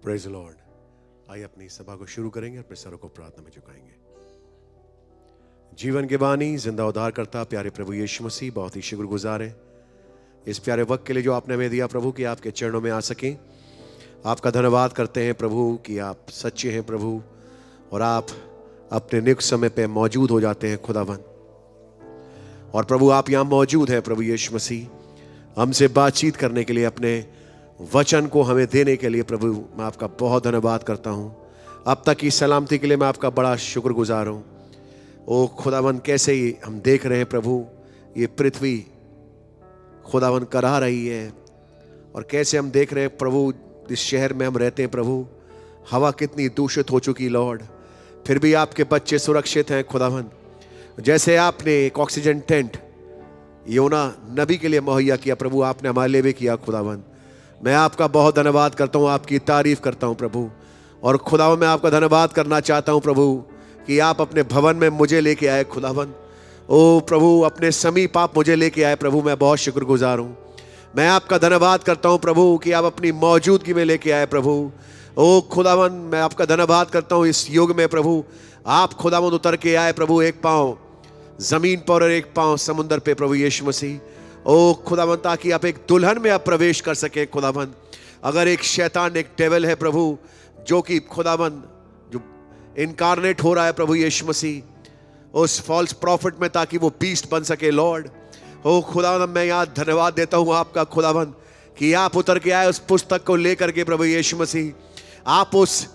Praise the Lord. आइए अपनी सभा को शुरू करेंगे, अपने सरों को प्रार्थना में झुकाएंगे। जीवन के बानी, जिंदा उद्धार करता प्यारे प्रभु यीशु मसीह, बहुत ही शुक्रगुजार है इस प्यारे वक्त के लिए जो आपने हमें दिया प्रभु, कि आपके चरणों में आ सकें। आपका धन्यवाद करते हैं प्रभु कि आप सच्चे हैं प्रभु, और आप अपने नियुक्त समय पे मौजूद हो जाते हैं खुदावन। और प्रभु आप यहाँ मौजूद हैं प्रभु यीशु मसीह, हमसे बातचीत करने के लिए, अपने वचन को हमें देने के लिए। प्रभु मैं आपका बहुत धन्यवाद करता हूँ। अब तक की सलामती के लिए मैं आपका बड़ा शुक्रगुजार हूँ। ओ खुदावन, कैसे ही हम देख रहे हैं प्रभु, ये पृथ्वी खुदावन करा रही है, और कैसे हम देख रहे हैं प्रभु इस शहर में हम रहते हैं प्रभु, हवा कितनी दूषित हो चुकी लॉर्ड, फिर भी आपके बच्चे सुरक्षित हैं खुदावन। जैसे आपने एक ऑक्सीजन टेंट योना नबी के लिए मुहैया किया प्रभु, आपने हमारे लिए भी किया खुदावन। मैं आपका बहुत धन्यवाद करता हूँ, आपकी तारीफ करता हूँ प्रभु। और खुदावन मैं आपका धन्यवाद करना चाहता हूँ प्रभु कि आप अपने भवन में मुझे लेके आए खुदावन। ओ प्रभु अपने समीप आप मुझे लेके आए प्रभु, मैं बहुत शुक्रगुजार हूँ। मैं आपका धन्यवाद करता हूँ प्रभु कि आप अपनी मौजूदगी में लेके आए प्रभु। ओ खुदावन मैं आपका धन्यवाद करता हूँ इस युग में प्रभु, आप खुदावन उतर के आए प्रभु, एक पाँव जमीन पर और एक पाँव समुंदर पे प्रभु यीशु मसीह। ओ खुदावन, ताकि आप एक दुल्हन में आप प्रवेश कर सके खुदावन। अगर एक शैतान, एक डेविल है प्रभु, जो कि खुदावन जो इनकारनेट हो रहा है प्रभु यीशु मसीह उस फॉल्स प्रॉफिट में, ताकि वो बीस्ट बन सके लॉर्ड। ओ खुदावन मैं यहाँ धन्यवाद देता हूँ आपका खुदावन कि आप उतर के आए उस पुस्तक को लेकर के प्रभु यीशु मसीह, आप उस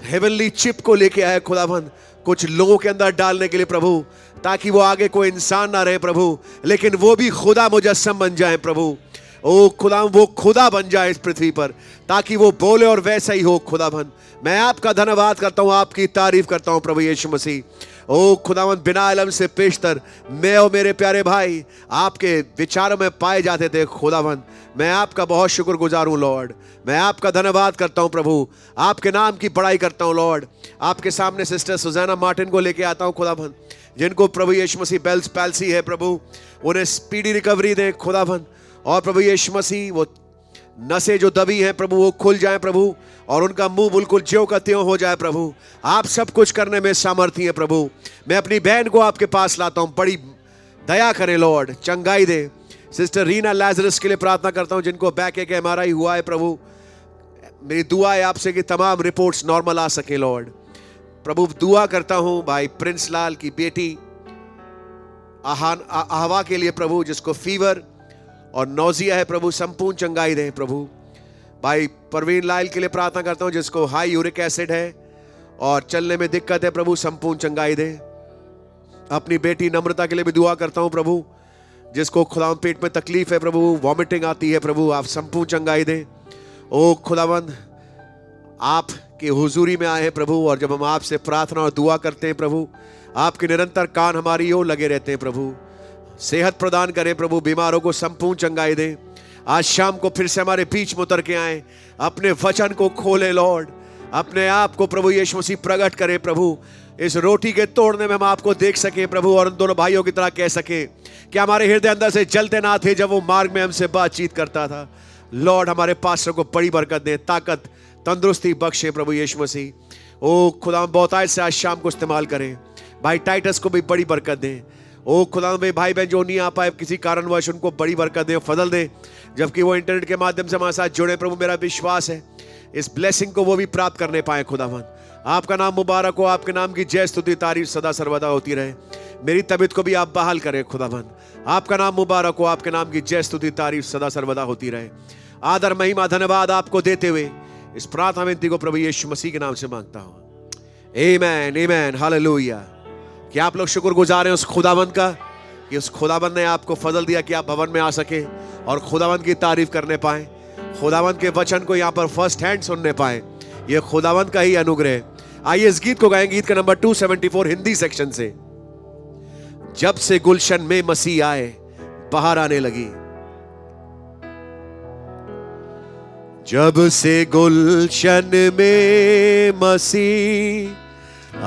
हेवनली चिप को लेके आए खुदावन, कुछ लोगों के अंदर डालने के लिए प्रभु, ताकि वो आगे कोई इंसान ना रहे प्रभु, लेकिन वो भी खुदा मुजस्सम बन जाए प्रभु। ओ खुदा वो खुदा बन जाए इस पृथ्वी पर, ताकि वो बोले और वैसा ही हो खुदावन। मैं आपका धन्यवाद करता हूँ, आपकी तारीफ करता हूँ प्रभु यीशु मसीह। ओ खुदावन बिना इल्म से पेशतर मैं और मेरे प्यारे भाई आपके विचारों में पाए जाते थे खुदावन। मैं आपका बहुत शुक्रगुजार हूँ लॉर्ड। मैं आपका धन्यवाद करता हूँ प्रभु, आपके नाम की बड़ाई करता हूँ लॉर्ड। आपके सामने सिस्टर सुजैना मार्टिन को लेके आता हूँ खुदावन, जिनको प्रभु यीशु मसीह बेल्स पैल्सी है प्रभु, उन्हें स्पीडी रिकवरी दे खुदावन। और प्रभु यीशु मसीह वो नसें जो दबी हैं प्रभु वो खुल जाए प्रभु, और उनका मुंह बिल्कुल ज्यों का त्यों हो जाए प्रभु। आप सब कुछ करने में सामर्थ्य है प्रभु। मैं अपनी बहन को आपके पास लाता हूँ, बड़ी दया करें लॉर्ड, चंगाई दे। सिस्टर रीना लाजरस के लिए प्रार्थना करता हूँ, जिनको बैक एक MRI हुआ है प्रभु। मेरी दुआ है आपसे कि तमाम रिपोर्ट्स नॉर्मल आ सके लॉर्ड। प्रभु दुआ करता हूँ भाई प्रिंस लाल की बेटी आहवा के लिए प्रभु, जिसको फीवर और नौजिया है प्रभु, संपूर्ण चंगाई दे प्रभु। भाई परवीन लाल के लिए प्रार्थना करता हूँ, जिसको हाई यूरिक एसिड है और चलने में दिक्कत है प्रभु, संपूर्ण चंगाई दे। अपनी बेटी नम्रता के लिए भी दुआ करता हूँ प्रभु, जिसको खुदावन पेट में तकलीफ है प्रभु, वॉमिटिंग आती है प्रभु, आप संपूर्ण चंगाई दे। ओ खुदावन आप की हुजूरी में आए हैं प्रभु, और जब हम आपसे प्रार्थना और दुआ करते हैं प्रभु, आपके निरंतर कान हमारी ओर लगे रहते हैं प्रभु। सेहत प्रदान करें प्रभु, बीमारों को संपूर्ण चंगाई दें। आज शाम को फिर से हमारे बीच में उतर के आए, अपने वचन को खोले लॉर्ड, अपने आप को प्रभु यीशु मसीह प्रकट करें प्रभु। इस रोटी के तोड़ने में हम आपको देख सके प्रभु, और उन दोनों भाइयों की तरह कह सके कि हमारे हृदय अंदर से जलते ना थे जब वो मार्ग में हमसे बातचीत करता था लॉर्ड। हमारे पास्टर को बड़ी बरकत दे, ताकत तंदुरुस्ती बख्शे प्रभु यीशु मसीह। ओ खुदा बहुत आयत से आज शाम को इस्तेमाल करें। भाई टाइटस को भी बड़ी बरकत दें। ओ खुदा भाई बहन जो नहीं आ पाए किसी कारणवश, उनको बड़ी बरकत दे, फजल दे, जबकि वो इंटरनेट के माध्यम से हमारे साथ जुड़े प्रभु। मेरा विश्वास है इस ब्लेसिंग को वो भी प्राप्त करने पाए खुदावन। आपका नाम मुबारक हो, आपके नाम की जय स्तुति तारीफ सदा सर्वदा होती रहे। मेरी तबीयत को भी आप बहाल करें खुदावन। आपका नाम मुबारक हो, आपके नाम की जय स्तुति तारीफ सदा सर्वदा होती रहे। आदर महिमा धन्यवाद आपको देते हुए इस प्रार्थना विनती को प्रभु यीशु मसीह के नाम से मांगता हूँ, आमेन आमेन हालेलुया। कि आप लोग शुक्रगुजार हैं उस खुदावंद का, कि उस खुदावंद ने आपको फजल दिया कि आप भवन में आ सके और खुदावंद की तारीफ करने पाए, खुदावंद के वचन को यहाँ पर फर्स्ट हैंड सुनने पाए। ये खुदावंद का ही अनुग्रह। आइए इस गीत को गाएं, गीत का नंबर 274 हिंदी सेक्शन से। जब से गुलशन में मसीह आए बाहर आने लगी, जब से गुलशन में मसीह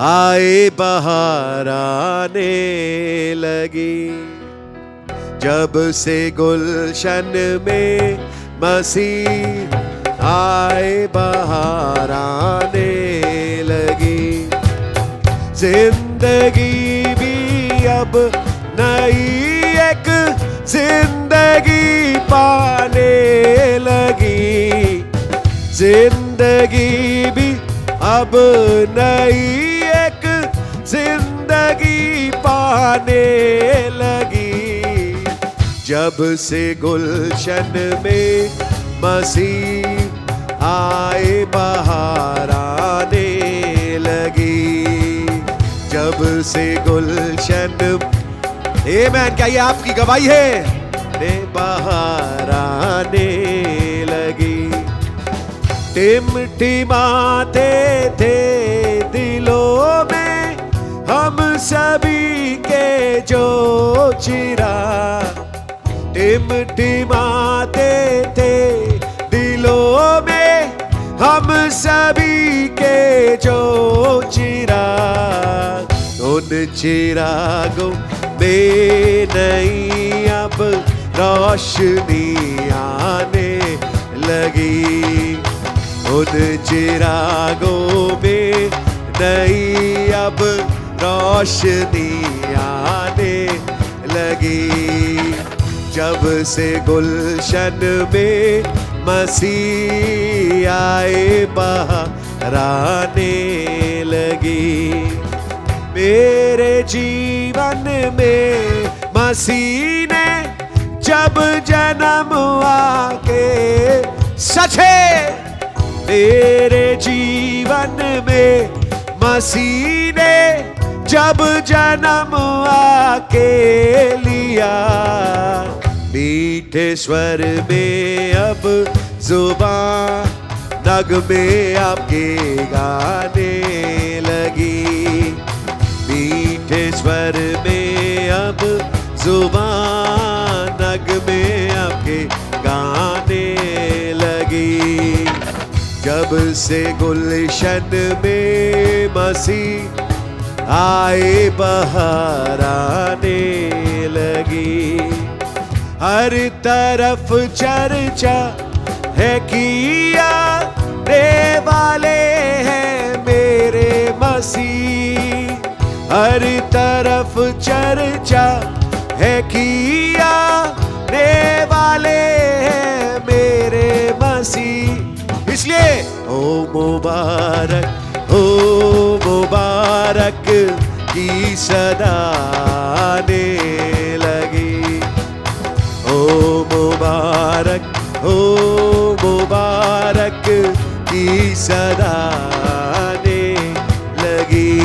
आए बाहर आने लगी, जब से गुलशन में मसीह आए बाहर आने लगी। जिंदगी भी अब नई एक जिंदगी पाने लगी। जिंदगी भी अब नई एक जिंदगी पाने लगी। जब से गुलशन में मसीह आए बाहर आने लगी। जब से गुलशन, आमेन, क्या ये आपकी गवाही है? बाहर आने लगी। टिमटिमाते थे दिलों में हम सभी के जो चिराग। टिमटिमाते थे दिलों में हम सभी के जो चिराग। उन चिरागों में नई अब रोशनी आने लगी। उन चिरागों में नई अब रोशनी आने लगी। जब से गुलशन में मसीह आए बाहर आने लगी। मेरे जीवन में मसीह ने जब जन्म आके, सच है, मेरे जीवन में मसीह ने जब जन्म आके लिया। मीठे स्वर में अब जुबान नगमे आपके गाने लगी। मीठे स्वर में अब जुबान नगमे आपके गाने लगी। जब से गुलशन में मसीह आए बाहर आने लगी। हर तरफ चर्चा है किया रे वाले हैं मेरे मसीह। हर तरफ चर्चा है किया रे वाले हैं मेरे मसीह। इसलिए ओ मुबारक की सदा आने लगी। ओ मुबारक की सदा आने लगी।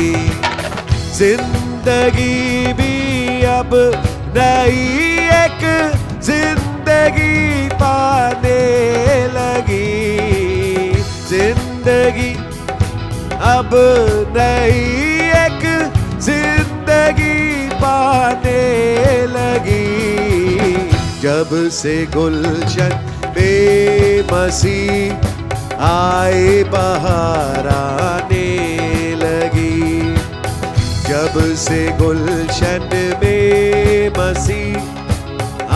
जिंदगी भी अब नई एक जिंदगी पाने लगी। जिंदगी अब नई एक जिंदगी पाने लगी। जब से गुलशन में मसीह आए बाहर आने लगी। जब से गुलशन में मसीह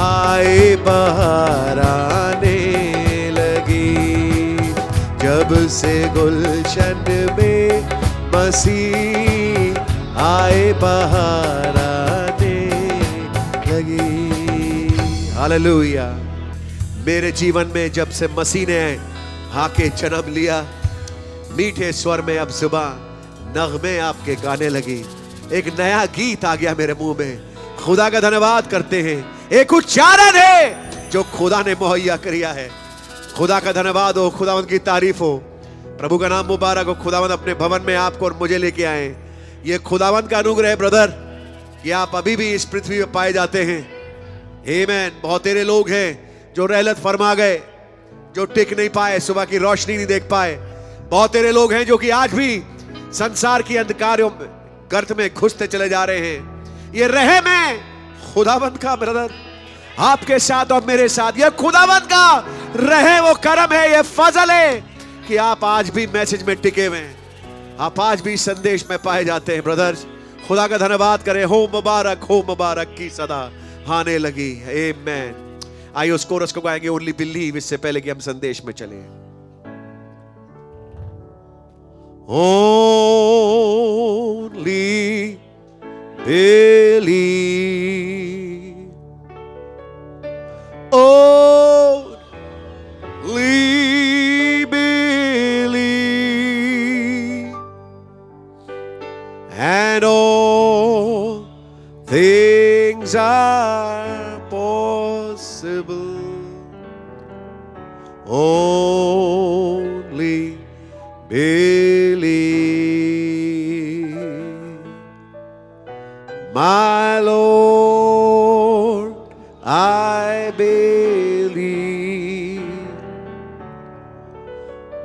आए बाहर आने लगी। जब से गुलशन में मसीह आए बाहर आने लगी। हालेलुया। मेरे जीवन में जब से मसीह ने आके जन्म लिया, मीठे स्वर में अब जुबान नगमे आपके गाने लगी। एक नया गीत आ गया मेरे मुंह में। खुदा का धन्यवाद करते हैं। एक उच्चारण है जो खुदा ने मुहैया किया है। खुदा का धन्यवाद हो, खुदावंद की तारीफ हो, प्रभु का नाम मुबारक हो। खुदावंद अपने भवन में आपको और मुझे लेके आए। ये खुदावंद का अनुग्रह है ब्रदर कि आप अभी भी इस पृथ्वी पर पाए जाते हैं। आमीन। बहुत तेरे लोग हैं जो रहलत फरमा गए, जो टिक नहीं पाए, सुबह की रोशनी नहीं देख पाए। बहुत तेरे लोग हैं जो कि आज भी संसार की अंधकारों गर्त में घुसते चले जा रहे हैं। ये रहम है खुदावंद का ब्रदर आपके साथ और मेरे साथ। ये खुदावंद का रहे वो करम है, ये फजल है कि आप आज भी मैसेज में टिके हुए हैं, आप आज भी संदेश में पाए जाते हैं। ब्रदर्स, खुदा का धन्यवाद करें। हो मुबारक की सदा आने लगी। आमीन। आइए उस कोरस को गाएंगे, ओनली बिलीव, इससे पहले कि हम संदेश में चले। only believe. Only believe, and all things are possible. Only believe. My Lord, I believe.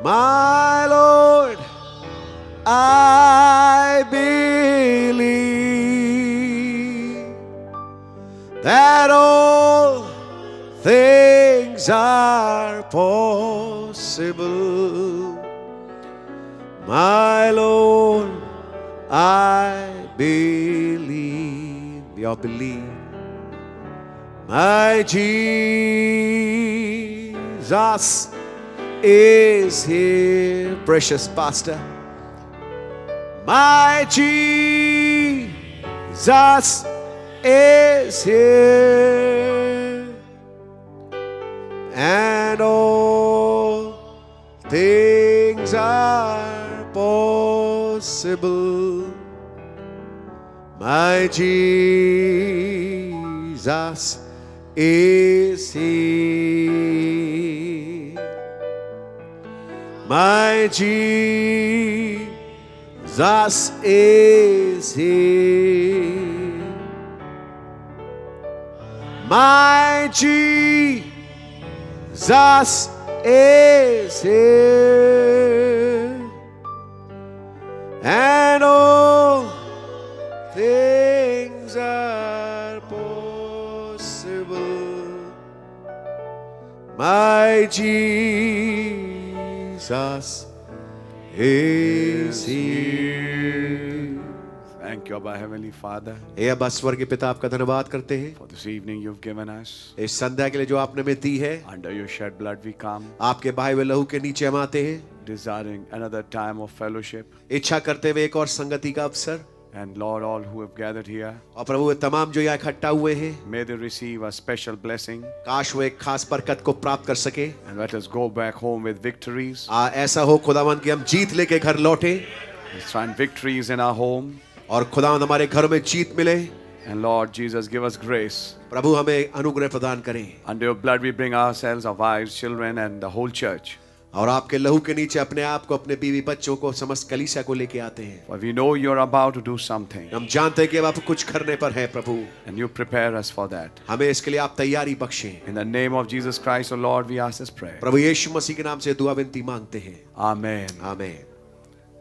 My Lord, I believe that all things are possible. My Lord, I believe. We all believe. My Jesus is here, precious pastor. My Jesus is here, and all things are possible. My Jesus is here. My Jesus is here. My Jesus is here, and all things are possible. My Jesus is here. Thank you, Abba Heavenly Father, हे अब्बा स्वर्गीय पिता, आपका धन्यवाद करते हैं for this evening you've given us. इस संध्या के लिए जो आपने हमें दी है। Under your shed blood we come, आपके बहाए हुए लहू के नीचे हम आते हैं, desiring another time of fellowship. इच्छा करते हुए एक और संगति का अवसर। And Lord, all who have gathered here, और प्रभु वे तमाम जो यहाँ इकट्ठा हुए हैं, may they receive a special blessing. काश वो एक खास बरकत को प्राप्त कर सके। And let us go back home with victories. ऐसा हो खुदावंद कि हम जीत लेके घर लौटे, Let's find victories in our home. और खुदावंद हमारे घरों में जीत मिले। And Lord Jesus, give us grace. प्रभु हमें अनुग्रह प्रदान करें। Under your blood we bring ourselves, our wives, children, and the whole church. और आपके लहू के नीचे अपने आप को, अपने बीवी बच्चों को, समस्त कलीसिया को लेके आते हैं। For we know you're about to do something. हम जानते हैं कि अब आप कुछ करने पर हैं प्रभु, And you prepare us for that. हमें इसके लिए आप तैयारी बख्शें। In the name of Jesus Christ, O Lord, we ask this prayer. प्रभु यीशु मसीह के नाम से दुआ विनती मांगते हैं, Amen. आमीन।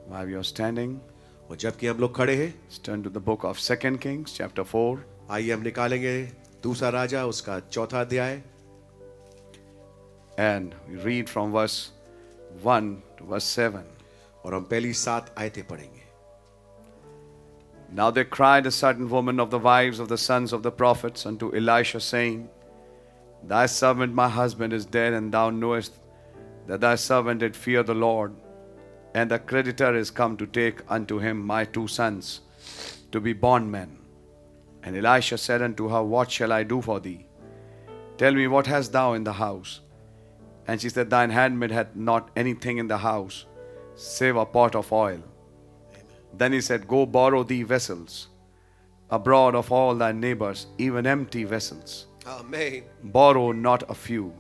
While you're standing, और जबकि हम लोग खड़े हैं, let's turn to the book of 2 Kings, chapter 4. आइए हम निकालेंगे दूसरा राजा उसका चौथा अध्याय, And we read from verse 1 to verse 7. और हम पहली 7 आयतें पढ़ेंगे। Now there cried a certain woman of the wives of the sons of the prophets unto Elisha, saying, Thy servant my husband is dead, and thou knowest that thy servant did fear the Lord, and the creditor is come to take unto him my 2 sons to be bondmen. And Elisha said unto her, What shall I do for thee? Tell me, what hast thou in the house? And she said, Thine handmaid hath not anything in the house, save a pot of oil. Then he said, Go borrow thee vessels abroad of all thy neighbors, even empty vessels. आमीन। Borrow not a few.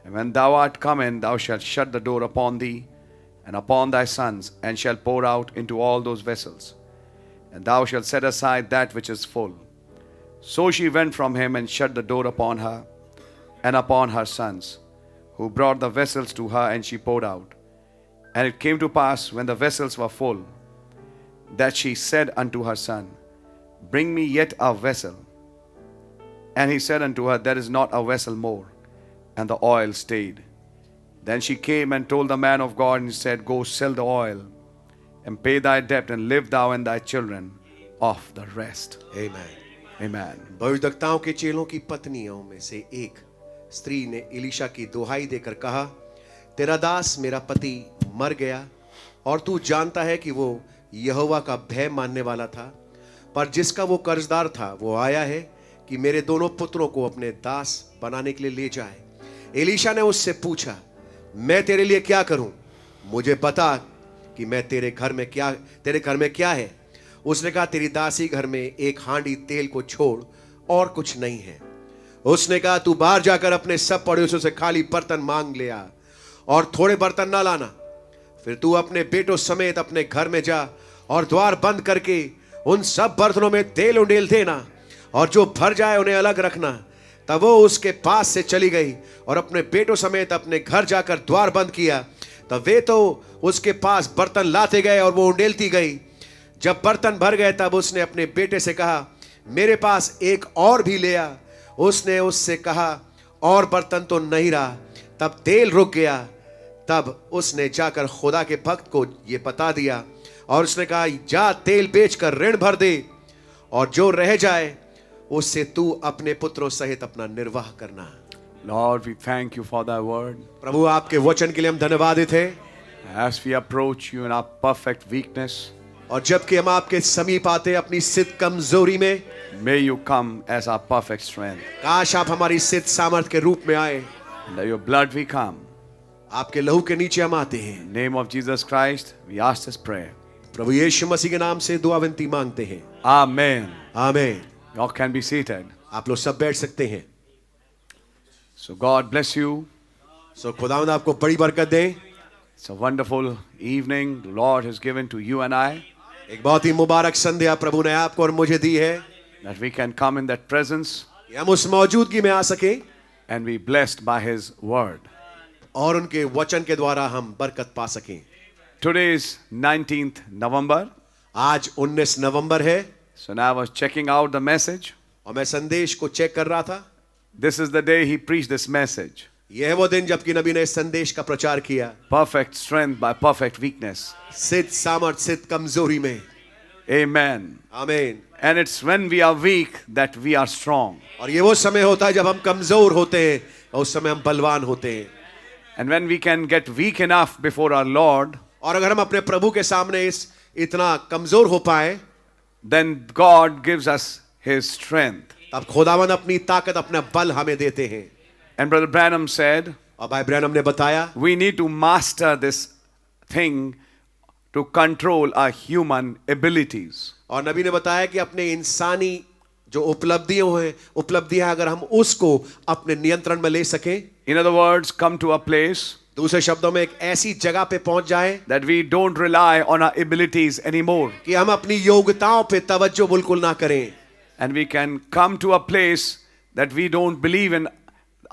And when thou art come in, thou shalt shut the door upon thee and upon thy sons, and shalt pour out into all those vessels. And thou shalt set aside that which is full. So she went from him and shut the door upon her and upon her sons, who brought the vessels to her, and she poured out. And it came to pass, when the vessels were full, that she said unto her son, Bring me yet a vessel. And he said unto her, There is not a vessel more. And the oil stayed. Then she came and told the man of God, and he said, Go sell the oil, and pay thy debt, and live thou and thy children of the rest. आमीन। Amen. भविष्यद्वक्ताओं के चेलों की पत्नियों में से एक स्त्री ने एलीशा की दुहाई देकर कहा, तेरा दास मेरा पति मर गया, और तू जानता है कि वो यहोवा का भय मानने वाला था, पर जिसका वो कर्जदार था वो आया है कि मेरे दोनों पुत्रों को अपने दास बनाने के लिए ले जाए। एलीशा ने उससे पूछा, मैं तेरे लिए क्या करूं? मुझे बता कि मैं तेरे घर में क्या है। उसने कहा, तेरी दासी घर में एक हांडी तेल को छोड़ और कुछ नहीं है। उसने कहा, तू बाहर जाकर अपने सब पड़ोसियों से खाली बर्तन मांग ले आ और थोड़े बर्तन ना लाना। फिर तू अपने बेटों समेत अपने घर में जा और द्वार बंद करके उन सब बर्तनों में तेल उंडेल देना, और जो भर जाए उन्हें अलग रखना। तब वो उसके पास से चली गई और अपने बेटों समेत अपने घर जाकर द्वार बंद किया। तब वे तो उसके पास बर्तन लाते गए और वो उंडेलती गई। जब बर्तन भर गए तब उसने अपने बेटे से कहा, मेरे पास एक और भी ले आ। उसने उससे कहा, और बर्तन तो नहीं रहा। तब तेल रुक गया। तब उसने जाकर खुदा के भक्त को ये बता दिया और उसने कहा, जा तेल बेचकर ऋण भर दे, और जो रह जाए उससे तू अपने पुत्रों सहित अपना निर्वाह करना। Lord, we thank you for thy word. प्रभु, आपके वचन के लिए हम धन्यवादित हैं। As we approach you in our perfect weakness, और जबकि हम आपके समीप आते हैं अपनी सिद्ध कमजोरी में, may you come as our perfect strength. काश आप हमारी सिद्ध सामर्थ के रूप में आए। Under your blood we come. आपके लहू के नीचे हम आते हैं। In the name of Jesus Christ, we ask this prayer. प्रभु यीशु मसीह के नाम से दुआ विनती मांगते हैं। Amen. आमीन। You can be seated. आप लोग सब बैठ सकते हैं। So God bless you. सो खुदावंद आपको बड़ी बरकत दे। It's a wonderful evening the Lord has given to you and I, एक बहुत ही मुबारक संध्या प्रभु ने आपको और मुझे दी है that we can come in that presence कि हम उस मौजूदगी में आ सके and be blessed by His word. और उनके वचन के द्वारा हम बरकत पा सकें। Today is 19th November. आज 19 नवंबर है So now I was checking out the message. और मैं संदेश को चेक कर रहा था। This is the day he preached this message. यह है वो दिन जबकि नबी ने इस संदेश का प्रचार किया, Perfect strength by perfect weakness. सिद्ध सामर्थ सिद्ध कमजोरी में। Amen. आमीन। And it's when we are weak that we are strong. और ये वो समय होता है जब हम कमजोर होते हैं और उस समय हम बलवान होते हैं। And when we can get weak enough before our Lord, और अगर हम अपने प्रभु के सामने इतना कमजोर हो पाए, then God gives us His strength. तब खुदावन अपनी ताकत अपना बल हमें देते हैं। And Brother Branham said, और भाई ब्रैनम ने बताया, we need to master this thing to control our human abilities. और नबी ने बताया कि अपने इंसानी जो उपलब्धियां अगर हम उसको अपने नियंत्रण में ले सकें, In other words, come to a place दूसरे शब्दों में एक ऐसी जगह पे पहुंच जाए that we don't rely on our abilities anymore. कि हम अपनी योग्यताओं पे तवज्जो बिल्कुल ना करें, And we can come to a place that we don't believe in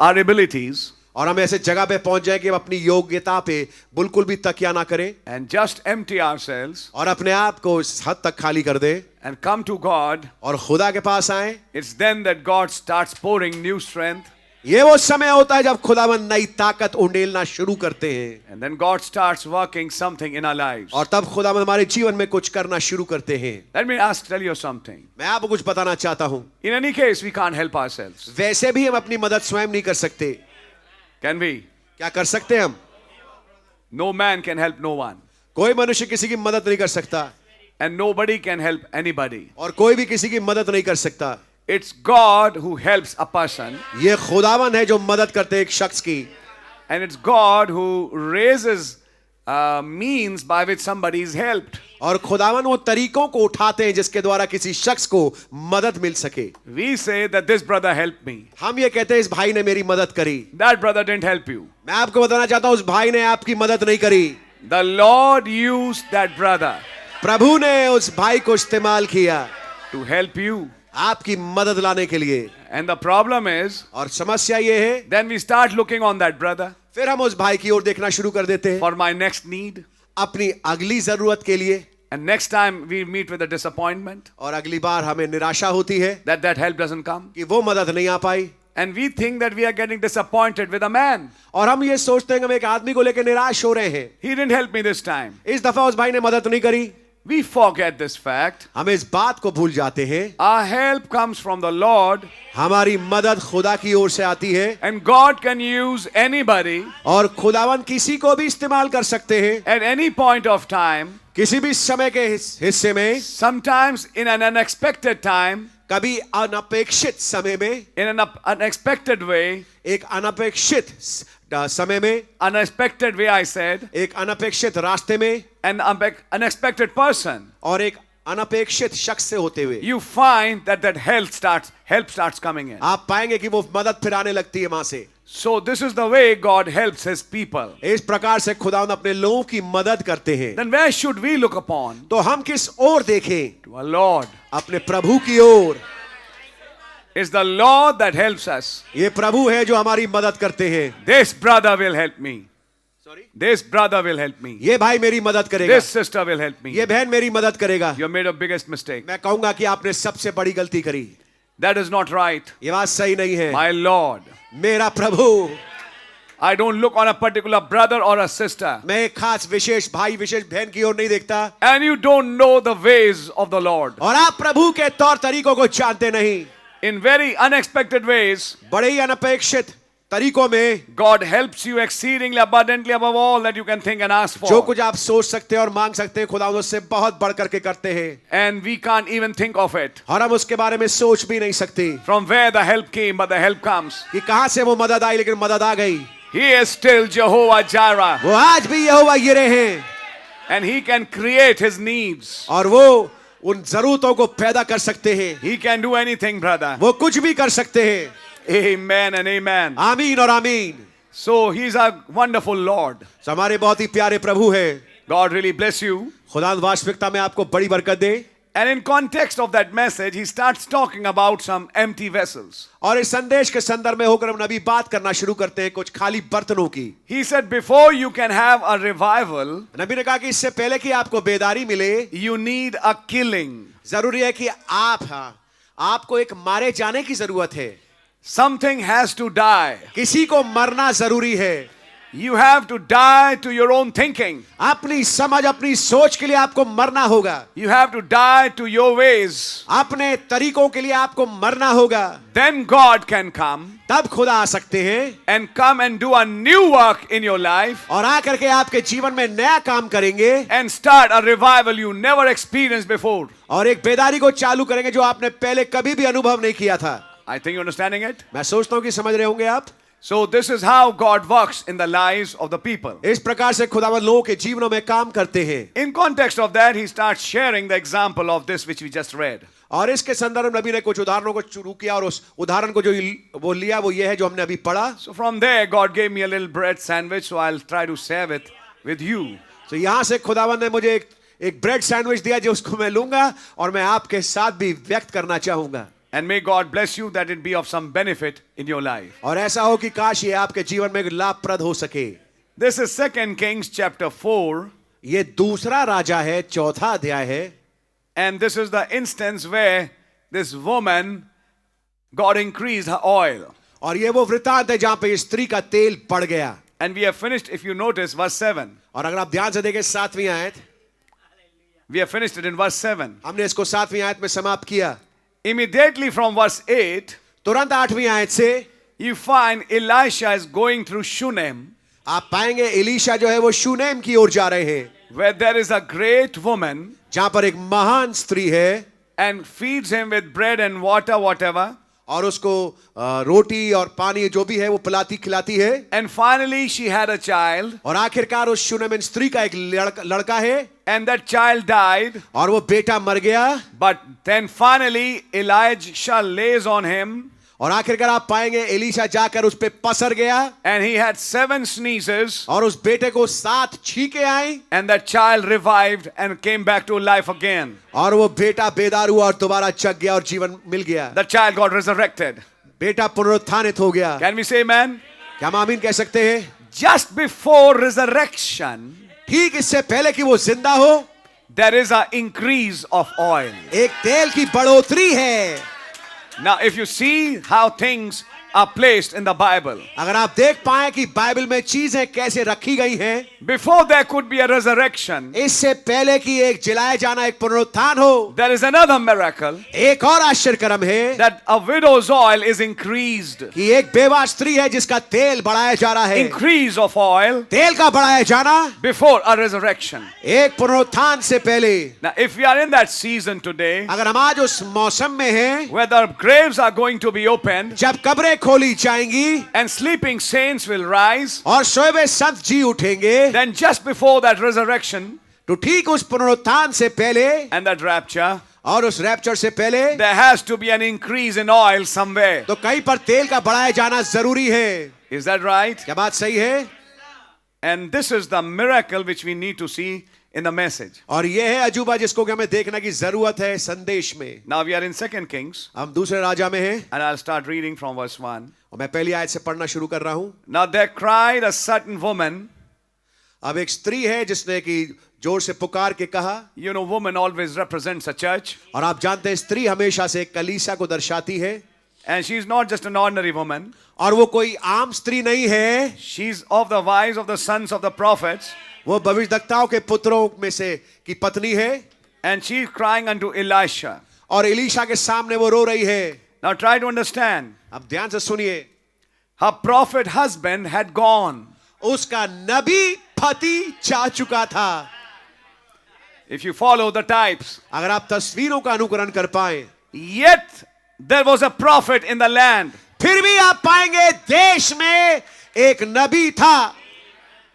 our abilities और हम ऐसे जगह पे पहुंच जाए कि हम अपनी योग्यता पे बिल्कुल भी तकिया ना करें and just empty ourselves और अपने आप को इस हद तक खाली कर दे and come to God. और खुदा के पास आए। It's then that God starts pouring new strength, ये वो समय होता है जब खुदावन नई ताकत उंडेलना शुरू करते हैं and then God starts working something in our lives. और तब खुदावन हमारे जीवन में कुछ करना शुरू करते हैं। Let me tell you something. मैं आपको कुछ बताना चाहता हूं, In any case, we can't help ourselves. वैसे भी हम अपनी मदद स्वयं नहीं कर सकते। Can we? क्या कर सकते हैं हम? No man can help no one. कोई मनुष्य किसी की मदद नहीं कर सकता And nobody can help anybody. और कोई भी किसी की मदद नहीं कर सकता। It's God who helps a person, ये खुदावन है जो मदद करते हैं एक शख्स की, and it's God who raises means by which somebody is helped. और खुदावन वो तरीकों को उठाते हैं जिसके द्वारा किसी शख्स को मदद मिल सके। We say that this brother helped me. हम ये कहते हैं इस भाई ने मेरी मदद करी। That brother didn't help you. मैं आपको बताना चाहता हूं उस भाई ने आपकी मदद नहीं करी। The Lord used that brother प्रभु ने उस भाई को इस्तेमाल किया to help you. आपकी मदद लाने के लिए। And the problem is, और समस्या ये है, then we start looking on that brother फिर हम उस भाई की ओर देखना शुरू कर देते हैं for my next need. अपनी अगली जरूरत के लिए, And next time we meet with a disappointment और अगली बार हमें निराशा होती है that help doesn't come. कि वो मदद नहीं आ पाई। And we think that we are getting disappointed with a man. और हम ये सोचते हैं कि हम एक आदमी को लेकर निराश हो रहे हैं, He didn't help me this time. इस दफा उस भाई ने मदद नहीं करी। we forget this fact. हम इस बात को भूल जाते हैं, Our help comes from the Lord, हमारी मदद खुदा की ओर से आती है and God can use anybody और खुदावन किसी को भी इस्तेमाल कर सकते हैं at any point of time, किसी भी समय के हिस्से में, sometimes in an unexpected time, कभी अनपेक्षित समय में, in an unexpected way, एक अनपेक्षित समय में, unexpected way I said, एक अनपेक्षित रास्ते में, an unexpected person. और एक अनपेक्षित शख्स से होते हुए You find that help starts coming in. आप पाएंगे कि वो मदद फिर आने लगती है वहां से। So this is the way God helps his people. इस प्रकार से खुदावंद अपने लोगों की मदद करते हैं। Then where should we look upon? तो हम किस ओर देखें? To our Lord. अपने प्रभु की ओर। It's the Lord that helps us. ये प्रभु है जो हमारी मदद करते हैं। This brother will help me. Sorry? This brother will help me. ये भाई मेरी मदद करेगा। This sister will help me. ये बहन मेरी मदद करेगा। You made a biggest mistake. मैं कहूंगा कि आपने सबसे बड़ी गलती करी। That is not right. ये बात सही नहीं है। My Lord. मेरा प्रभु। I don't look on a particular brother or a sister. मैं एक खास विशेष भाई विशेष बहन की ओर नहीं देखता। And you don't know the ways of the Lord. और आप प्रभु के तौर तरीकों को जानते नहीं। In very unexpected ways, बड़े ही अनपेक्षित तरीकों में God helps you exceedingly abundantly above all that you can think and ask जो for. कुछ आप सोच सकते हैं और मांग सकते हैं खुदा उससे बहुत बढ़ करके करते हैं And we can't even think of it. और हम उसके बारे में सोच भी नहीं सकते From where the help came, but the help comes. कि कहां से वो मदद आई, लेकिन मदद आ गई। He is still Jehovah Jireh. वो आज भी यहोवा यिरे हैं And he can create his needs. और वो उन जरूरतों को पैदा कर सकते हैं। He can do anything, brother. वो कुछ भी कर सकते हैं। Amen and amen. आमीन और आमीन। So he's a wonderful Lord. हमारे बहुत ही प्यारे प्रभु है। God really bless you. खुदा वास्तविकता में आपको बड़ी बरकत दे। And in context of that message, he starts talking about some empty vessels. और इस संदेश के संदर्भ में होकर हम नबी बात करना शुरू करते हैं कुछ खाली बर्तनों की। He said, before you can have a revival, नबी ने कहा कि इससे पहले कि आपको बेदारी मिले, you need a killing. जरूरी है कि आपको एक मारे जाने की जरूरत है। Something has to die. किसी को मरना जरूरी है। You have to die to your own thinking. अपनी समझ अपनी सोच के लिए आपको मरना होगा। You have to die to your ways. अपने तरीकों के लिए आपको मरना होगा। Then God can come तब खुदा आ सकते हैं and come and do a new work in your life और आकर के आपके जीवन में नया काम करेंगे and start a revival you never experienced before. और एक बेदारी को चालू करेंगे जो आपने पहले कभी भी अनुभव नहीं किया था। I think you're understanding it. मैं सोचता हूं कि समझ रहे होंगे आप। So this is how God works in the lives of the people. इस प्रकार से खुदावंद लोगों के जीवनों में काम करते हैं। In context of that, he starts sharing the example of this which we just read. और इसके संदर्भ में नबी ने कुछ उदाहरणों को शुरू किया और उस उदाहरण को जो वो लिया वो ये है जो हमने अभी पढ़ा। So from there, God gave me a little bread sandwich, so I'll try to share it with you. तो यहाँ से खुदावंद ने मुझे एक ब्रेड सैंडविच दिया जो उसको मैं लूंगा और मैं आपके साथ भी व्यक्त करना चाहूंगा। And may God bless you that it be of some benefit in your life. और ऐसा हो कि काश ये आपके जीवन में लाभप्रद हो सके। This is 2 Kings chapter 4. ये दूसरा राजा है, चौथा अध्याय है। And this is the instance where this woman God increased her oil. और ये वो वृत्तांत है जहां पे स्त्री का तेल बढ़ गया। And we have finished, if you notice, verse 7. और अगर आप ध्यान से देखें 7वीं आयत, We have finished it in verse 7. हमने इसको 7वीं आयत में समाप्त किया। Immediately from verse 8, तुरंत 8वीं आयत से you find Elisha is going through Shunem, आप पाएंगे एलीशा जो है वो शूनेम की ओर जा रहे हैं, where there is a great woman जहां पर एक महान स्त्री है and feeds him with bread and water, whatever. और उसको रोटी और पानी जो भी है वो पिलाती खिलाती है। And finally she had a child, और आखिरकार उस शूनेम स्त्री का एक लड़का है and that child died. और वो बेटा मर गया। But then finally Elijah lays on him, और आखिरकार आप पाएंगे एलीशा जाकर उस पे पसर गया and he had 7 sneezes, और उस बेटे को 7 छींके आई and that child revived and came back to life again. और वो बेटा बेदार हुआ और दोबारा जग गया और जीवन मिल गया। The child got resurrected. बेटा पुनरुत्थानित हो गया। Can we say amen? क्या हम आमीन कह सकते हैं? Just before resurrection, ठीक इससे पहले कि वो जिंदा हो, there is an increase of oil. एक तेल की बढ़ोतरी है। Now, if you see how things are placed in the Bible. अगर आप देख पाए कि बाइबल में चीजें कैसे रखी गई हैं, Before there could be a resurrection, इससे पहले कि एक जिलाया जाना, एक पुनरुत्थान हो, there is another miracle एक और आश्चर्यक्रम है that a widow's oil is increased. कि एक बेवा स्त्री है जिसका तेल बढ़ाया जा रहा है। Increase of oil तेल का बढ़ाया जाना before a resurrection. एक पुनरुत्थान से पहले। Now, if we are in that season today, अगर हम आज उस मौसम में हैं where the graves are going to be opened जब कब्रें खोली जाएंगी and sleeping saints will rise, और सोए हुए संत जी उठेंगे, then just before that resurrection तो ठीक उस पुनरुत्थान से पहले and that rapture, और उस रैप्चर से पहले there has to be an increase in oil somewhere. तो कहीं पर तेल का बढ़ाया जाना जरूरी है। Is that right? क्या बात सही है? And this is the miracle which we need to see in the message. और ये है अजूबा जिसको कि हमें देखने की जरूरत है संदेश में। Now we are in 2 Kings, हम दूसरे राजा में हैं and I'll start reading from verse 1. और मैं पहली आयत से पढ़ना शुरू कर रहा हूं। Now there cried a certain woman. अब एक स्त्री है जिसने कि जोर से पुकार के कहा, You know, woman always represents a church, और आप जानते हैं स्त्री हमेशा से कलीसिया को दर्शाती है, and she's not just an ordinary woman. और वो कोई आम स्त्री नहीं है, She's of the wives of the sons of the prophets, वो भविष्यद्वक्ताओं के पुत्रों में से की पत्नी है, and she's crying unto Elisha. और एलीशा के सामने वो रो रही है। Now try to understand. अब ध्यान से सुनिए, Her prophet husband had gone. उसका नबी पति जा चुका था। If you follow the types, अगर आप तस्वीरों का अनुकरण कर पाए, yet there was a prophet in the land. फिर भी आप पाएंगे देश में एक नबी था।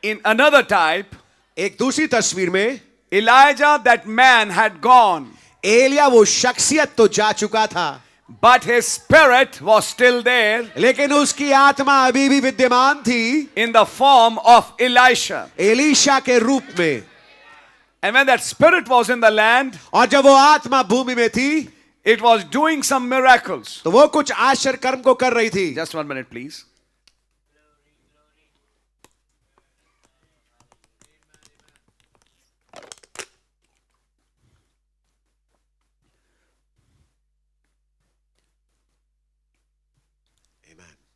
In another type, एक दूसरी तस्वीर में Elijah, that man, had gone, Elia वो शख्सियत तो जा चुका था, but his spirit was still there लेकिन उसकी आत्मा अभी भी विद्यमान थी in the form of Elisha. Elisha के रूप में। And when that spirit was in the land, और जब वो आत्मा भूमि में थी, it was doing some miracles. तो वो कुछ आश्चर्य कर्म को कर रही थी। Just 1 minute, please.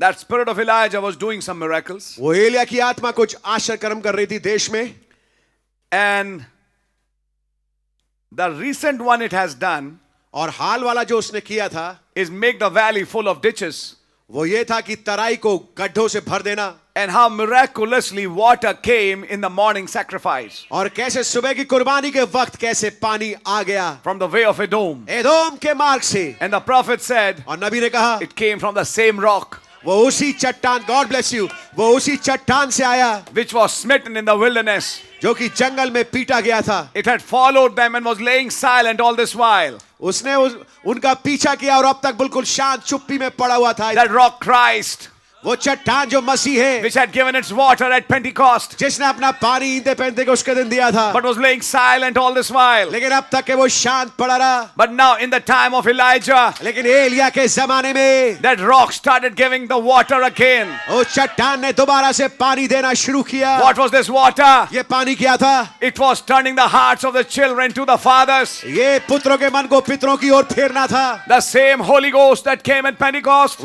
That spirit of Elijah was doing some miracles. वो एलिया की आत्मा कुछ आश्चर्य कर्म कर रही थी देश में, And the recent one it has done और हाल वाला जो उसने किया था is make the valley full of ditches. वो ये था कि तराई को गड्ढों से भर देना, And how miraculously water came in the morning sacrifice और कैसे सुबह की कुर्बानी के वक्त कैसे पानी आ गया from the way of Edom. Edom के मार्ग से। And the prophet said और नबी ने कहा it came from the same rock वो उसी चट्टान, गॉड ब्लेस यू, वो उसी चट्टान से आया which was smitten in the wilderness. जो कि जंगल में पीटा गया था। It had followed them and was laying silent all this while. उसने उनका पीछा किया और अब तक बिल्कुल शांत चुप्पी में पड़ा हुआ था। That rock Christ, वो चट्टान जो मसीह है, which had given its water at Pentecost, जिसने अपना पानी ईंदे पेंते को उसके दिन दिया था, but was laying silent all this while. लेकिन अब तक के वो शांत पड़ा रहा। But now in the time of Elijah, लेकिन एलिया के जमाने में that rock started giving the water again. वो चट्टान ने दोबारा से पानी देना शुरू किया। What was this water? ये पानी क्या था? It was turning the hearts of the children to the fathers. ये पुत्रों के मन को पितरों की ओर फेरना था। The same Holy Ghost that came at Pentecost,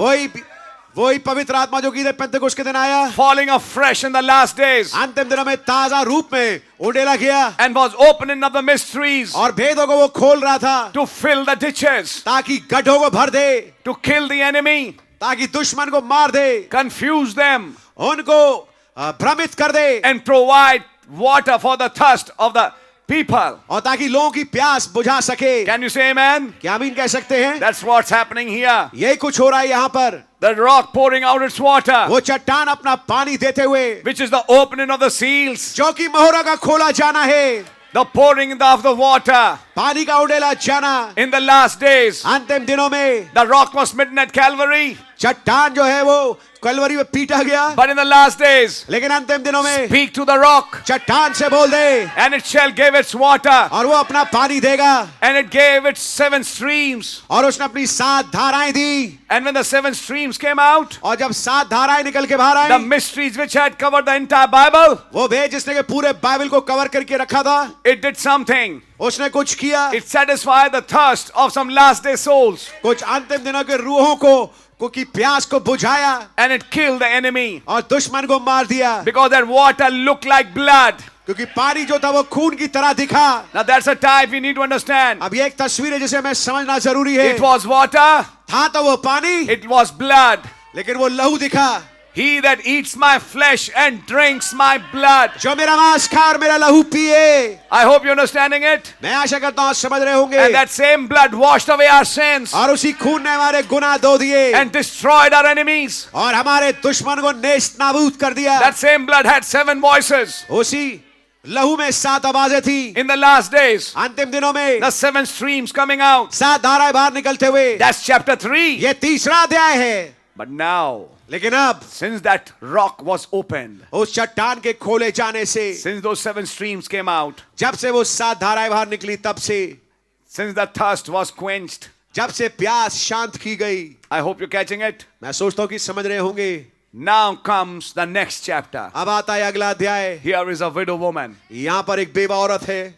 वही पवित्र आत्मा जो कि पेंतेकोस्त के दिन आया, falling afresh in the last days, अंतिम दिनों में ताजा रूप में उड़ेला गया and was opening up the mysteries और भेदों को वो खोल रहा था to fill the ditches, ताकि गड्ढों को भर दे, to kill the enemy, ताकि दुश्मन को मार दे, confuse them, उनको भ्रमित कर दे, and provide water for the thirst of the people. और ताकि लोगों की प्यास बुझा सके। Can you say amen? क्या आमीन कह सकते हैं? That's what's happening here. यही कुछ हो रहा है यहाँ पर। The rock pouring out its water, वो चट्टान अपना पानी देते हुए, which is the opening of the seals, जो कि मोहरा का खोला जाना है, the pouring of the water पानी का उड़ेला जाना in the last days. अंतिम दिनों में। The rock was smitten at Calvary, चट्टान जो है वो कलवरी में पीटा गया, but in the last days, लेकिन अंतिम दिनों में speak to the rock, चट्टान से बोल दे and it shall give its water, और वो अपना पानी देगा। and it gave its 7 streams. और उसने अपनी 7 धाराएं दी, And when the 7 streams came out, और जब 7 धाराएं निकल के बाहर the I, mysteries which had covered the entire Bible, वो वे जिसने के पूरे बाइबल को कवर करके रखा था, it did something. उसने कुछ किया, It satisfied the thirst of some last day souls. कुछ अंतिम दिनों के रूहों को क्योंकि प्यास को बुझाया and it killed the enemy. और दुश्मन को मार दिया, Because that water looked like blood. क्योंकि पानी जो था वो खून की तरह दिखा। Now that's a type we need to understand. अब ये एक तस्वीर है जिसे हमें समझना जरूरी है। It was water, था तो वो पानी, it was blood. लेकिन वो लहू दिखा। He that eats my flesh and drinks my blood. जो मेरा मांस खा और मेरा लहू पिए। I hope you're understanding it. मैं आशा करता हूँ आप समझ रहे होंगे। And that same blood washed away our sins और उसी खून ने हमारे गुनाह धो दिए and destroyed our enemies. और हमारे दुश्मन को नेस्त नाबूद कर दिया। That same blood had 7 voices. उसी लहू में 7 आवाजें थी। In the last days, अंतिम दिनों में the 7 streams coming out. 7 धाराएं बाहर निकलते हुए। That's chapter 3. ये तीसरा अध्याय है। But now, लेकिन अब since that rock was opened, उस चट्टान के खोले जाने से, since those 7 streams came out, जब से वो 7 धाराएं बाहर निकली, तब से, since the thirst was quenched, जब से प्यास शांत की गई, I hope you're catching it. मैं सोचता हूँ कि समझ रहे होंगे। Now comes the next chapter. अब आता है अगला अध्याय। Here is a widow woman. यहाँ पर एक बेवा औरत है।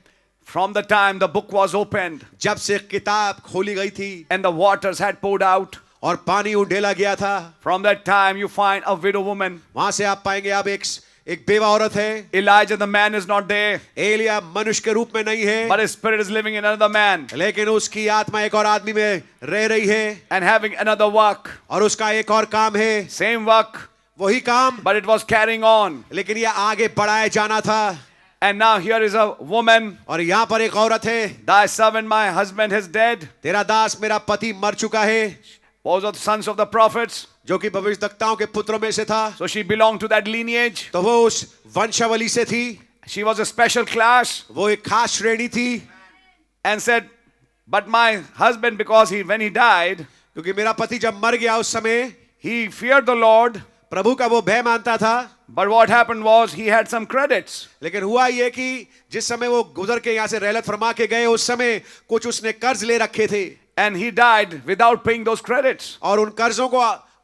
From the time the book was opened जब से किताब खोली गई थी and the waters had poured out, और पानी उंडेला गया था, from that time you find a widow woman. वहां से आप पाएंगे अब एक बेवा औरत है। Elijah the man is not there, Elia मनुष्य के रूप में नहीं है, but his spirit is living in another man लेकिन उसकी आत्मा एक और आदमी में रह रही है and having another work. और उसका एक और काम है। Same work, वही काम, but it was carrying on. लेकिन ये आगे बढ़ाया जाना था। And now here is a woman. और यहाँ पर एक औरत है। Thy servant, my husband, is dead. तेरा दास मेरा पति मर चुका है, Was of the sons of the prophets. जो कि भविष्यद्वक्ताओं के पुत्रों में से था। So she belonged to that lineage. तो वो उस वंशावली से थी। She was a special class. वो एक खास श्रेणी थी। And said, but my husband, because when he died, क्योंकि मेरा पति जब मर गया उस समय, he feared the Lord. प्रभु का वो भय मानता था। But what happened was he had some credits. लेकिन हुआ ये कि जिस समय वो गुजर के यहाँ से रहलत फरमा के गए, उस समय कुछ उसने कर्ज ले रखे थे। And he died without paying those credits. और उन कर्जों को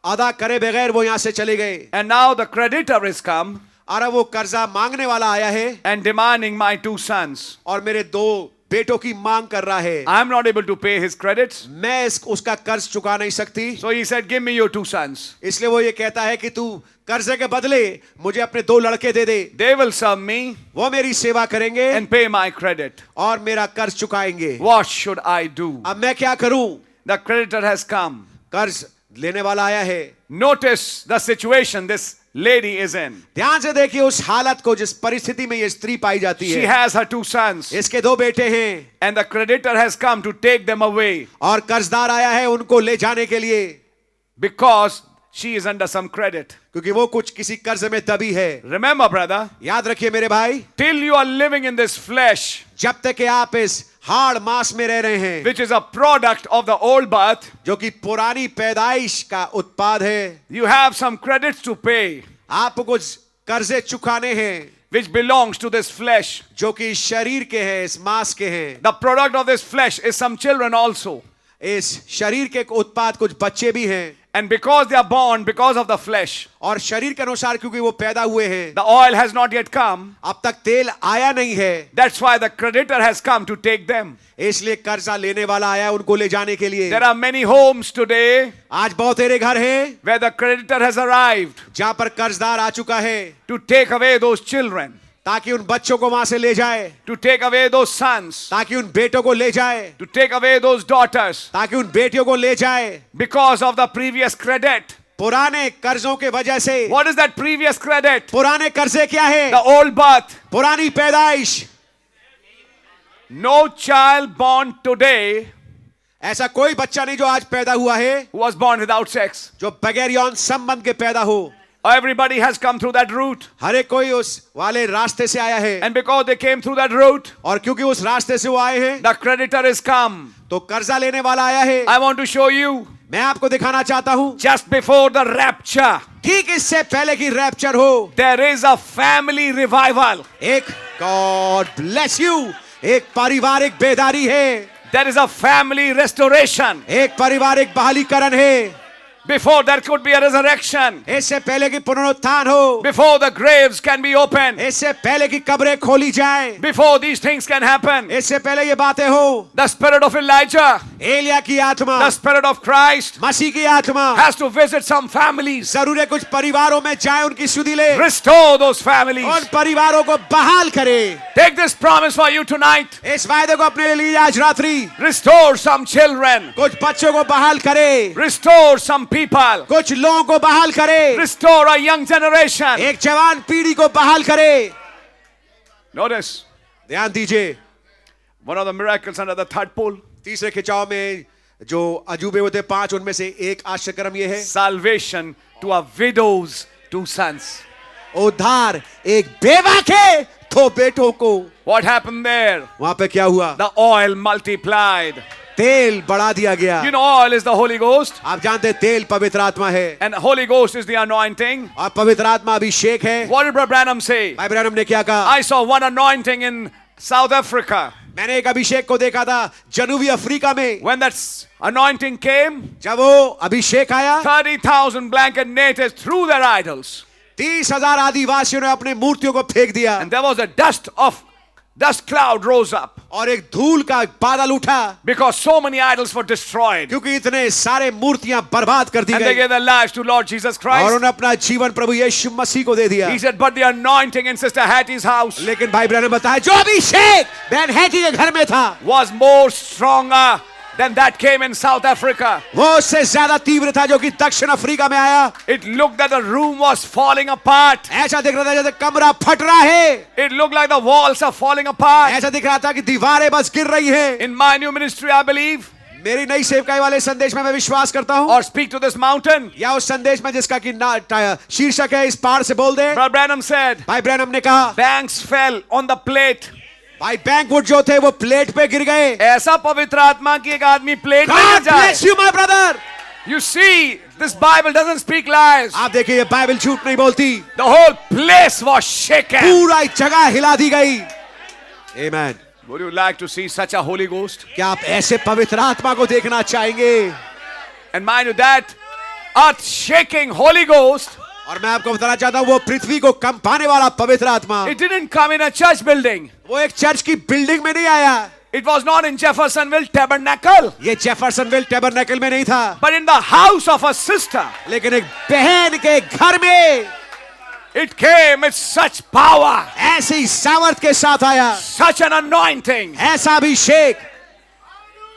अदा करे बगैर वो यहाँ से चले गए। And now the creditor is come और अब वो कर्जा मांगने वाला आया है and demanding my 2 sons. और मेरे 2 बेटों की मांग कर रहा है। I'm not able to pay his credits. मैं उसका कर्ज चुका नहीं सकती। So he said, give me your 2 sons. इसलिए वो ये कहता है कि तू कर्जे के बदले मुझे अपने 2 लड़के दे दे। They will serve me वो मेरी सेवा करेंगे and pay my credit. और मेरा कर्ज चुकाएंगे। What should I do? अब मैं क्या करूं? The creditor has come. कर्ज लेने वाला आया है। Notice the situation this lady is in. ध्यान से देखिए उस हालत को, जिस परिस्थिति में ये स्त्री पाई जाती She है। has her 2 sons. इसके 2 बेटे हैं And the creditor has come to take them away और कर्जदार आया है उनको ले जाने के लिए, because she is under some credit. क्योंकि वो कुछ किसी कर्ज में दबी है। Remember, brother, याद रखिए मेरे भाई, till you are living in this flesh, जब तक कि आप इस हाड़ मांस में रह रहे हैं, which is a product of the old birth, जो कि पुरानी पैदाइश का उत्पाद है, you have some credits to pay, आपको कुछ कर्जे चुकाने हैं which belongs to this flesh. जो कि इस शरीर के हैं, इस मांस के हैं। The product of this flesh is some children also. इस शरीर के उत्पाद कुछ बच्चे भी हैं And because they are born because of the flesh, और शरीर के अनुसार क्योंकि वो पैदा हुए हैं, the oil has not yet come. अब तक तेल आया नहीं है, That's why the creditor has come to take them. इसलिए कर्जा लेने वाला आया उनको ले जाने के लिए। There are many homes today आज बहुत सारे घर हैं where the creditor has arrived जहां पर कर्जदार आ चुका है to take away those children, ताकि उन बच्चों को वहां से ले जाए, to take away those sons, ताकि उन बेटों को ले जाए, to take away those daughters ताकि उन बेटियों को ले जाए because of the previous credit. पुराने कर्जों के वजह से। What is that previous credit? पुराने कर्जे क्या है? The old birth. पुरानी पैदाइश। No child born today ऐसा कोई बच्चा नहीं जो आज पैदा हुआ है who was born without sex. जो बगैर यौन संबंध के पैदा हो। Everybody has come through that route. हर एक कोई उस वाले रास्ते से आया है And because they came through that route, और क्योंकि उस रास्ते से वो आए हैं the creditor is come. तो कर्जा लेने वाला आया है। I want to show you, मैं आपको दिखाना चाहता हूं, just before the rapture, ठीक इससे पहले की रैप्चर हो, there is a family revival. एक गॉड ब्लेस यू, एक पारिवारिक बेदारी है, There is a family restoration. एक पारिवारिक बहालीकरण है। before there could be a resurrection, इससे पहले कि पुनरुत्थान हो, before the graves can be opened, इससे पहले कि कब्रें खोली जाएं, before these things can happen, इससे पहले ये बातें हो, the spirit of Elijah, Elia की आत्मा, the spirit of Christ मसीह की आत्मा has to visit some families, जरूर है कुछ परिवारों में जाए, उनकी सुधि ले, restore those families. उन परिवारों को बहाल करे। Take this promise for you tonight. इस वायदे को अपने लिए लीजिए आज रात्रि। Restore some children, कुछ बच्चों को बहाल करे, restore some people, कुछ लोगों को बहाल करे, restore a young generation. एक जवान पीढ़ी को बहाल करे। Notice ध्यान दीजिए, one of the miracles under the third pole, तीसरे खिंचाव में जो अजूबे होते 5 उनमें से एक आश्चर्यक्रम ये है, salvation to a widow's 2 sons. उद्धार एक बेवा के 2 बेटों को। What happened there? वहां पे क्या हुआ? The oil multiplied. तेल बढ़ा दिया गया। You know, oil is the Holy Ghost, आप जानते हैं तेल पवित्र आत्मा है and the Holy Ghost is the anointing. और पवित्र आत्मा अभिषेक है। What did Brother Branham say? भाई ब्रैनम ने क्या कहा? I saw one anointing in South Africa. मैंने एक अभिषेक को देखा था जनूबी अफ्रीका में। When that anointing came, जब वो अभिषेक आया, 30,000 blanket natives threw their idols. 30,000 आदिवासियों ने अपने मूर्तियों को फेंक दिया And there was a dust cloud rose up और एक धूल का बादल उठा because so many idols were destroyed. क्योंकि इतने सारे मूर्तियां बर्बाद कर दी And they गई gave their lives to Lord Jesus और Christ. उन्होंने अपना जीवन प्रभु यीशु मसीह को दे दिया। He said, but the anointing in Sister Hattie's house लेकिन भाई ब्रैनम ने बताया जो अभिषेक बहन हैटी के घर में था was more stronger than that came in South Africa. वो उससे ज्यादा तीव्र था जो कि दक्षिण अफ्रीका में आया। It looked that the room was falling apart. ऐसा दिख रहा था जैसे कमरा फट रहा है, It looked like the walls are falling apart. ऐसा दिख रहा था कि दीवारें बस गिर रही हैं। In my new ministry, I believe, मेरी नई सेवकाई वाले संदेश में मैं विश्वास करता हूं, or speak to this mountain. या उस संदेश में जिसका कि शीर्षक है इस पहाड़ से बोल दे। Brother Branham said, भाई ब्रैनम ने कहा banks fell on the plate. भाई बैंकवुड जो थे वो प्लेट पे गिर गए। ऐसा पवित्र आत्मा की एक आदमी प्लेट में गिर God जाए। bless you my brother। You see, this Bible doesn't speak lies. आप देखिए ये बाइबल झूठ नहीं बोलती। The whole place was shaken. पूरा जगह हिला दी गई। Amen। Would you like to see such a Holy Ghost? क्या आप ऐसे पवित्र आत्मा को देखना चाहेंगे? And mind you that earth-shaking Holy Ghost, और मैं आपको बताना चाहता हूँ वो पृथ्वी को कंपाने वाला पवित्र आत्मा it didn't come in a church building. वो एक चर्च की बिल्डिंग में नहीं आया। It was not in Jeffersonville Tabernacle, ये जेफरसनविल टैबरनेकल में नहीं था, but in the house of a sister. लेकिन एक बहन के घर में It came with such power, ऐसी सामर्थ के साथ आया, such an anointing. ऐसा अभिषेक।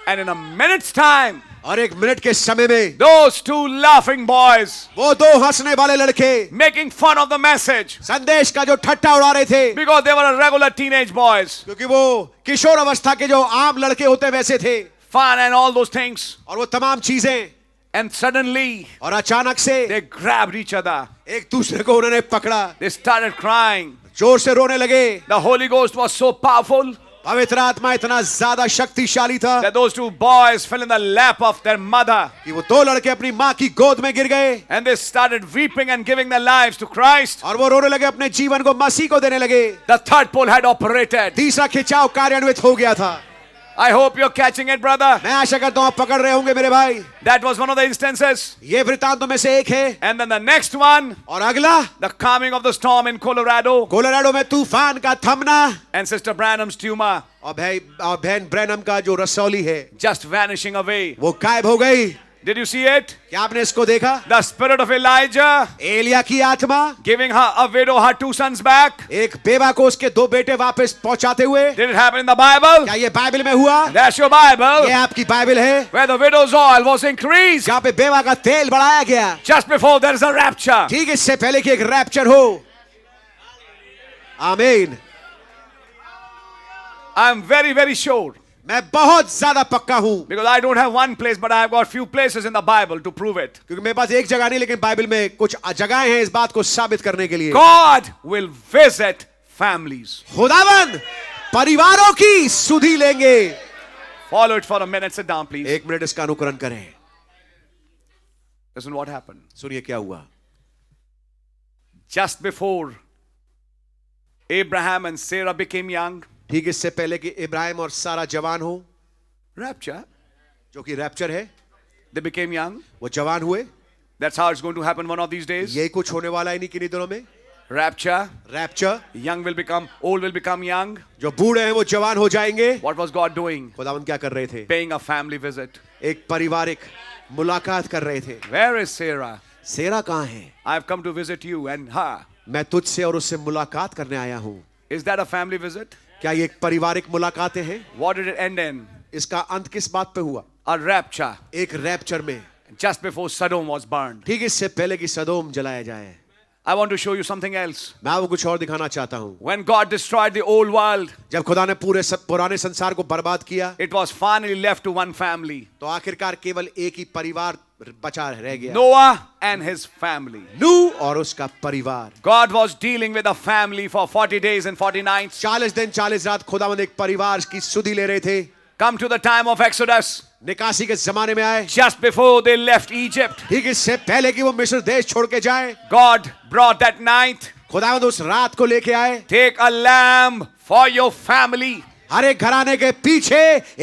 And in a minute's time, और 1 मिनट के समय में those 2 laughing boys वो 2 हंसने वाले लड़के making fun of the message संदेश का जो ठट्टा उड़ा रहे थे, because they were regular teenage boys, क्योंकि वो किशोर अवस्था के जो आम लड़के होते हैं वैसे थे, fun and all those things. और वो तमाम चीजें, And suddenly, और अचानक से they grabbed each other. एक दूसरे को उन्होंने पकड़ा, They started crying. जोर से रोने लगे। The Holy Ghost was so powerful पवित्र आत्मा इतना ज्यादा शक्तिशाली था that those 2 boys fell in the lap of their mother. कि वो 2 लड़के अपनी माँ की गोद में गिर गए And they started weeping and giving their lives to Christ. और वो रोने लगे, अपने जीवन को मसीह को देने लगे। The third pole had operated. तीसरा खिंचाव कार्यान्वित हो गया था। I hope you're catching it, brother. मैं आशा करता हूं आप पकड़ रहे होंगे मेरे भाई। That was one of the instances. ये वृत्तांतों में से एक है। And then the next one, और अगला, the calming of the storm in Colorado, Colorado में तूफान का थमना and Sister Branham's tumor और बहन ब्रैनम का जो रसौली है just vanishing away. वो गायब हो गई। Did you see it? क्या आपने इसको देखा? The spirit of Elijah Elia की आत्मा giving her a widow her 2 sons back. एक बेवा को उसके 2 बेटे वापस पहुंचाते हुए। Did it happen in the Bible? क्या ये बाइबल में हुआ? That's your Bible. ये आपकी बाइबल है, Where the widow's oil was increased जहाँ पे बेवा का तेल बढ़ाया गया just before there is a rapture. ठीक इससे पहले कि एक रैप्चर हो। आमीन। I'm very, very sure. मैं बहुत ज्यादा पक्का हूं, Because I don't have one place, but I have got few places in the Bible to prove it. क्योंकि मेरे पास एक जगह नहीं लेकिन बाइबल में कुछ जगहें हैं इस बात को साबित करने के लिए। God will visit families. खुदावन परिवारों की सुधि लेंगे। Follow it for a minute. Sit down, please. 1 minute इसका अनुकरण करें। Listen what happened. सुनिए क्या हुआ। Just before Abraham and Sarah became young, ठीक इससे पहले कि इब्राहिम और सारा जवान हो, rapture, जो कि रैप्चर है, they became young. वो जवान हुए। That's how it's going to happen one of these days. यही कुछ होने वाला है इन्हीं किन्हीं दिनों में. Rapture. Rapture. Old will become young. जो बूढ़े हैं वो जवान हो जाएंगे. What was God doing? खुदावंद क्या कर रहे थे? Paying a family visit. एक पारिवारिक मुलाकात कर रहे थे. Where is Sarah? सेरा कहाँ है? I've come to visit you and her. मैं तुझसे और उससे मुलाकात करने आया हूँ. Is that a family visit? क्या ये एक पारिवारिक मुलाकातें हैं? What did it end in? इसका अंत किस बात पे हुआ? A rapture. एक रैप्चर में. Just before Sodom was burned. ठीक इससे पहले कि सदोम जलाया जाए. I want to show you something else. मैं आपको कुछ और दिखाना चाहता हूँ. When God destroyed the old world, जब खुदा ने पुराने संसार को बर्बाद किया, it was finally left to one family. तो आखिरकार केवल एक ही परिवार बचा रह गया. Noah and his family. नूह और उसका परिवार. God was dealing with a family for 40 days and 40 nights. 40 दिन 40 रात खुदावंद एक परिवार की सुधि ले रहे थे. Come to the time of Exodus. निकासी के जमाने में आए. Just before they left Egypt, ठीक इससे पहले कि वो मिस्र देश छोड़ के जाए, God brought that night. खुदावंद उस रात को लेके आए. Take a lamb for your family हर एक घराने के पीछे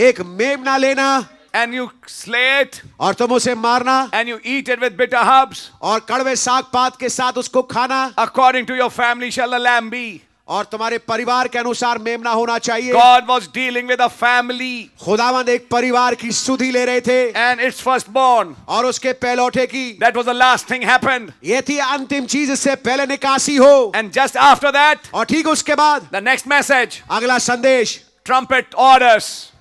एक मेमना लेना and you slay it और तुम उसे मारना and you eat it with bitter herbs. और कड़वे साग पात के साथ उसको खाना. According to your family shall the lamb be. और तुम्हारे परिवार के अनुसार मेमना होना चाहिए. God was dealing with a family खुदावंद एक परिवार की सुधि ले रहे थे and its firstborn. और उसके पहलौठे की. That was the last thing happened. ये थी अंतिम चीज, इससे पहले निकासी हो. And just after that, और ठीक उसके बाद the next message, अगला संदेश, trumpet orders,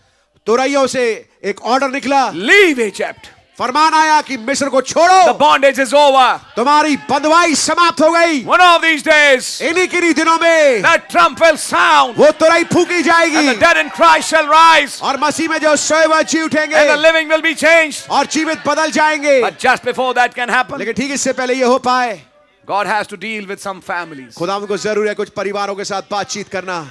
तुरैयों से एक ऑर्डर निकला. leave Egypt. फरमान आया कि मिस्र को छोड़ो. The bondage is over. तुम्हारी बंधुआई समाप्त हो गई. One of these days, इन्हीं किन्हीं दिनों में that trump will sound वो तुरई फूकी and जाएगी the dead in Christ shall rise और मसीह में जो सोए हुए जी and the उठेंगे living will be changed. और जीवित बदल जाएंगे. But just before that can happen, लेकिन ठीक इससे पहले ये हो पाए, God has to deal with some families. खुदावंद को जरूर है कुछ परिवारों के साथ बातचीत करना.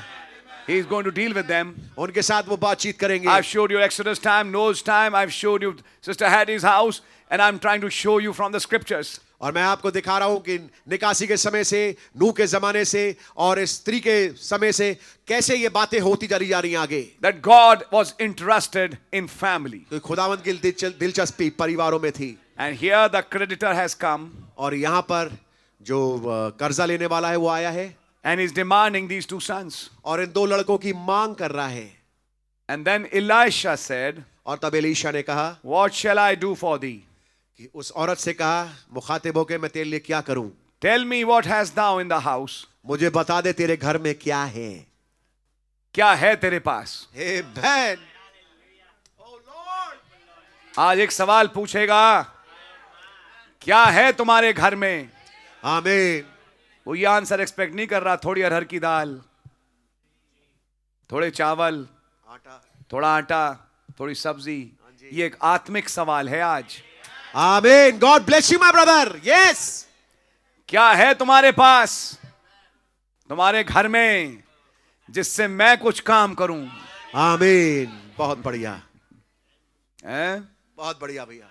He is going to deal with them. उनके साथ वो बातचीत करेंगे. I've showed you Exodus time, Noah's time. I've showed you Sister Hattie's house, and I'm trying to show you from the scriptures. और मैं आपको दिखा रहा हूं कि निकासी के समय से, नूह के जमाने से और इस स्त्री के समय से कैसे ये बातें होती जा रही हैं आगे. That God was interested in family. तो खुदावंद की दिलचस्पी परिवारों में थी. And here the creditor has come. और यहाँ पर जो कर्जा लेने वाला है वो आया है. And he's demanding these two sons. और इन दो लड़कों की मांग कर रहा है. And then Elisha said, और तब एलीशा ने कहा, what shall I do for thee? कि उस औरत से कहा, मुखातिब होके मैं तेरे लिए क्या करूं? Tell me what hast thou in the house? मुझे बता दे तेरे घर में क्या है. क्या है तेरे पास? Amen. आज एक सवाल पूछेगा, क्या है तुम्हारे घर में? आमीन. वो ये आंसर एक्सपेक्ट नहीं कर रहा. थोड़ी अरहर की दाल, थोड़े चावल, थोड़ा आटा, थोड़ी सब्जी. ये एक आत्मिक सवाल है आज. आमीन. God bless you my brother. Yes. क्या है तुम्हारे पास, तुम्हारे घर में, जिससे मैं कुछ काम करूं? आमीन. बहुत बढ़िया. हैं? बहुत बढ़िया भैया.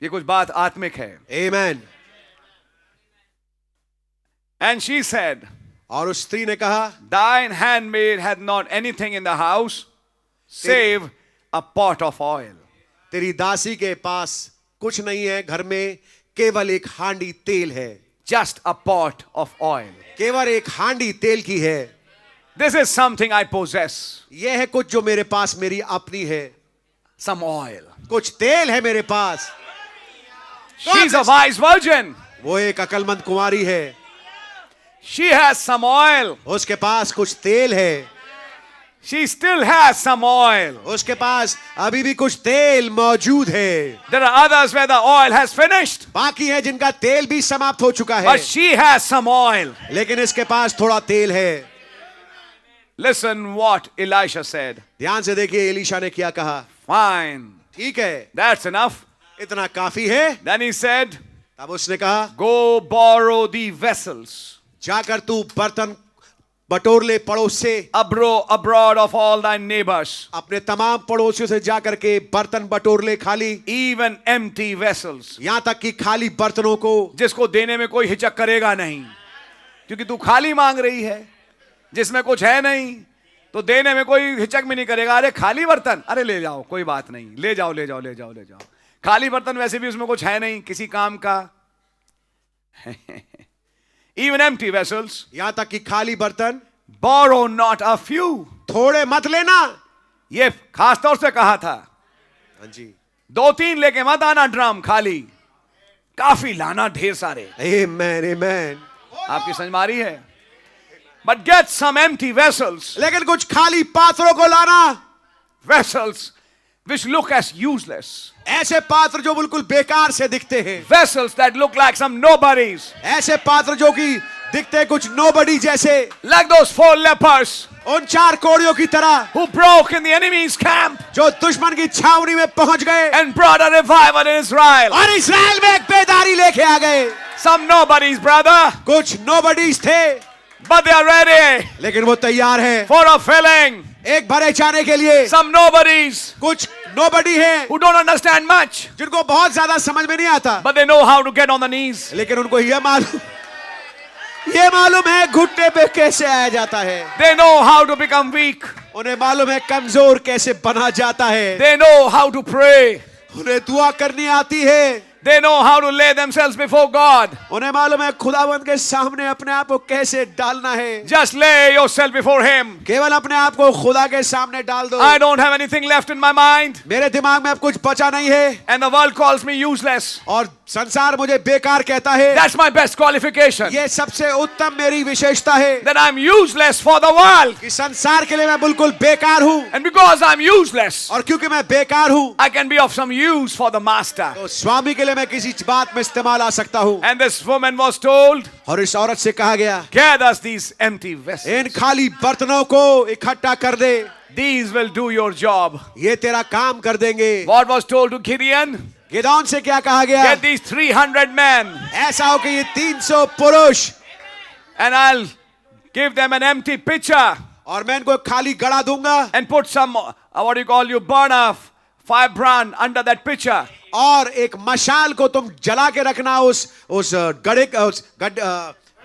ये कुछ बात आत्मिक है. आमीन. And she said, और उस स्त्री ने कहा, thine handmaid hath not anything in the house save a pot of oil. तेरी दासी के पास कुछ नहीं है घर में, केवल एक हांडी तेल है. Just a pot of oil. केवल एक हांडी तेल की है. This is something I possess. यह है कुछ जो मेरे पास मेरी अपनी है. Some oil. कुछ तेल है मेरे पास. She's a wise virgin. वो एक अकलमंद कुंवारी है. She has some oil. उसके पास कुछ तेल है. She still has some oil. उसके पास अभी भी कुछ तेल मौजूद है. There are others where the oil has finished. बाकी है जिनका तेल भी समाप्त हो चुका है. But she has some oil. लेकिन इसके पास थोड़ा तेल है. Listen what Elisha said. ध्यान से देखिए एलीशा ने क्या कहा. Fine. ठीक है, That's enough. इतना काफी है. Then he said, तब उसने कहा, go borrow the vessels. जाकर तू बर्तन बटोर ले पड़ोस से. Abroad of all thy neighbors. अपने तमाम पड़ोसियों से जाकर के बर्तन बटोर ले खाली. Even empty vessels. यहां तक कि खाली बर्तनों को, जिसको देने में कोई हिचक करेगा नहीं, क्योंकि तू खाली मांग रही है, जिसमें कुछ है नहीं, तो देने में कोई हिचक भी नहीं करेगा. अरे खाली बर्तन, अरे ले जाओ, कोई बात नहीं, ले जाओ ले जाओ ले जाओ ले जाओ. खाली बर्तन वैसे भी उसमें कुछ है नहीं किसी काम का. Even empty vessels. यहां तक कि खाली बर्तन, Borrow not a few. थोड़े मत लेना. ये खास तौर से कहा था. हाँ जी. 2-3 लेके मत आना ड्रम खाली, काफी लाना ढेर सारे. Amen, amen. आपकी समझ में आ रही है? But get some empty vessels. लेकिन कुछ खाली पात्रों को लाना. Vessels which look as useless. ऐसे पात्र जो बिल्कुल बेकार से दिखते हैं. Vessels that look like some nobodies. ऐसे पात्र जो कि दिखते कुछ nobody जैसे. Like those 4 lepers. उन 4 कोढ़ियों की तरह. Who broke in the enemy's camp. जो दुश्मन की छावनी में पहुंच गए. And brought a revival in Israel. और इस्राएल में एक बेदारी लेके आ गए. Some nobodies, brother. कुछ nobodies थे. But they are ready. लेकिन वो तैयार है. For a filling. एक भरे जाने के लिए. Some nobodies. कुछ nobody है. Who don't understand much. जिनको बहुत ज्यादा समझ में नहीं आता. But they know how to get on the knees. लेकिन उनको ये मालूम है घुटने पे कैसे आया जाता है. They know how to become weak. उन्हें मालूम है कमजोर कैसे बना जाता है. They know how to pray. उन्हें दुआ करनी आती है. They know how to lay themselves before God. उन्हें मालूम है खुदावंद के सामने अपने आप को कैसे डालना है. Just lay yourself before Him. केवल अपने आप को खुदा के सामने डाल दो. I don't have anything left in my mind. मेरे दिमाग में अब कुछ बचा नहीं है. And the world calls me useless. और संसार मुझे बेकार कहता है. That's my best qualification. ये सबसे उत्तम मेरी विशेषता है. That I'm useless for the world. कि संसार के लिए मैं बिल्कुल बेकार हूँ. And because I'm useless, और क्योंकि मैं बेकार हूँ, I can be of some use for the master. तो स्वामी के लिए मैं किसी बात में इस्तेमाल आ सकता हूँ. And this woman was told, और इस औरत से कहा गया, gather these empty vessels. इन खाली बर्तनों को इकट्ठा कर दे. These will do your job. ये तेरा काम कर देंगे. What was told to Gideon? Gideon से क्या कहा गया? Get these 300 men. ऐसा हो कि ये 300 पुरुष. And I'll give them an empty pitcher. और मैं इनको खाली गड़ा दूंगा. And put some, what do you call, you burn off firebrand under that pitcher. और एक मशाल को तुम जला के रखना उस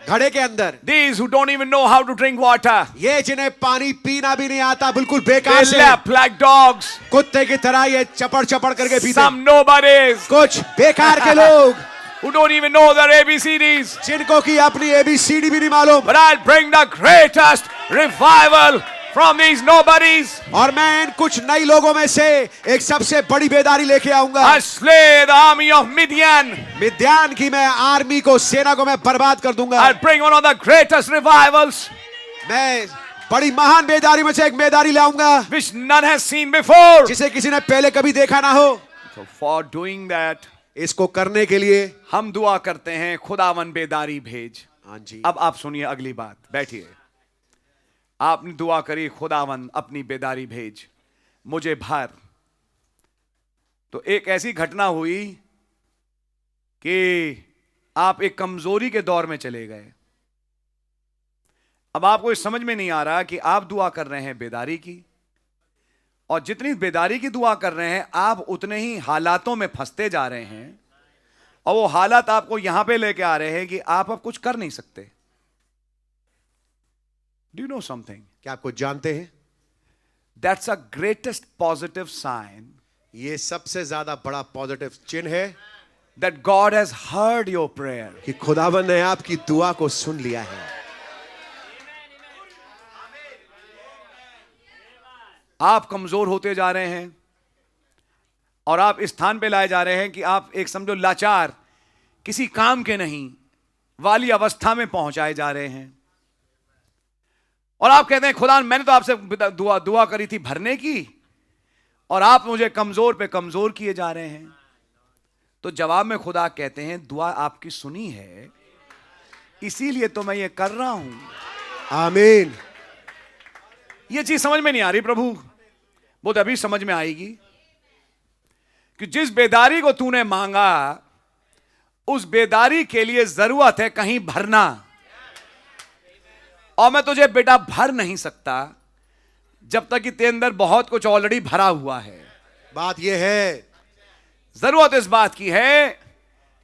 घड़े के अंदर. These who don't even know how to drink water. ये जिन्हें पानी पीना भी नहीं आता, बिल्कुल बेकार They से. lap like dogs. कुत्ते की तरह ये चपड़ चपड़ करके पीते. Some nobodies कुछ बेकार के लोग who don't even know their ABCDs. जिनको की अपनी ABCD भी नहीं मालूम. But I'll bring the greatest revival from these nobodies. और मैं इन कुछ नई लोगों में से एक सबसे बड़ी बेदारी लेके आऊंगा. I'll slay the army of Midian. मिद्यान की मैं आर्मी को, सेना को मैं बर्बाद कर दूंगा. I'll bring one of the greatest revivals मैं बड़ी महान बेदारी में से एक बेदारी लाऊंगा which none has seen before. जिसे किसी ने पहले कभी देखा ना हो. So for doing that, इसको करने के लिए हम दुआ करते हैं, खुदावन बेदारी भेज. हाँ जी. अब आप सुनिए अगली बात. बैठिए. आपने दुआ करी, खुदावन अपनी बेदारी भेज, मुझे भर. तो एक ऐसी घटना हुई कि आप एक कमजोरी के दौर में चले गए. अब आपको ये समझ में नहीं आ रहा कि आप दुआ कर रहे हैं बेदारी की, और जितनी बेदारी की दुआ कर रहे हैं आप उतने ही हालातों में फंसते जा रहे हैं, और वो हालात आपको यहां पे लेके आ रहे हैं कि आप अब कुछ कर नहीं सकते. Do you know something? क्या आप कुछ जानते हैं? That's a greatest positive sign ये सबसे ज्यादा बड़ा पॉजिटिव चिन्ह है that God has heard your prayer. कि खुदावन ने आपकी दुआ को सुन लिया है. आप कमजोर होते जा रहे हैं और आप इस स्थान पे लाए जा रहे हैं कि आप एक समझो लाचार, किसी काम के नहीं वाली अवस्था में पहुंचाए जा रहे हैं. और आप कहते हैं खुदा मैंने तो आपसे दुआ करी थी भरने की, और आप मुझे कमजोर पे कमजोर किए जा रहे हैं. तो जवाब में खुदा कहते हैं दुआ आपकी सुनी है, इसीलिए तो मैं ये कर रहा हूं. आमीन. ये चीज समझ में नहीं आ रही प्रभु, वो तो अभी समझ में आएगी कि जिस बेदारी को तूने मांगा उस बेदारी के लिए जरूरत है कहीं भरना, और मैं तुझे बेटा भर नहीं सकता जब तक कि तेरे अंदर बहुत कुछ ऑलरेडी भरा हुआ है. बात यह है, जरूरत इस बात की है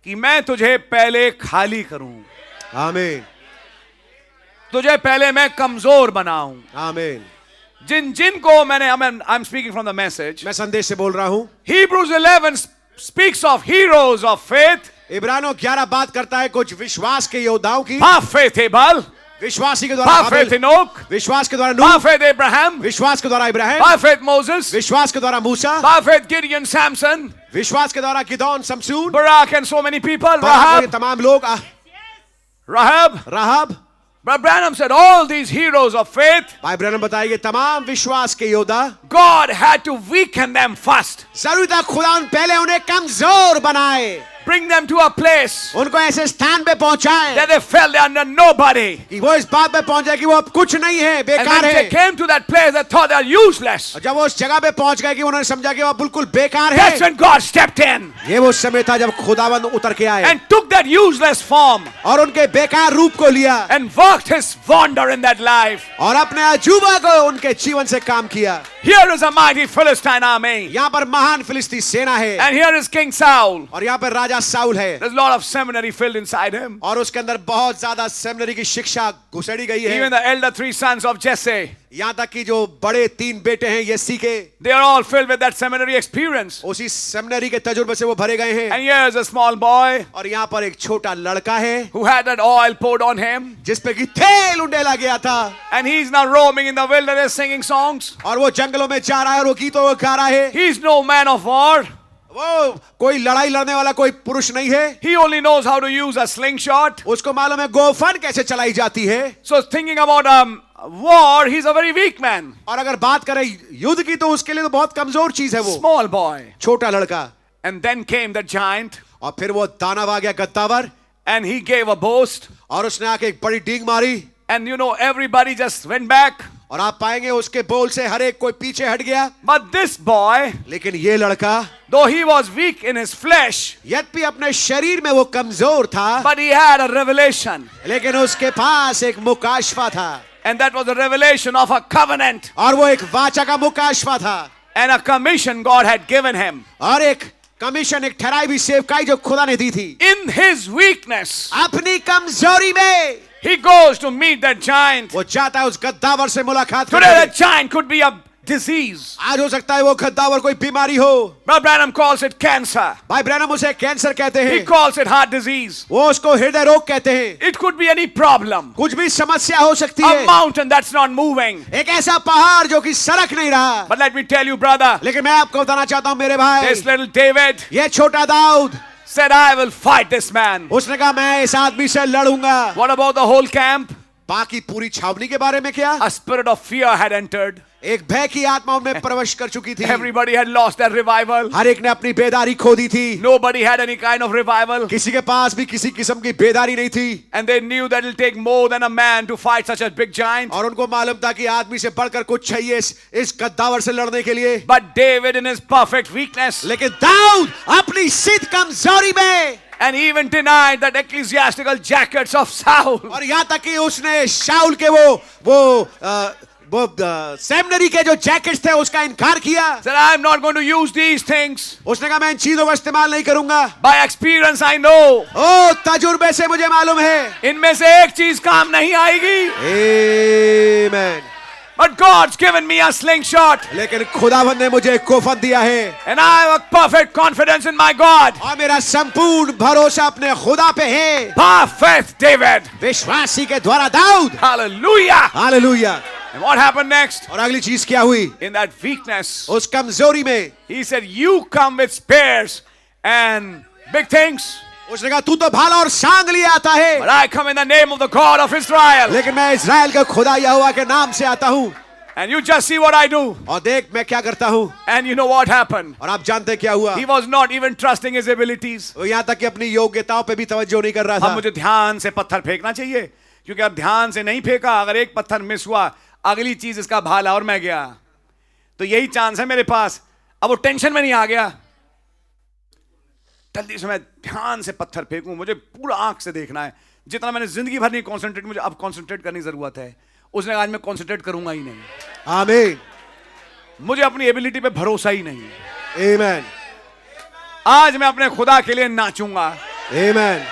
कि मैं तुझे पहले खाली करूं, आमीन. तुझे पहले मैं कमजोर बनाऊं. आमीन. जिन जिन को मैंने, I am speaking from the message, मैं संदेश से बोल रहा हूं. Hebrews 11 speaks of heroes of faith. इब्रानियों 11 बात करता है कुछ विश्वास के योद्धाओं की। By faith Abel, विश्वासी के द्वारा by faith हाबिल, Enoch, विश्वास के द्वारा by नूह, faith Abraham, विश्वास के द्वारा इब्राहिम, by faith Moses, विश्वास के द्वारा मूसा, by faith Gideon, Samson, विश्वास के द्वारा गिदोन, शमशून, Barak, and so many people. बाराक, ये Rahab, तमाम लोग, Rahab. राहब। Brother Branham said all these heroes of faith, भाई ब्रैनम बताइए तमाम विश्वास के योद्धा, God had to weaken them first, जरूरी था खुदा पहले उन्हें कमजोर बनाए, bring them to a place उनको ऐसे स्थान पे पहुंचाए that they felt they are nobody. कि वो इस बात पे पहुंच जाए कि वो अब कुछ नहीं है, And बेकार when they है। came to that place, they thought they are useless. और जब वो उस जगह पे पहुंच गए कि उन्होंने समझा कि वो बिल्कुल बेकार That's है, when God stepped in ये वो समय था जब खुदावंद उतर के आए and took that useless form और उनके बेकार रूप को लिया and worked his wonder in that life. और अपने अजूबा को उनके जीवन से काम किया। Here is a mighty Philistine army, यहाँ पर महान फिलिस्ती सेना है and here is King Saul. और यहाँ पर राजा साउल है There's a lot of seminary filled inside him. और उसके अंदर बहुत ज्यादा सेमिनरी की शिक्षा घुसेड़ी गई है। Even the elder 3 sons of Jesse, यहाँ तक कि जो बड़े 3 बेटे हैं यस्सी के, they are all filled with that seminary experience. उसी सेमिनरी के तजुर्बे से वो भरे गए हैं। And here is a small boy और यहाँ पर एक छोटा लड़का है who had that oil poured on him, जिस पे कि तेल उंडेला गया था and he's now roaming in the wilderness singing songs. और वो जंगलों में जा रहा है और वो गीतों को गा रहा है। He's no man of war. वो कोई लड़ाई लड़ने वाला कोई पुरुष नहीं है, He only knows how to use a slingshot. उसको मालूम है गोफन कैसे चलाई जाती है। So thinking about war, he's a very weak man. और अगर बात करें युद्ध की तो उसके लिए तो बहुत कमजोर चीज है वो, Small boy. छोटा लड़का। And then came the giant, और फिर वो दानव आ गया गद्दावर and he gave a boast. और उसने आके एक बड़ी डींग मारी And you know, everybody just went back. और आप पाएंगे उसके बोल से हर एक कोई पीछे हट गया। But this boy, लेकिन ये लड़का though he was weak in his flesh, यद्यपि अपने शरीर में वो कमजोर था, but he had a revelation. लेकिन उसके पास एक मुकाशफा था And that was a revelation of a covenant और वो एक वाचा का मुकाशफा था and a commission God had given him. और एक कमीशन, एक ठहराई हुई सेवकाई जो खुदा ने दी थी। In his weakness, अपनी कमजोरी में he goes to meet that giant. वो जाता है उस गद्दावर से मुलाकात Today, करने। that giant could be a disease. आज हो सकता है वो गद्दावर कोई बीमारी हो। Brother Branham calls it cancer. भाई ब्रैनम उसे कैंसर कहते He हैं, calls it heart disease. वो उसको हृदय रोग कहते हैं। It could be any problem. कुछ भी समस्या हो सकती A है, mountain that's not moving. एक ऐसा पहाड़ जो कि सरक नहीं रहा। But let me tell you, brother, लेकिन मैं आपको बताना चाहता हूं मेरे भाई, this little David ये छोटा Dawood said, I will fight this man. उसने कहा मैं इस आदमी से लड़ूंगा। What about the whole camp? बाकी पूरी छावनी के बारे में क्या? A spirit of fear had entered. एक भय की आत्मा उनमें प्रवेश कर चुकी थी। Everybody had lost their revival. हर एक ने अपनी बेदारी खो दी थी। Nobody had any kind of revival. किसी के पास भी किसी किस्म की बेदारी नहीं थी। And they knew that it'll take more than a man to fight such a big giant. और उनको मालूम था कि आदमी से बढ़कर कुछ चाहिए इस गद्दावर से लड़ने के लिए। But David, in his perfect weakness, लेकिन दाऊद अपनी सिद्ध कमजोरी में, and he even denied that ecclesiastical jackets of Saul. और यहाँ तक कि उसने शाऊल के वो सेमिनरी के जो जैकेट्स थे उसका इनकार किया। Said, I'm not going to use these things. उसने कहा मैं इन चीजों का इस्तेमाल नहीं करूंगा। By experience, I know. ओ तजुर्बे से मुझे मालूम है। इनमें से एक चीज काम नहीं आएगी. आमीन। But God's given me a slingshot. लेकिन खुदावंद ने मुझे कोफत दिया है And I have a perfect confidence in my God. और मेरा संपूर्ण भरोसा अपने खुदा पे है। By faith, David. विश्वासी के द्वारा Dawood. Hallelujah. Hallelujah. And what happened next? और अगली चीज क्या हुई? In that weakness, उस कमजोरी में he said, you come with spears and big things, उसने कहा तू तो भाला और सांग लिए आता है, but I come in the name of the God of Israel. लेकिन मैं इस्राएल के खुदा यहोवा के नाम से आता हूँ। And you just see what I do. और देख मैं क्या करता हूँ। And you know what happened? और आप जानते क्या हुआ? He was not even trusting his abilities. वो यहाँ तक कि अपनी योग्यताओं पे भी तवज्जो नहीं कर रहा अब था। मुझे ध्यान से पत्थर फेंकना चाहिए, क्योंकि अब ध्यान से नहीं फेंका, अगर एक पत्थर मिस हुआ, अगली चीज इसका भाला और मैं गया, तो यही चांस है मेरे पास। अब वो टेंशन में नहीं आ गया, जल्दी से मैं ध्यान से पत्थर फेंकूं, मुझे पूरा आंख से देखना है। जितना मैंने जिंदगी भर नहीं कॉन्सेंट्रेट, मुझे अब कॉन्सेंट्रेट करने की जरूरत है। उसने कहा आज मैं कॉन्सेंट्रेट करूंगा ही नहीं। आमीन। मुझे अपनी एबिलिटी पे भरोसा ही नहीं है। आमीन। आज मैं अपने खुदा के लिए नाचूंगा। आमीन।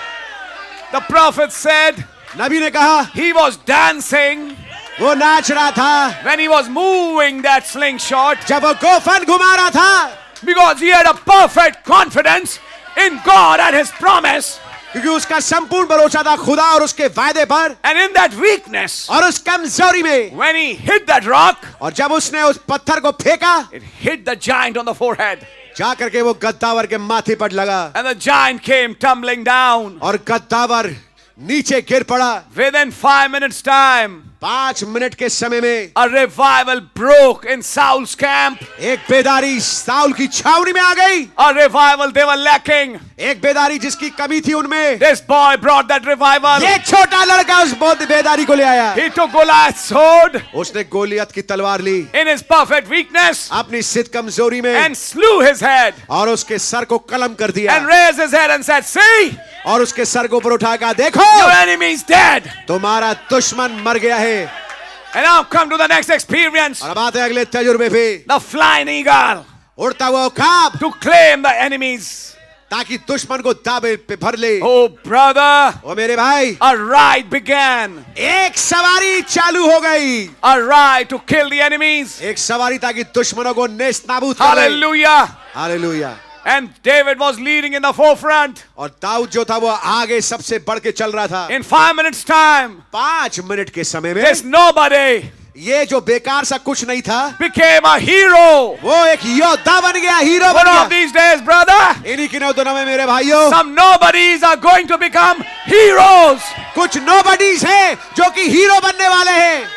The prophet said, नबी ने कहा he was dancing वो नाच रहा था when he was moving that slingshot. जब वो गोफन घुमा रहा था। Because he had a perfect confidence in God and his promise. क्योंकि उसका संपूर्ण भरोसा था खुदा और उसके वायदे पर, And in that weakness, और उस कमजोरी में, when he hit that rock, और जब उसने उस पत्थर को फेंका, it hit the giant on the forehead. जा करके वो गद्दावर के माथे पर लगा, And the giant came tumbling down. और गद्दावर नीचे गिर पड़ा। Within 5 minutes' time, 5 मिनट के समय में a revival broke in Saul's camp. एक बेदारी साउल की छावनी में आ गई। A revival they were lacking. एक बेदारी जिसकी कमी थी उनमें, This boy brought that revival. ये छोटा लड़का उस बहुत बेदारी को ले आया। He took Goliath's sword उसने गोलियत की तलवार ली in his perfect weakness अपनी सिद्ध कमजोरी में, and slew his head और उसके सर को कलम कर दिया, and raised his head and said, "See, और उसके सर को ऊपर उठाकर देखो, your enemy is dead." तुम्हारा दुश्मन मर गया है। And now come to the next experience. और अब आते हैं अगले तजुर्बे पे, The flying eagle उड़ता हुआ ख्वाब, to claim the enemies. ताकि दुश्मन को दावे पे भर ले। Oh, brother, ओ मेरे भाई, a ride began. एक सवारी चालू हो गई, A ride to kill the enemies. एक सवारी ताकि दुश्मनों को नेस्त नाबूद कर दे। Hallelujah. Hallelujah. And David was leading in the forefront. और दाऊद जो था वो आगे सबसे बढ़ के चल रहा था। In 5 minutes' time, 5 मिनट के समय में this nobody ये जो बेकार सा कुछ नहीं था, became a hero. वो एक योद्धा बन गया, हीरो One बन of गया। these days, brother, इन्हीं के दिनों में मेरे भाइयों, some nobodies are going to become heroes. कुछ नोबडीज हैं जो कि हीरो बनने वाले हैं,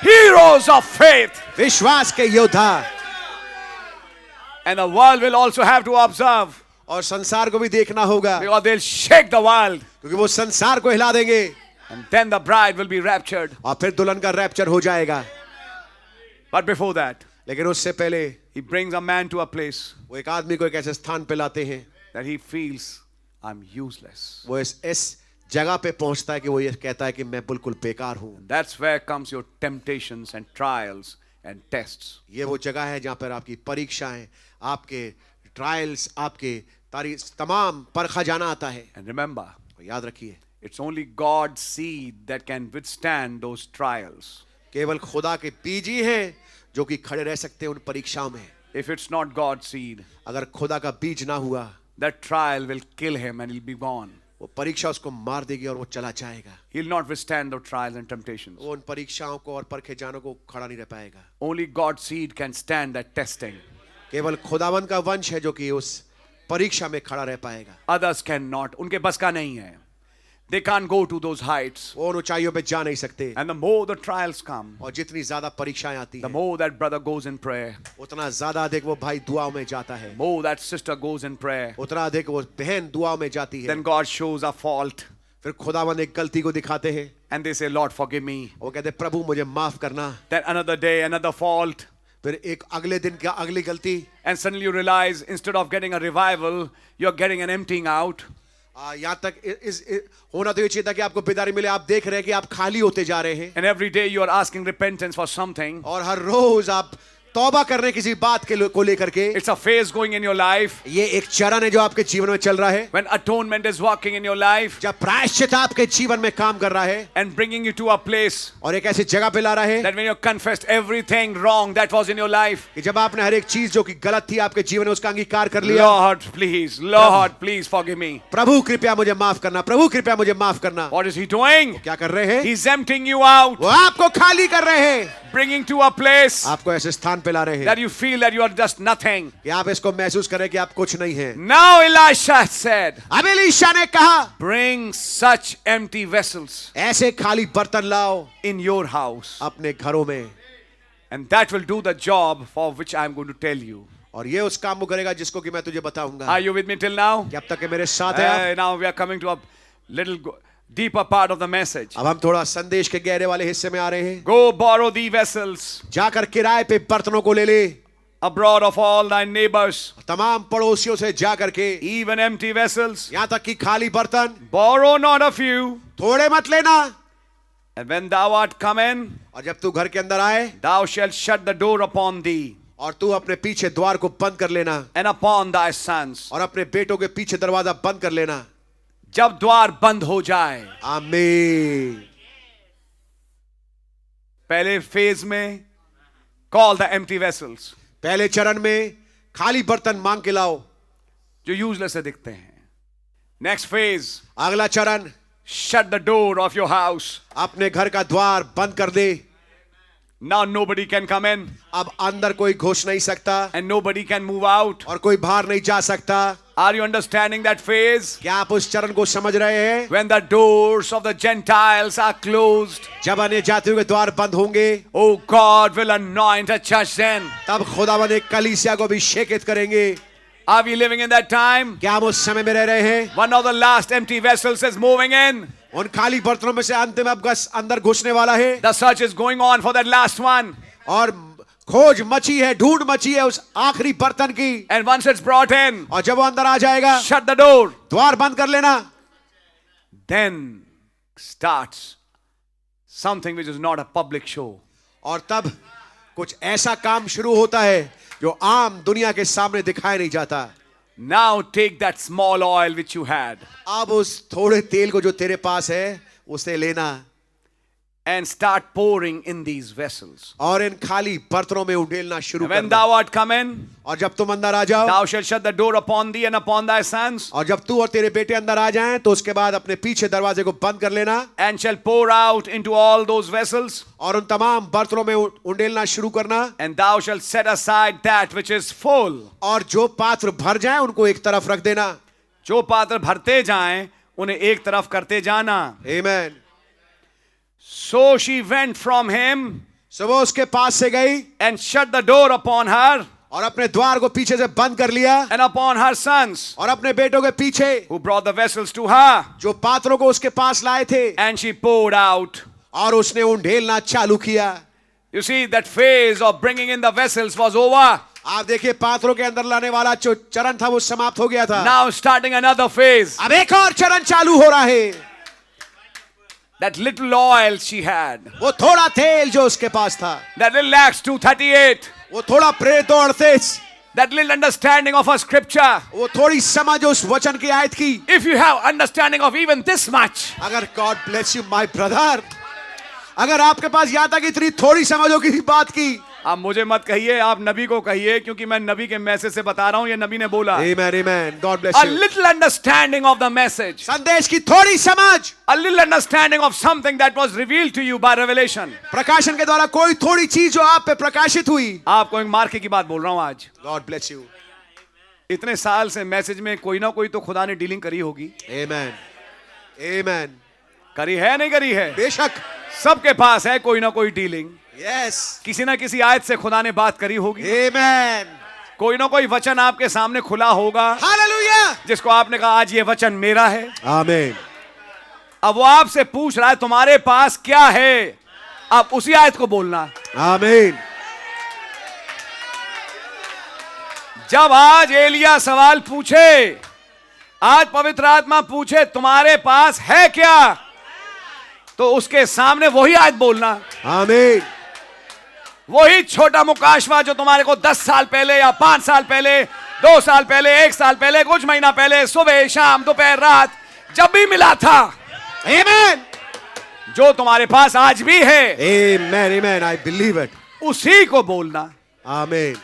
Heroes of faith. विश्वास के योद्धा। And the world will also have to observe, और संसार को भी देखना होगा, because they'll shake the world. क्योंकि वो संसार को हिला देंगे, And then the bride will be raptured. और फिर दुल्हन का रैप्चर हो जाएगा। But before that, लेकिन उससे पहले he brings a man to a place वो एक आदमी को एक ऐसे स्थान पे लाते हैं, that he feels, I'm useless. वो इस जगह पे पहुंचता है कि वो ये कहता है कि मैं बिल्कुल बेकार हूं। That's where comes your temptations and trials and tests. ये वो जगह है जहां पर आपकी परीक्षाएं, आपके ट्रायल्स, आपके तमाम परखा जाना आता है। And remember, याद रखिए, it's only God's seed that can withstand those trials. केवल खुदा के बीज ही हैं जो कि खड़े रह सकते हैं उन परीक्षाओं में। If it's not God's seed, अगर खुदा का बीज ना हुआ, that trial will kill him and he'll be gone. वो परीक्षा उसको मार देगी और वो चला जाएगा। He'll not withstand the trials and temptations. वो उन परीक्षाओं को और परखे जानों को खड़ा नहीं रह पाएगा। Only God's seed can stand that testing. केवल खुदावन का वंश है जो कि उस परीक्षा में खड़ा रह पाएगा। Others cannot. उनके बस का नहीं है. They can't go to those heights. वो उन ऊंचाइयों पे जा नहीं सकते। And the more the trials come, और जितनी ज्यादा परीक्षाएं आती the हैं, more that brother goes in prayer, उतना ज्यादा अधिक वो भाई दुआओं में जाता है, more that sister goes in prayer, उतना अधिक वो बहन दुआओं में जाती है। then God shows a fault फिर खुदावन एक गलती को दिखाते हैं, and they say, Lord, forgive me. वो कहते हैं प्रभु मुझे माफ करना। Then another day, another fault. फिर एक अगले दिन क्या अगली गलती, And suddenly you realize instead of getting a revival, you're getting an emptying out. यहाँ तक होना तो ये चाहिए था कि आपको बेदारी मिले, आप देख रहे हैं कि आप खाली होते जा रहे हैं, And every day you are asking repentance for something. और हर रोज आप तौबा करने किसी बात को लेकर के। It's a phase going in your life. ये एक चरण है जो आपके जीवन में चल रहा है, When atonement is working in your life जब प्रायश्चित आपके जीवन में काम कर रहा है and bringing you to a place और एक ऐसी जगह पे ला रहा है that when you confessed everything wrong that was in your life, कि जब आपने हर एक चीज जो कि गलत थी आपके जीवन में उसका अंगीकार कर लिया। Lord, please forgive me. प्रभु कृपया मुझे माफ करना, प्रभु कृपया मुझे माफ करना। What is he doing? क्या कर रहे हैं? He's emptying you out, वो आपको खाली कर रहे हैं, bringing to a place आपको ऐसे स्थान पे ला रहे हैं that you feel that you are just nothing. कि आप इसको महसूस करें कि आप कुछ नहीं हैं। Now Elisha said, अब एलीशा ने कहा, bring such empty vessels ऐसे खाली बर्तन लाओ in your house, अपने घरों में, and that will do the job for which I am going to tell you. और ये उस काम को करेगा जिसको कि मैं तुझे बताऊंगा। Are you with me till now? कि अब तक के मेरे साथ है आप? Now we are coming to a little deeper part of the message. अब हम थोड़ा संदेश के गहरे वाले हिस्से में आ रहे हैं। Go borrow thee vessels जाकर किराए पे बर्तनों को ले ले, abroad of all thy neighbors, तमाम पड़ोसियों से जा करके, even empty vessels. यहाँ तक कि खाली बर्तन, Borrow not a few. थोड़े मत लेना। And when thou art come in, और जब तू घर के अंदर आए, thou shalt shut the door upon thee और तू अपने पीछे द्वार को बंद कर लेना, and upon thy sons. और अपने बेटों के पीछे दरवाजा बंद कर लेना। जब द्वार बंद हो जाए, आमीन। पहले फेज में call the empty vessels. पहले चरण में खाली बर्तन मांग के लाओ जो यूजलेस से दिखते हैं. नेक्स्ट फेज, अगला चरण, shut the door of your house. अपने घर का द्वार बंद कर दे. Now nobody can come in अब अंदर कोई घुस नहीं सकता and nobody can move out. और कोई बाहर नहीं जा सकता. Are you understanding that phase? क्या आप उस चरण को समझ रहे हैं? When the doors of the Gentiles are closed, जब अन्य जातियों के द्वार बंद होंगे, oh God will anoint a church then. तब खुदावंद एक कलीसिया को अभिषेकित करेंगे. Are we living in that time? क्या हम उस समय में रह रहे हैं? One of the last empty vessels is moving in. उन खाली बर्तनों में से अंतिम अब अंदर घुसने वाला है. The search is going on for that last one. और खोज मची है, ढूंढ मची है उस आखिरी बर्तन की. And once it's brought in, और जब वो अंदर आ जाएगा, shut the door. द्वार बंद कर लेना. Then starts something which is not a public show. और तब कुछ ऐसा काम शुरू होता है जो आम दुनिया के सामने दिखाया नहीं जाता. Now take that small oil which you had अब उस थोड़े तेल को जो तेरे पास है उसे लेना and start pouring in these vessels. और इन खाली बर्तनों में उंडेलना शुरू And when करना. thou art come in, और जब तुम अंदर आ जाओ, thou shalt shut the door upon thee and upon thy sons, और जब तू और तेरे बेटे अंदर आ जाएं, तो उसके बाद अपने पीछे दरवाजे को बंद कर लेना and shall pour out into all those vessels, और उन तमाम बर्तनों में उंडेलना शुरू करना. and thou shalt set aside that which is full. और जो पात्र भर जाए उनको एक तरफ रख देना. जो पात्र भरते जाएं उन्हें एक तरफ करते जाना. आमीन. So she went from him सब वो उसके पास से गई and shut the door upon her और अपने द्वार को पीछे से बंद कर लिया and upon her sons, और अपने बेटों के पीछे who brought the vessels to her, जो पात्रों को उसके पास लाए थे, and she poured out. और उसने उंडेलना चालू किया. You see, that phase of bringing in the vessels was over. आप देखिए, पात्रों के अंदर लाने वाला जो चरण था वो समाप्त हो गया था. Now starting another phase. अब एक और चरण चालू हो रहा है. That little oil she had, वो थोड़ा तेल जो उसके पास था, that little Acts 2:38, वो थोड़ा प्रेरित 2:38, that little understanding of a scripture. वो थोड़ी समझ उस वचन की आयत की. If you have understanding of even this much, अगर God bless you my brother, अगर आपके पास यहाँ तक इतनी थोड़ी समझ हो किसी बात की, आप मुझे मत कहिए, आप नबी को कहिए, क्योंकि मैं नबी के मैसेज से बता रहा हूं, ये नबी ने बोला. Amen, amen. God bless A you. little understanding of the message, संदेश की थोड़ी समझ, a little understanding of something that was revealed to you by revelation. प्रकाशन के द्वारा कोई थोड़ी चीज जो आप पे प्रकाशित हुई. आपको एक मार्के की बात बोल रहा हूं आज. God bless you. इतने साल से मैसेज में कोई ना कोई तो खुदा ने डीलिंग करी होगी. Amen. Amen. करी है नहीं करी है? बेशक. सबके पास है कोई ना कोई डीलिंग. Yes. किसी ना किसी आयत से खुदा ने बात करी होगी. Amen. कोई ना कोई वचन आपके सामने खुला होगा, Hallelujah. जिसको आपने कहा आज ये वचन मेरा है. Amen. अब वो आपसे पूछ रहा है तुम्हारे पास क्या है, आप उसी आयत को बोलना. Amen. जब आज एलिया सवाल पूछे, आज पवित्र आत्मा पूछे तुम्हारे पास है क्या, तो उसके सामने वही आयत बोलना. Amen. वही छोटा मुकाशवा जो तुम्हारे को 10 साल पहले या 5 साल पहले, 2 साल पहले, 1 साल पहले, कुछ महीना पहले, सुबह शाम दोपहर रात जब भी मिला था, Amen. जो तुम्हारे पास आज भी है, Amen. Amen. I believe it. उसी को बोलना. Amen.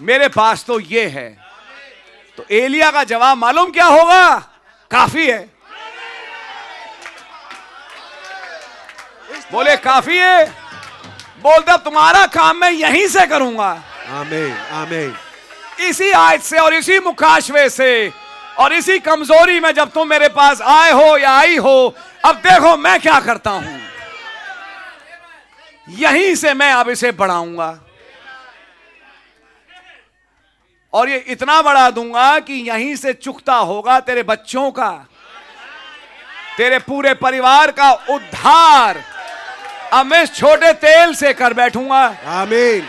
मेरे पास तो ये है. तो एलिया का जवाब मालूम क्या होगा? काफी है. बोले काफी है. बोलता तुम्हारा काम मैं यहीं से करूंगा. Amen. Amen. इसी आयत से और इसी मुकाशवे से और इसी कमजोरी में जब तुम मेरे पास आए हो या आई हो, अब देखो मैं क्या करता हूं. यहीं से मैं अब इसे बढ़ाऊंगा और ये इतना बढ़ा दूंगा कि यहीं से चुकता होगा तेरे बच्चों का, तेरे पूरे परिवार का उद्धार. अब मैं इस छोटे तेल से कर बैठूंगा. Amen.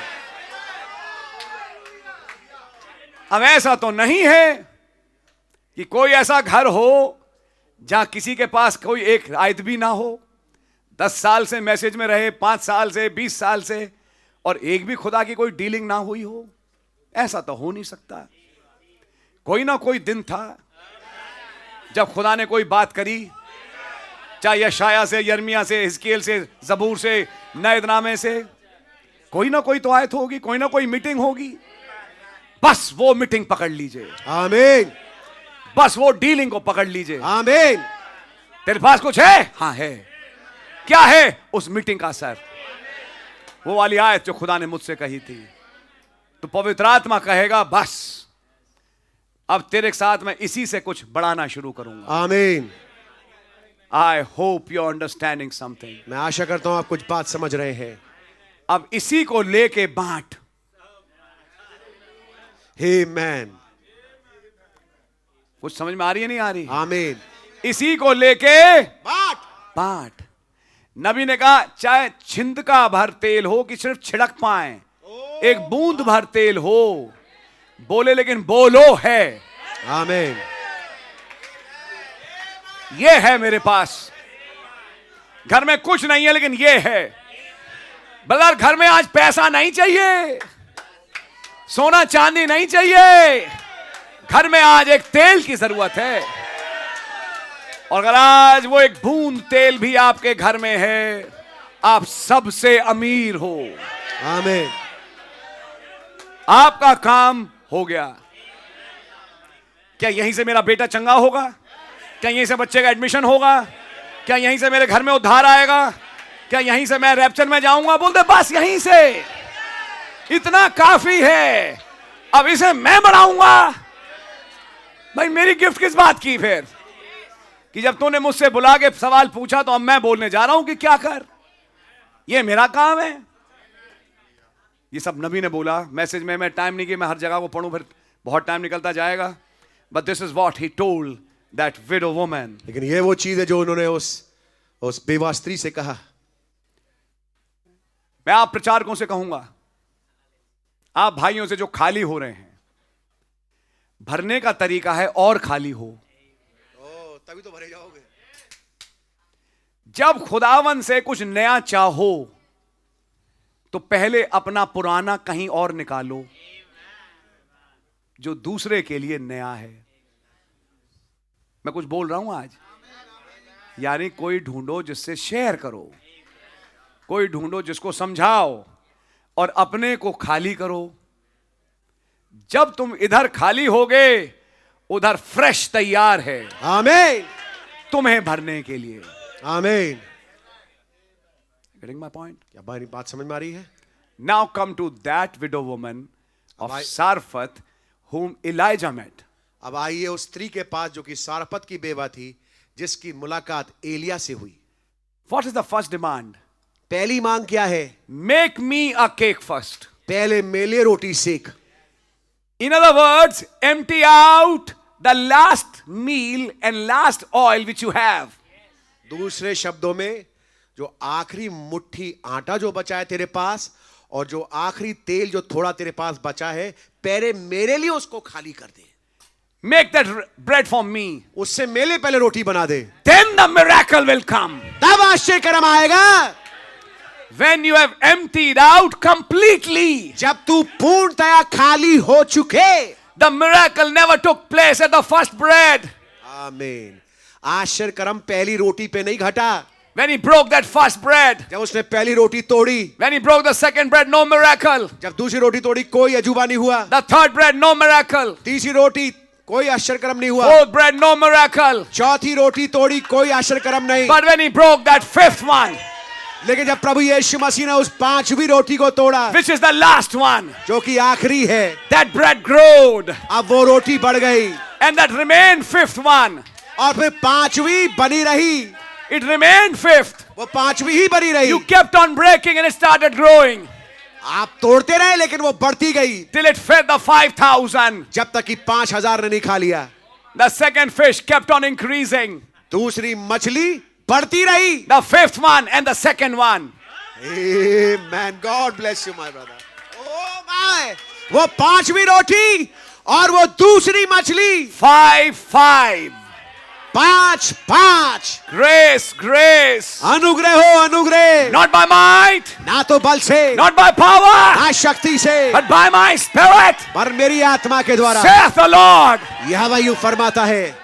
अब ऐसा तो नहीं है कि कोई ऐसा घर हो जहां किसी के पास कोई एक आयत भी ना हो. 10 साल से मैसेज में रहे, 5 साल से, 20 साल से, और एक भी खुदा की कोई डीलिंग ना हुई हो. ऐसा तो हो नहीं सकता. कोई ना कोई दिन था जब खुदा ने कोई बात करी, चाहे यशाया से, यर्मिया से, हिजकीएल से, जबूर से, नए नामे से. कोई ना कोई तो आयत होगी, कोई ना कोई मीटिंग होगी. बस वो मीटिंग पकड़ लीजिए, आमीन, बस वो डीलिंग को पकड़ लीजिए। आमीन। तेरे पास कुछ है? हाँ है। क्या है? उस मीटिंग का असर, वो वाली आयत जो खुदा ने मुझसे कही थी। तो पवित्र आत्मा कहेगा बस अब तेरे साथ मैं इसी से कुछ बढ़ाना शुरू करूंगा। आमीन। I hope you understanding something. मैं आशा करता हूं आप कुछ बात समझ रहे हैं। अब इसी को लेके बांट। आमीन। कुछ समझ में आ रही है नहीं आ रही? आमीन। इसी को लेके बात। बांट। नबी ने कहा चाहे छिंदका भर तेल हो कि सिर्फ छिड़क पाए, एक बूंद भर तेल हो, बोले लेकिन बोलो है। आमीन। ये है मेरे पास। घर में कुछ नहीं है लेकिन ये है। ब्रदर घर में आज पैसा नहीं चाहिए, सोना चांदी नहीं चाहिए, घर में आज एक तेल की जरूरत है। और अगर आज वो एक बूंद तेल भी आपके घर में है, आप सबसे अमीर हो। आमीन। आपका काम हो गया। क्या यहीं से मेरा बेटा चंगा होगा? क्या यहीं से बच्चे का एडमिशन होगा? क्या यहीं से मेरे घर में उद्धार आएगा? क्या यहीं से मैं रैप्चर में जाऊंगा? बोलते बस यहीं से इतना काफी है, अब इसे मैं बढ़ाऊंगा। भाई मेरी गिफ्ट किस बात की फिर? कि जब तूने मुझसे बुला के सवाल पूछा तो अब मैं बोलने जा रहा हूं कि क्या कर, ये मेरा काम है। ये सब नबी ने बोला मैसेज में। मैं टाइम नहीं कि मैं हर जगह को पढ़ूं, फिर बहुत टाइम निकलता जाएगा। But this is what he told that widow woman. लेकिन ये वो चीज है जो उन्होंने उस बेवा स्त्री से कहा। मैं आप प्रचारकों से कहूंगा, आप भाइयों से जो खाली हो रहे हैं, भरने का तरीका है और खाली हो, तभी तो भरे जाओगे। जब खुदावन से कुछ नया चाहो तो पहले अपना पुराना कहीं और निकालो जो दूसरे के लिए नया है। मैं कुछ बोल रहा हूं आज? यानी कोई ढूंढो जिससे शेयर करो, कोई ढूंढो जिसको समझाओ, और अपने को खाली करो। जब तुम इधर खाली होगे, उधर फ्रेश तैयार है आमीन, तुम्हें भरने के लिए। आमीन। Getting my point? क्या बात समझ में आ रही है? Now come to that widow woman of Zarephath whom Elijah met. अब आइए उस स्त्री के पास जो कि सारपत की बेवा थी, जिसकी मुलाकात एलिया से हुई। What is the first demand? पहली मांग क्या है? Make me a cake first. पहले मेरे लिए रोटी सेक। In other words, empty out the last meal and last oil which you have. दूसरे शब्दों में, जो आखिरी मुट्ठी आटा जो बचा है तेरे पास, और जो आखिरी तेल जो थोड़ा तेरे पास बचा है, पहले मेरे लिए उसको खाली कर दे। Make that bread for me. उससे मेरे लिए पहले रोटी बना दे। Then the miracle will come. तब आश्चर्य कर्म आएगा। When you have emptied out completely. जब तू पूर्णतया खाली हो चुके। The miracle never took place at the first bread. आमीन। आश्चर्य कर्म पहली रोटी पे नहीं घटा। When he broke that first bread. जब उसने पहली रोटी तोड़ी। When he broke the second bread, no miracle. जब दूसरी रोटी तोड़ी, कोई अजूबा नहीं हुआ। The third bread, no miracle. तीसरी रोटी, कोई आश्चर्य कर्म नहीं हुआ। Fourth bread, no miracle. चौथी रोटी तोड़ी, कोई आश्चर्य कर्म नहीं। But when he broke that fifth one, लेकिन जब प्रभु यीशु मसीह ने उस पांचवी रोटी को तोड़ा, which is the last one, जो कि आखिरी है, that bread growed. अब वो रोटी बढ़ गई। And that remained fifth one. और फिर पांचवी बनी रही। It remained fifth. वो पांचवी ही बनी रही। You kept on breaking and it started growing. आप तोड़ते रहे लेकिन वो बढ़ती गई। Till it fed the 5,000. जब तक कि 5,000 ने नहीं खा लिया। The second fish kept on increasing. दूसरी मछली बढ़ती रही। The fifth one and the second one. Amen. God bless you, my brother. Oh my! वो पांचवी रोटी और वो दूसरी मछली। 5. 5. Grace, grace. अनुग्रह हो अनुग्रह। Not by might. ना तो बल से, Not by power. ना शक्ति से, But by my spirit. पर मेरी आत्मा के द्वारा। Saith the Lord. यहोवा यूं फरमाता है।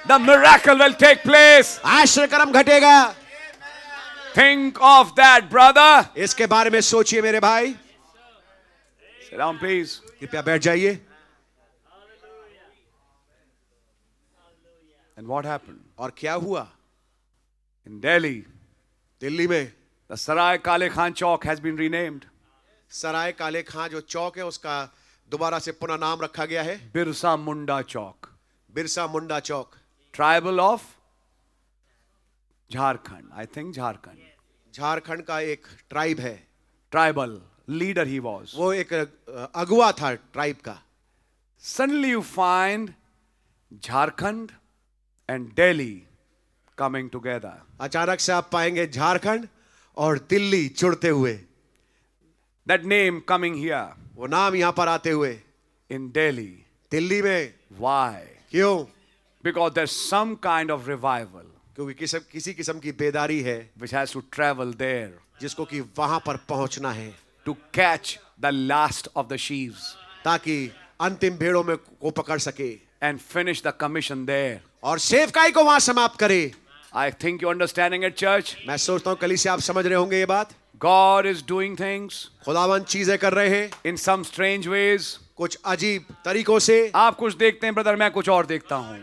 The miracle will take place. आश्चर्य कर्म घटेगा। Think of that, brother. इसके बारे में सोचिए मेरे भाई। Sit down, please. कृपया बैठ जाइए। And what happened? और क्या हुआ? In Delhi, दिल्ली में the Sarai Kale Khan Chowk has been renamed. सराय काले खां जो चौक है उसका दोबारा से पुनः नाम रखा गया है Birsa Munda Chowk. Birsa Munda Chowk. Tribal of Jharkhand. I think Jharkhand. Jharkhand का एक ट्राइब है, Tribal leader he was. वो एक अगुआ था ट्राइब का। Suddenly you find Jharkhand and Delhi coming together. अचानक से आप पाएंगे झारखंड और दिल्ली जुड़ते हुए, That name coming here वो नाम यहां पर आते हुए। in Delhi. दिल्ली में Why? क्यों? Because there's some kind of revival क्योंकि किसी किस्म की बेदारी है which has to travel there जिसको कि वहां पर पहुंचना है to catch the last of the sheaves ताकि अंतिम भेड़ों में को पकड़ सके and finish the commission there. और सेवकाई को वहां समाप्त करे। I think you're understanding it, church. मैं सोचता हूं कली से आप समझ रहे होंगे ये बात। God is doing things खुदावन चीजें कर रहे हैं in some strange ways. कुछ अजीब तरीकों से। आप कुछ देखते हैं ब्रदर, मैं कुछ और देखता हूं.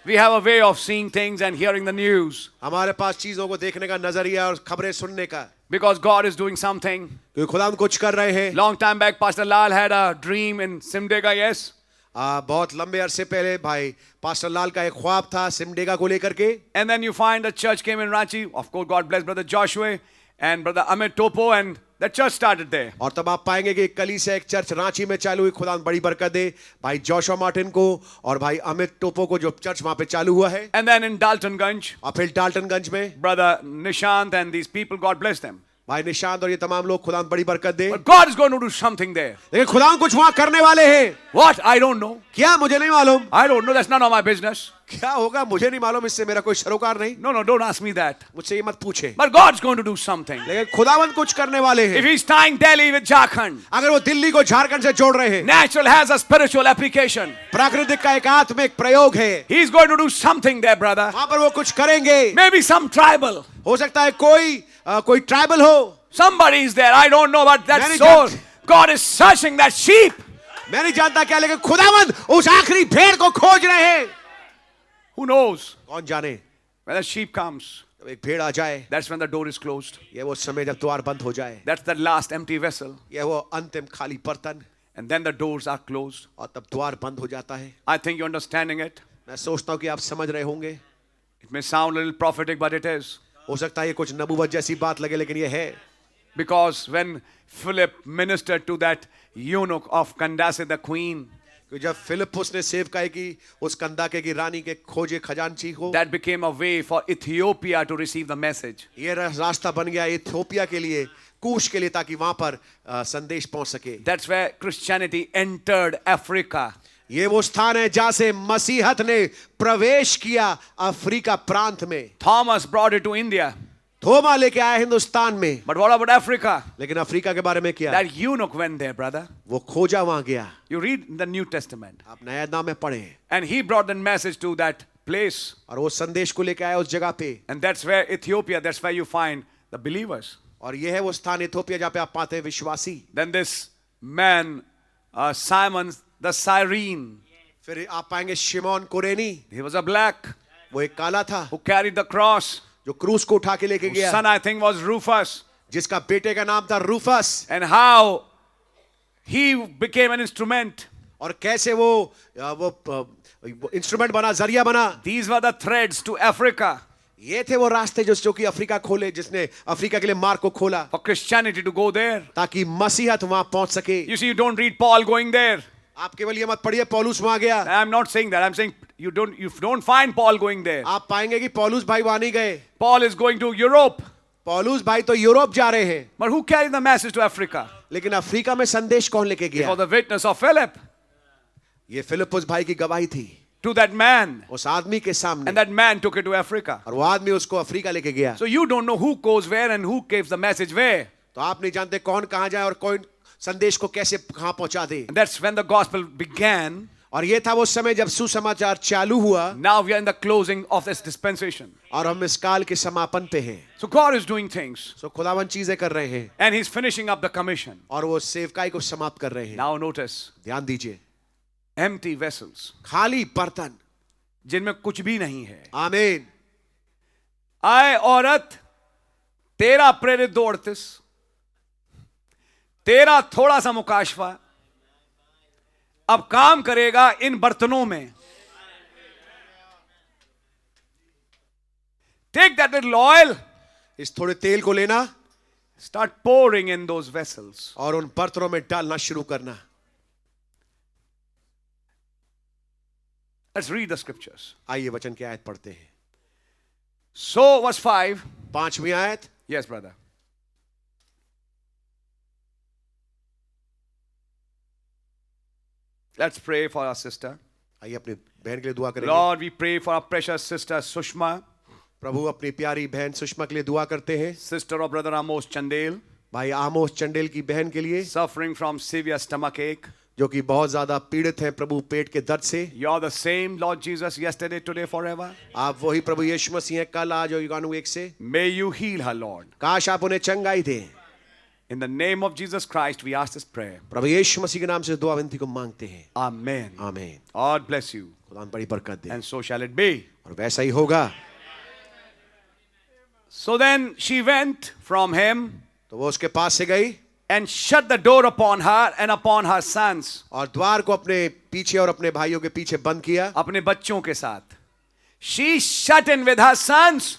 We have a way of seeing things and hearing the news हमारे पास चीजों को देखने का नजरिया और खबरें सुनने का, because God is doing something. क्योंकि खुदावन कुछ कर रहे हैं। Long time back, Pastor Lal had a dream in Simdega, yes? बहुत लंबे अरसे पहले भाई पास्टर लाल का एक ख्वाब था सिमडेगा को लेकर के। And then you find the church came in Ranchi. Of course, God bless Brother Joshua and Brother Amit Topo, and the church started there. और तब आप पाएंगे कि कली से एक चर्च रांची में चालू हुई। खुदा बड़ी बरकत दे भाई जोशुआ मार्टिन को और भाई अमित टोपो को, जो चर्च वहां पे चालू हुआ है। And then in Daltonganj, और फिर डाल्टनगंज में Brother Nishant and these people, God bless them. भाई निशांत और ये तमाम लोग, खुदा बड़ी बरकत दे। But God is going to do something there. लेकिन खुदा कुछ वहां करने वाले हैं। What? I don't know. क्या? मुझे नहीं मालूम। I don't know. That's none of my business. क्या होगा मुझे नहीं मालूम, इससे मेरा कोई सरोकार नहीं। No, don't ask me that. मुझसे ये मत पूछे। But God's going to do something. लेकिन खुदावन कुछ करने वाले If हैं। He's tying Delhi with Jharkhand, अगर वो दिल्ली को झारखंड से जोड़ रहे हैं, natural has a spiritual application. प्राकृतिक का एक आत्मिक प्रयोग है, He's going to do something there, brother. वहां पर वो कुछ करेंगे। Maybe some tribal. हो सकता है कोई ट्राइबल हो। Somebody is there. I don't know, but that Many soul, times. God is searching that sheep. मैं नहीं जानता क्या, लेकिन खुदावन उस आखिरी भेड़ को खोज रहे हैं। Who knows? कौन जाने? When the sheep comes, जब एक भेड़ आ जाए, that's when the door is closed. ये वो समय जब द्वार बंद हो जाए, That's the last empty vessel. ये वो अंतिम खाली बर्तन, And then the doors are closed. और तब द्वार बंद हो जाता है। I think you're understanding it. मैं सोचता हूँ कि आप समझ रहे होंगे। It may sound a little prophetic, but it is. हो सकता है ये कुछ नबूवत जैसी बात लगे, लेकिन ये है। Because when Philip ministered to that eunuch of Candace, the queen, कि जब फिलिपुस ने सेवकाई की उस कंदाके की रानी के खोजे खजांची को, that became a way for Ethiopia to receive the message. ये रास्ता बन गया इथियोपिया के लिए, कूश के लिए, ताकि वहां पर संदेश पहुंच सके। That's where Christianity entered Africa. ये वो स्थान है जहां से मसीहत ने प्रवेश किया अफ्रीका प्रांत में। Thomas brought it to India. थोमा लेके आया हिंदुस्तान में, But what about Africa? लेकिन अफ्रीका के बारे में क्या? That eunuch went there, brother. वो खोजा वहां गया। You read the New Testament. आप नया नाम में पढ़े, And he brought the message to that place. और वो संदेश को लेके आया उस जगह पे। And that's where Ethiopia, that's where you find the believers. और ये है वो स्थान इथियोपिया जहां पे आप पाते हैं विश्वासी। Then this man, Simon the Cyrene, फिर आप पाएंगे शिमोन कुरेनी, he was a black वो एक काला था who carried the cross. जो क्रूस को उठा के लेके Whose गया, son, I think, was Rufus. जिसका बेटे का नाम था Rufus. And how he became an instrument. और कैसे वो इंस्ट्रूमेंट बना, जरिया बना। These were the threads to Africa ये थे वो रास्ते जो कि अफ्रीका खोले, जिसने अफ्रीका के लिए मार्ग को खोला for Christianity to go there. ताकि मसीहत वहां पहुंच सके। You see, you don't read Paul going there. आप केवल ये मत पढ़िए पौलुस वहां गया। I'm not saying that. I'm saying you don't find Paul going there. आप पाएंगे कि पौलुस भाई वहां नहीं गए। Paul is going to Europe. पौलुस भाई तो यूरोप जा रहे हैं, But who carried the message to Africa? लेकिन अफ्रीका में संदेश कौन लेके It गया? was the witness of Philip ये फिलिपुस भाई की गवाही थी to that man. उस आदमी के सामने, And that man took it to Africa. और वो आदमी उसको अफ्रीका लेके गया। So you don't know who goes where and who gives the message where. तो आप नहीं जानते कौन कहां जाए और कौन संदेश को कैसे कहां पहुंचा दे। And that's when the gospel began. और ये था वो समय जब सुसमाचार चालू हुआ Now we are in the closing of this dispensation. और हम इस काल के समापन पे हैं. So God is doing things. सो खुदावन चीजें कर रहे हैं And He's finishing up the commission. और वो सेवकाई को समाप्त कर रहे हैं. Now notice, ध्यान दीजिए, empty vessels, खाली बर्तन. जिनमें कुछ भी नहीं है. आमीन. आए औरत, तेरा प्रेरित 2:38, तेरा थोड़ा सा मुकाशफा अब काम करेगा इन बर्तनों में. Take that little oil, इस थोड़े तेल को लेना start pouring in those vessels. और उन बर्तनों में डालना शुरू करना. Let's read the scriptures. आइए वचन की आयत पढ़ते हैं. So verse 5. 5वीं आयत. Yes, brother. Let's pray for our sister. आइए अपनी बहन के लिए दुआ करेंगे. Lord, we pray for our precious sister Sushma, प्रभु अपनी प्यारी बहन सुषमा के लिए दुआ करते हैं. sister of brother Amos Chandel, भाई आमोस चंडेल की बहन के लिए suffering from severe stomach ache. जो कि बहुत ज्यादा पीड़ित हैं प्रभु पेट के दर्द से. You're the same Lord Jesus yesterday, today, forever. आप वही प्रभु यीशु मसीह हैं कल आज और युगानुयुग से. May you heal her, Lord. काश आप उन्हें चंगाई दें. In the name of Jesus Christ, we ask this prayer. प्रभु यीशु मसीह के नाम से दुआ विनती को मांगते हैं. Amen. आमीन. God bless you. खुदा बड़ी बरकत दे. And so shall it be. और वैसा ही होगा. So then she went from him तो वो उसके पास से गई and shut the door upon her and upon her sons. और द्वार को अपने पीछे और अपने भाइयों के पीछे बंद किया. अपने बच्चों के साथ. She shut in with her sons.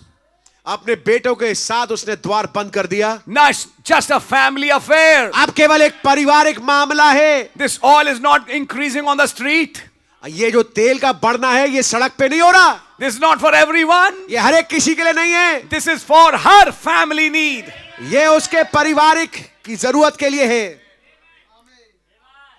अपने बेटों के साथ उसने द्वार बंद कर दिया. Not just a family affair. अब केवल एक पारिवारिक मामला है. This oil is not increasing on the street. ये जो तेल का बढ़ना है ये सड़क पे नहीं हो रहा. This is not for everyone. ये हर एक किसी के लिए नहीं है. This is for her family need. ये उसके पारिवारिक की जरूरत के लिए है.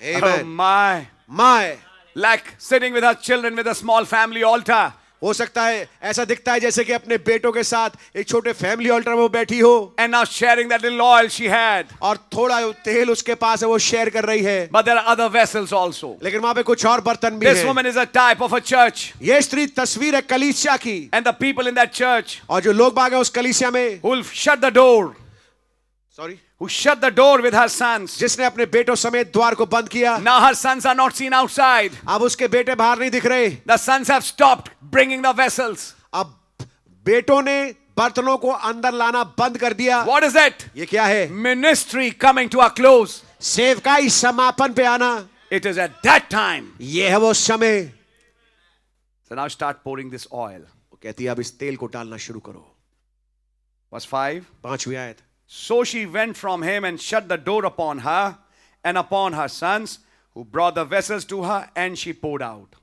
Oh Amen. my. Like sitting with her children with a small family altar. हो सकता है ऐसा दिखता है जैसे कि अपने बेटों के साथ एक छोटे फैमिली ऑल्टर में वो बैठी हो. And now sharing that little oil she had. और थोड़ा तेल उसके पास है वो शेयर कर रही है. But there are other vessels also. लेकिन वहां पे कुछ और बर्तन भी This हैं. woman is a type of a church. ये स्त्री तस्वीर है कलीसिया की. And the people in that church और जो लोग बाग हैं उस कलीसिया में who will shut the door. Sorry Who shut the door with her sons. जिसने अपने बेटों समेत द्वार को बंद किया. Now her sons are not seen outside. अब उसके बेटे बाहर नहीं दिख रहे. The sons have stopped bringing the vessels. अब बेटों ने बर्तनों को अंदर लाना बंद कर दिया. What is it? ये क्या है? Ministry coming to a close. सेवकाई समापन पे आना. It is at that time. ये है वो समय. So now start pouring this oil. वो कहती है अब इस तेल को डालना शुरू करो. Verse 5. 5वीं आयत. So she went from him and shut the door upon her and upon her sons, who brought the vessels to her, and she poured out.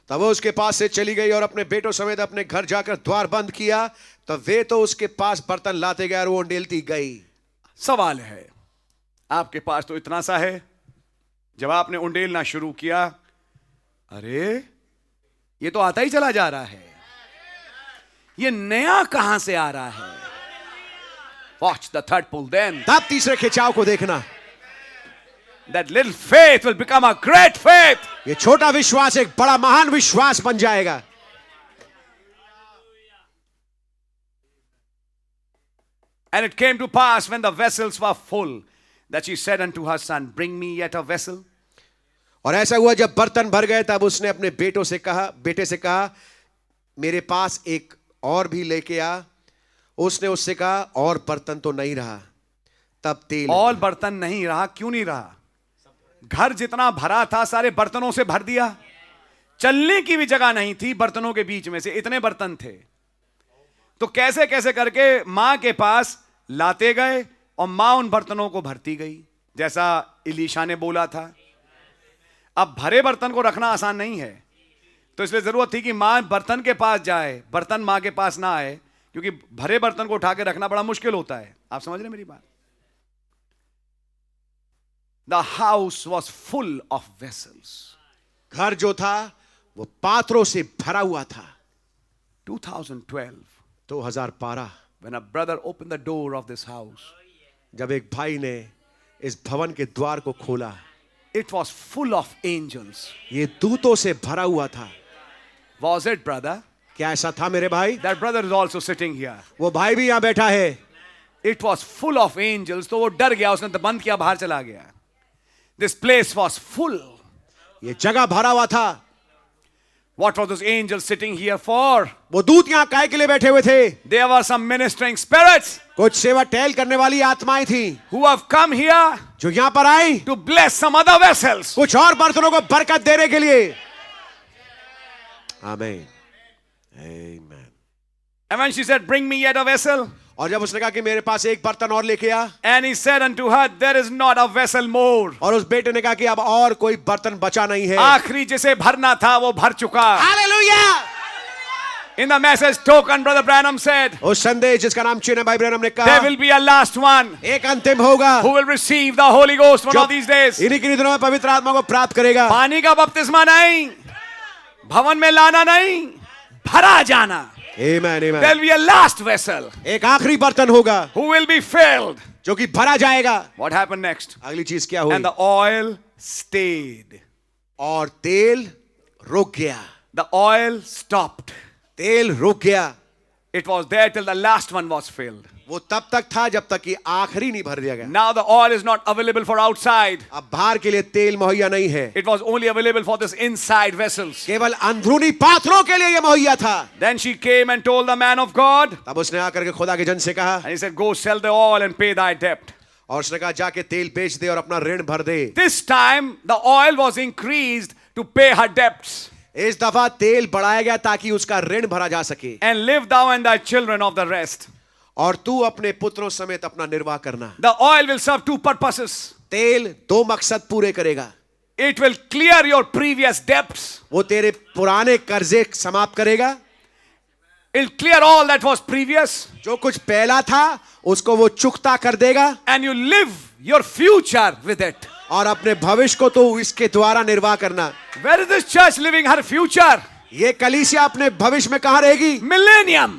तब वो उसके पास से चली गई और अपने बेटों समेत अपने घर जाकर द्वार बंद किया. तब वे तो उसके पास बर्तन लाते गए और वो उंडेलती गई. सवाल है, आपके पास तो इतना सा है. जब आपने उंडेलना शुरू किया, अरे ये तो आता ही चला जा रहा है. ये नया कहां से आ रहा है? Watch the third pull then. तब तीसरे खिंचाव को देखना. That little faith will become a great faith. ये छोटा विश्वास एक बड़ा महान विश्वास बन जाएगा. And it came to pass when the vessels were full that she said unto her son, bring me yet a vessel. और ऐसा हुआ जब बर्तन भर गए तब उसने अपने बेटे से कहा मेरे पास एक और भी लेके आ. उसने उससे कहा और बर्तन तो नहीं रहा. तब तेल और बर्तन नहीं रहा. क्यों नहीं रहा? घर जितना भरा था सारे बर्तनों से भर दिया. चलने की भी जगह नहीं थी बर्तनों के बीच में से, इतने बर्तन थे. तो कैसे कैसे करके मां के पास लाते गए और मां उन बर्तनों को भरती गई, जैसा इलीशा ने बोला था. अब भरे बर्तन को रखना आसान नहीं है, तो इसलिए जरूरत थी कि मां बर्तन के पास जाए, बर्तन मां के पास ना आए, क्योंकि भरे बर्तन को उठा के रखना बड़ा मुश्किल होता है. आप समझ रहे मेरी बात? The house was full of vessels. घर जो था वो पात्रों से भरा हुआ था. 2012, 2012 when a brother opened the door of this house, जब एक भाई ने इस भवन के द्वार को खोला, It was full of angels. ये दूतों से भरा हुआ था। Was it, brother? क्या ऐसा था मेरे भाई? That brother is also sitting here. वो भाई भी यहाँ बैठा है। It was full of angels. तो वो डर गया, उसने तो बंद किया, बाहर चला गया. This place was full. ये जगह भरा हुआ था। What were those angels sitting here for? वो दूत यहाँ काय के लिए बैठे हुए थे? There were some ministering spirits कुछ सेवा टहल करने वाली आत्माएं थी who have come here जो यहाँ पर आई to bless some other vessels. कुछ और बर्तनों को बरकत देने के लिए। आमीन, आमीन। And when she said, "Bring me yet a vessel," और जब उसने कहा कि मेरे पास एक बर्तन और लेके आ, and he said unto her, "There is not a vessel more." और उस बेटे ने कहा कि अब और कोई बर्तन बचा नहीं है। आखिरी जिसे भरना था वो भर चुका. Hallelujah. In the message token, Brother Branham said, उस संदेश जिसका नाम चिन्ह भाई ब्रैनम ने there कहा will be a last one एक अंतिम होगा who will receive the Holy Ghost one जो of these days. इन्हीं किन्हीं दिनों में पवित्र आत्मा को प्राप्त करेगा। पानी का बपतिस्मा नहीं, भवन में लाना नहीं, भरा जाना. आमीन, There आमीन। will be a last vessel एक आखिरी बर्तन होगा who will be filled. जो कि भरा जाएगा। What happened next? अगली चीज क्या हुई? And the oil stayed. और तेल रुक गया। The oil stopped. तेल रुक गया। It was there till the last one was filled. वो तब तक था जब तक कि आखिरी नहीं भर दिया गया। Now the oil is not available for outside. अब बाहर के लिए तेल मुहैया नहीं है, It was only available for this inside vessels. केवल अंदरूनी पात्रों के लिए ये मुहैया था। Then she came and told the man of God, तब उसने आकर के खुदा के जन से कहा, and he said, "Go sell the oil and pay thy debt." और उसने कहा जाके तेल बेच दे और अपना ऋण भर दे। This time the oil was increased to pay her debts. इस दफा तेल बढ़ाया गया ताकि उसका ऋण भरा जा सके। And live thou and thy children of the rest. और तू अपने पुत्रों समेत अपना निर्वाह करना। The oil will serve two purposes. तेल दो मकसद पूरे करेगा। It will clear your previous debts. वो तेरे पुराने कर्जे समाप्त करेगा। It'll clear all that was previous. जो कुछ पहला था उसको वो चुकता कर देगा। And you live your future with it. और अपने भविष्य को तो इसके द्वारा निर्वाह करना। Where is this church living her future? ये कलीसिया अपने भविष्य में कहाँ रहेगी? Millennium.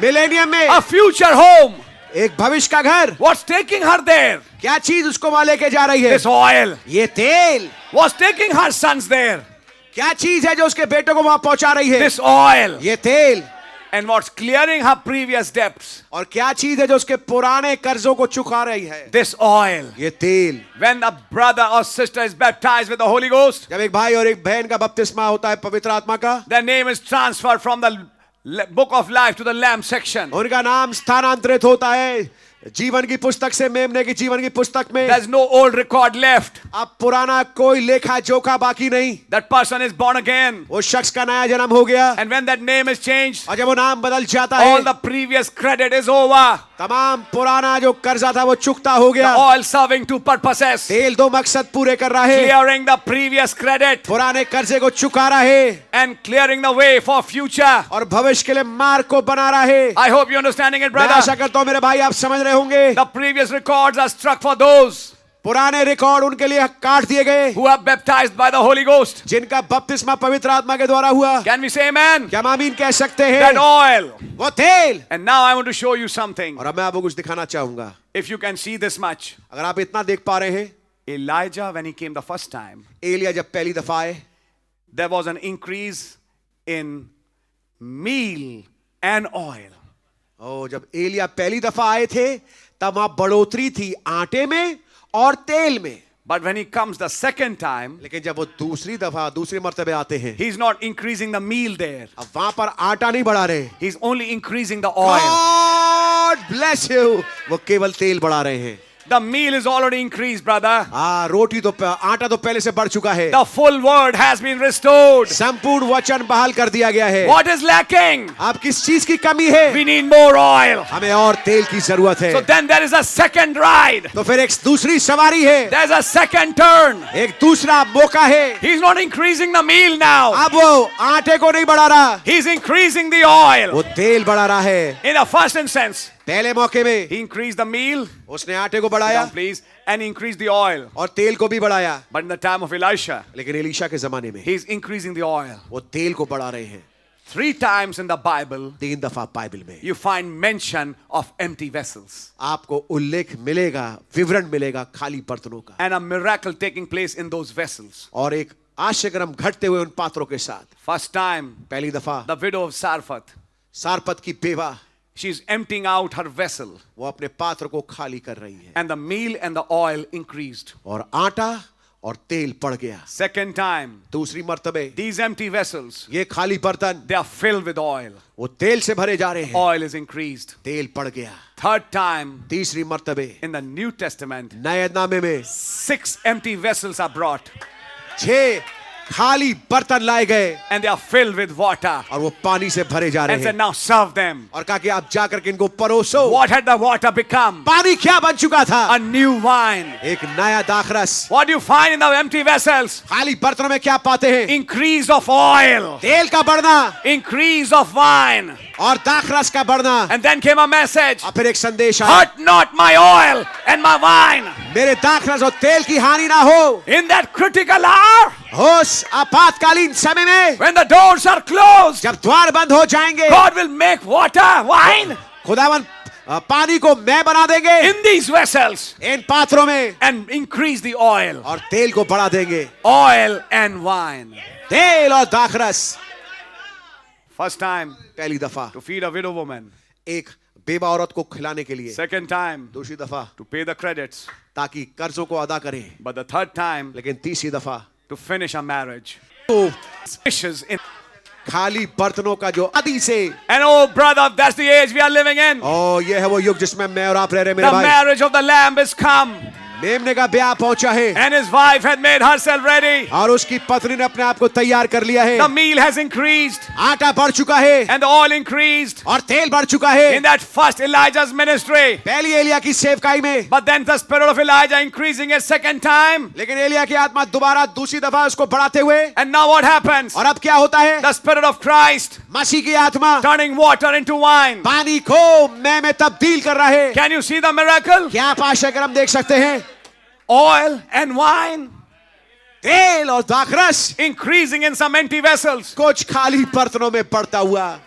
मिलेनियम में। A future home. एक भविष्य का घर। What's taking her there? क्या चीज उसको वहां लेके जा रही है? This oil. ये तेल। What's taking her sons there? क्या चीज है जो उसके बेटों को वहां पहुंचा रही है? This oil. ये तेल। And what's clearing her previous debts? और क्या चीज है जो उसके पुराने कर्जों को चुका रही है? This oil. ये तेल। When a brother or sister is baptized with the Holy Ghost, जब एक भाई और एक बहन का बपतिस्मा होता है पवित्र आत्मा का, their name is transferred from the book of life to the lamb section. उनका नाम स्थानांतरित होता है जीवन की पुस्तक से मेमने की जीवन की पुस्तक में। There's no old record left. अब पुराना कोई लेखा जोखा बाकी नहीं। That person is born again. उस शख्स का नया जन्म हो गया। And when that name is changed, और जब वो नाम बदल जाता all है, the previous credit is over. तमाम पुराना जो कर्जा था वो चुकता हो The गया। oil serving two purposes. तेल दो मकसद पूरे कर रहा है। Clearing the previous credit पुराने कर्जे को चुका रहा है and clearing the way for future. और भविष्य के लिए मार्ग को बना रहा है। I hope you're understanding it, मैं brother. आशा करता हूं मेरे भाई आप समझ रहे होंगे। The previous records are struck for those पुराने रिकॉर्ड उनके लिए काट दिए गए who are baptized by the Holy Ghost. जिनका बपतिस्मा पवित्र आत्मा के द्वारा हुआ। Can we say amen? क्या हम आमीन कह सकते That हैं? oil. वो तेल। And now I want to show you something. और अब मैं आपको कुछ दिखाना चाहूंगा। If you can see this much. अगर आप इतना देख पा रहे हैं, Elijah, when he came the first time, Elia जब पहली दफा आए, there was an increase in meal and oil. ओ जब एलिया पहली दफा आए थे तब वहां बढ़ोतरी थी आटे में और तेल में। But when he comes the second time, लेकिन जब वो दूसरी दफा दूसरे मर्तबे आते हैं, he's not increasing the meal there. अब वहां पर आटा नहीं बढ़ा रहे। He's only increasing the oil. God bless you। वो केवल तेल बढ़ा रहे हैं। The meal is already increased, brother. रोटी तो आटा तो पहले से बढ़ चुका है। The full word has been restored. संपूर्ण वचन बहाल कर दिया गया है। What is lacking? आप किस चीज की कमी है? We need more oil. हमें और तेल की जरूरत है। So then there is a second ride. तो फिर एक दूसरी सवारी है, There's a second turn. एक दूसरा मौका है। He's not increasing the meal now. अब वो आटे को नहीं बढ़ा रहा, He's increasing the oil. वो तेल बढ़ा रहा है। In the first instance, पहले मौके में he increased the meal, उसने आटे को बढ़ाया please, and increased the oil. और तेल को भी बढ़ाया। But in the time of Elisha, लेकिन एलीशा के जमाने में he's increasing the oil. वो तेल को बढ़ा रहे हैं। 3 times in the Bible, 3 दफा बाइबल में you find mention of empty vessels आपको उल्लेख मिलेगा, विवरण मिलेगा खाली बर्तनों का, and a miracle taking place in those vessels. और एक आश्चर्यक्रम घटते हुए उन पात्रों के साथ. First time, पहली दफा the widow of Sarfat, सारपत की बेवा, she's emptying out her vessel, वो अपने पात्र को खाली कर रही है, and the meal and the oil increased. और आटा और तेल पड़ गया. Second time, दूसरी मर्तबे these empty vessels, ये खाली बर्तन they are filled with oil. वो तेल से भरे जा रहे हैं, Oil is increased. तेल पड़ गया. Third time, तीसरी मर्तबे in the New Testament, नए नामे में 6 empty vessels are brought, 6 खाली बर्तन लाए गए and they are filled with water, और वो पानी से भरे जा रहे and said, हैं, now serve them. और कहा कि आप जाकर के इनको परोसो. What had the water become? पानी क्या बन चुका था? A new wine. एक नया दाखरस. What do you find in the empty vessels? खाली बर्तनों में क्या पाते हैं? Increase of oil, तेल का बढ़ना increase of wine. और दाखरस का बढ़ना. And then came a message, और फिर एक संदेश आया, hurt not my oil and my wine. मेरे दाखरस और तेल की हानि ना हो. In that critical hour, उस आपातकालीन समय में when the doors are closed, जब द्वार बंद हो जाएंगे, God will make water, wine खुदावन पानी को मैं बना देंगे in these vessels इन पात्रों में, and increase the oil. और तेल को बढ़ा देंगे. Oil and wine. तेल और दाखरस. First time, पहली दफा to feed a widow woman. एक बेवा औरत को खिलाने के लिए, Second time, दूसरी दफा to pay the credits. ताकि कर्जों को अदा करें, But the third time, लेकिन तीसरी दफा to finish a marriage. तो Wishes in. खाली बर्तनों का जो आदि से, And oh, brother, that's the age we are living in. और ये है वो युग जिसमें मैं और आप रह रहे हैं मेरे The भाई. marriage of the Lamb is come. मेमने का ब्याह पहुंचा है And his wife had made herself ready. और उसकी पत्नी ने अपने आप को तैयार कर लिया है. The meal has increased. आटा बढ़ चुका है And the oil increased. और तेल बढ़ चुका है. In that first Elijah's ministry. पहली एलिया की सेवकाई में, But then the spirit of Elijah increasing a second time. लेकिन एलिया की आत्मा दोबारा दूसरी दफा उसको बढ़ाते हुए, And now what happens? और अब क्या होता है? The spirit of Christ मसीह की आत्मा turning water into wine. पानी को मैं में तब्दील कर रहा है. Can you see the miracle? क्या आप आश्चर्यक्रम देख सकते हैं? Oil and wine तेल और दाखरस increasing in some empty vessels. कुछ खाली बर्तनों में बढ़ता हुआ.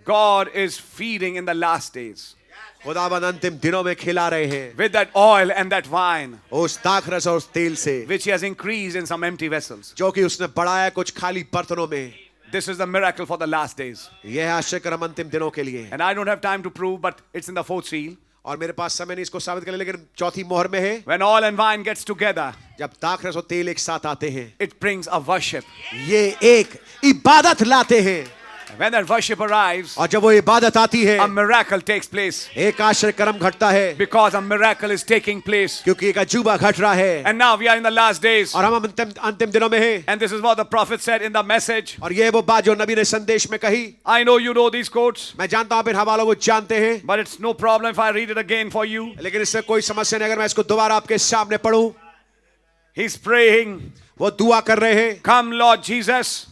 God is feeding in the last days खुदावन अंतिम दिनों में खिला रहे हैं with that oil and that wine उस दाखरस और उस तेल से, which he has increased in some empty vessels. जो कि उसने बढ़ाया कुछ खाली बर्तनों में. This is the miracle for the last days. यह है आश्चर्यक्रम अंतिम दिनों के लिए. And I don't have time to prove, but it's in the 4th seal. और मेरे पास समय नहीं इसको साबित करने, लेकिन चौथी मोहर में है, When oil and wine gets together, जब दाखरस और तेल एक साथ आते हैं, it brings a worship. ये एक इबादत लाते हैं. When that worship arrives, और जब वो इबादत आती है, a miracle takes place. एक आश्चर्यक्रम घटता है, Because a miracle is taking place. क्योंकि एक अजूबा घट रहा है. And now we are in the last days. और हम अंतिम दिनों में हैं. And this is what the prophet said in the message. और ये वो बात जो नबी ने संदेश में कही. I know you know these quotes, मैं जानता हूं आप इन हवालों को जानते हैं, but it's no problem if I read it again for you. लेकिन इससे कोई समस्या नहीं अगर मैं इसको दोबारा आपके सामने पढूं. He's praying, वो दुआ कर रहे हैं, come Lord Jesus,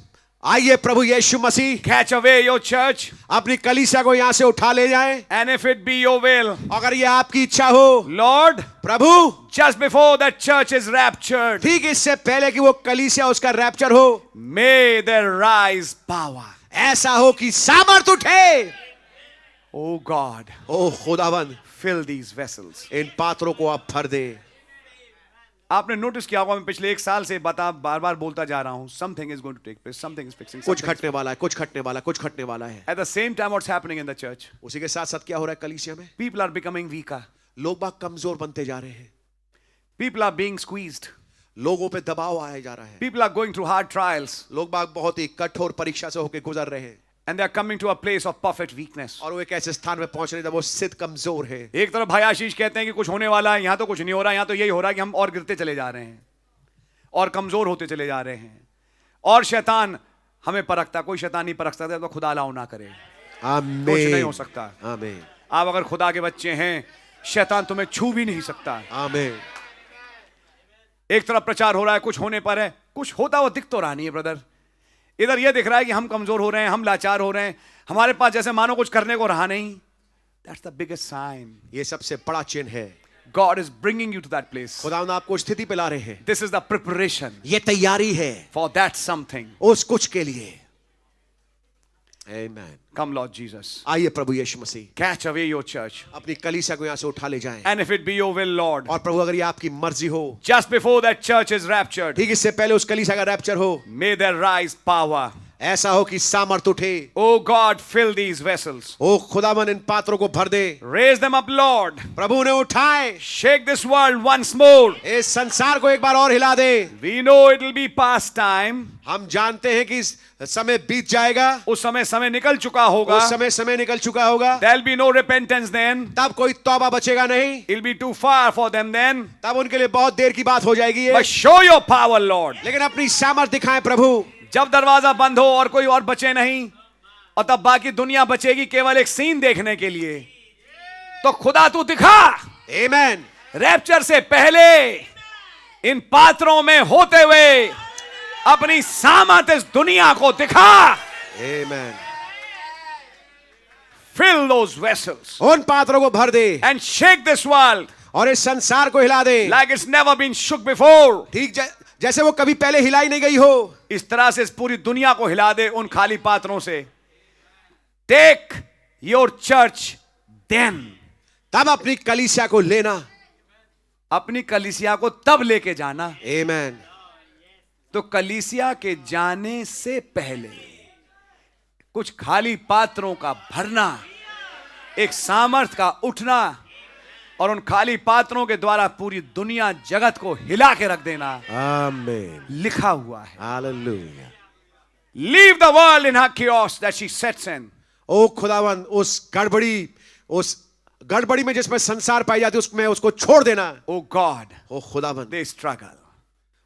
आइए प्रभु यीशु मसीह, catch away your church, अपनी कलीसिया को यहां से उठा ले जाएं. and if it be your will, अगर ये आपकी इच्छा हो Lord, Prabhu, just before that church is raptured, ठीक इससे पहले कि वो कलीसिया उसका रैप्चर हो, may there rise power. ऐसा हो कि सामर्थ उठे. Oh God, ओ खुदावन, fill these vessels. इन पात्रों को आप भर दे. आपने नोटिस किया होगा मैं पिछले 1 साल से बार बार बोलता जा रहा हूं, something is going to take place, something is fixing, कुछ something is- घटने वाला है, कुछ घटने वाला है, कुछ घटने वाला है. At the same time, what's happening in the church? उसी के साथ साथ क्या हो रहा है कलीसिया में? People are becoming weaker. लोग बाग कमजोर बनते जा रहे हैं. People are being squeezed. लोगों पे दबाव आया जा रहा है. People are going through hard trials. लोग बाग बहुत ही कठोर परीक्षा से होकर गुजर रहे हैं. And they are coming to a place of perfect weakness. और वो एक ऐसे स्थान में पहुंच रहे हैं जब वो सिद्ध कमजोर है. एक तरफ भाई आशीष कहते हैं कि कुछ होने वाला है, यहां तो कुछ नहीं हो रहा, यहां तो यही हो रहा है कि हम और गिरते चले जा रहे हैं और कमजोर होते चले जा रहे हैं. और शैतान हमें परखता, कोई शैतान नहीं परख सकता तो खुदा अलाउ ना करे. आमीन. कुछ नहीं हो सकता. आमीन. आप अगर खुदा के बच्चे हैं, शैतान तुम्हें छू भी नहीं सकता. आमीन. एक तरफ प्रचार हो रहा है, कुछ होने पर है, कुछ होता हुआ दिख तो रहा नहीं है ब्रदर. इधर यह दिख रहा है कि हम कमजोर हो रहे हैं, हम लाचार हो रहे हैं, हमारे पास जैसे मानो कुछ करने को रहा नहीं. That's the biggest sign. ये सबसे बड़ा चिन्ह है. God is bringing you to that place. खुदावंद आपको स्थिति पे ला रहे हैं. This is the preparation ये तैयारी है for that something. उस कुछ के लिए. Amen. Come, Lord Jesus. आइए प्रभु यीशु मसीह, Catch away your church. अपनी कलीसिया को यहाँ से उठा ले जाएं। And if it be your will, Lord, और प्रभु अगर ये आपकी मर्जी हो, just before that church is raptured, ठीक इससे पहले उस कलीसिया का रैप्चर हो, may there rise power. ऐसा हो कि सामर्थ उठे। Oh God, fill these vessels. ओ खुदावन इन पात्रों को भर दे। Raise them up, Lord. प्रभु उन्हें उठाए। Shake this world once more. इस संसार को एक बार और हिला दे। We know it will be past time. हम जानते हैं कि इस समय बीत जाएगा, उस समय निकल चुका होगा. उस समय निकल चुका होगा। There'll be no repentance then. तब कोई तौबा बचेगा नहीं। It'll be too far for them then. तब उनके लिए बहुत देर की बात हो जाएगी ये। But show your power, Lord. लेकिन अपनी सामर्थ दिखाएं प्रभु। जब दरवाजा बंद हो और कोई और बचे नहीं, और तब बाकी दुनिया बचेगी केवल एक सीन देखने के लिए, तो खुदा तू दिखा। आमेन। रैप्चर से पहले इन पात्रों में होते हुए अपनी सामर्थ इस दुनिया को दिखा। आमेन। Fill those vessels उन पात्रों को भर दे and shake this world और इस संसार को हिला दे, like it's never been shook before. ठीक जैसे वो कभी पहले हिलाई नहीं गई हो। इस तरह से इस पूरी दुनिया को हिला दे उन खाली पात्रों से। Take your church then. तब अपनी कलीसिया को लेना, अपनी कलीसिया को तब लेके जाना। आमेन। तो कलीसिया के जाने से पहले कुछ खाली पात्रों का भरना, एक सामर्थ का उठना, और उन खाली पात्रों के द्वारा पूरी दुनिया जगत को हिला के रख देना। आमीन। लिखा हुआ है। Hallelujah. Leave the world in her chaos that she sets in. ओ खुदावन, उस गड़बड़ी में जिसमें संसार पाई जाती है उसमें उसको छोड़ देना। Oh God, ओ खुदावन, they struggle.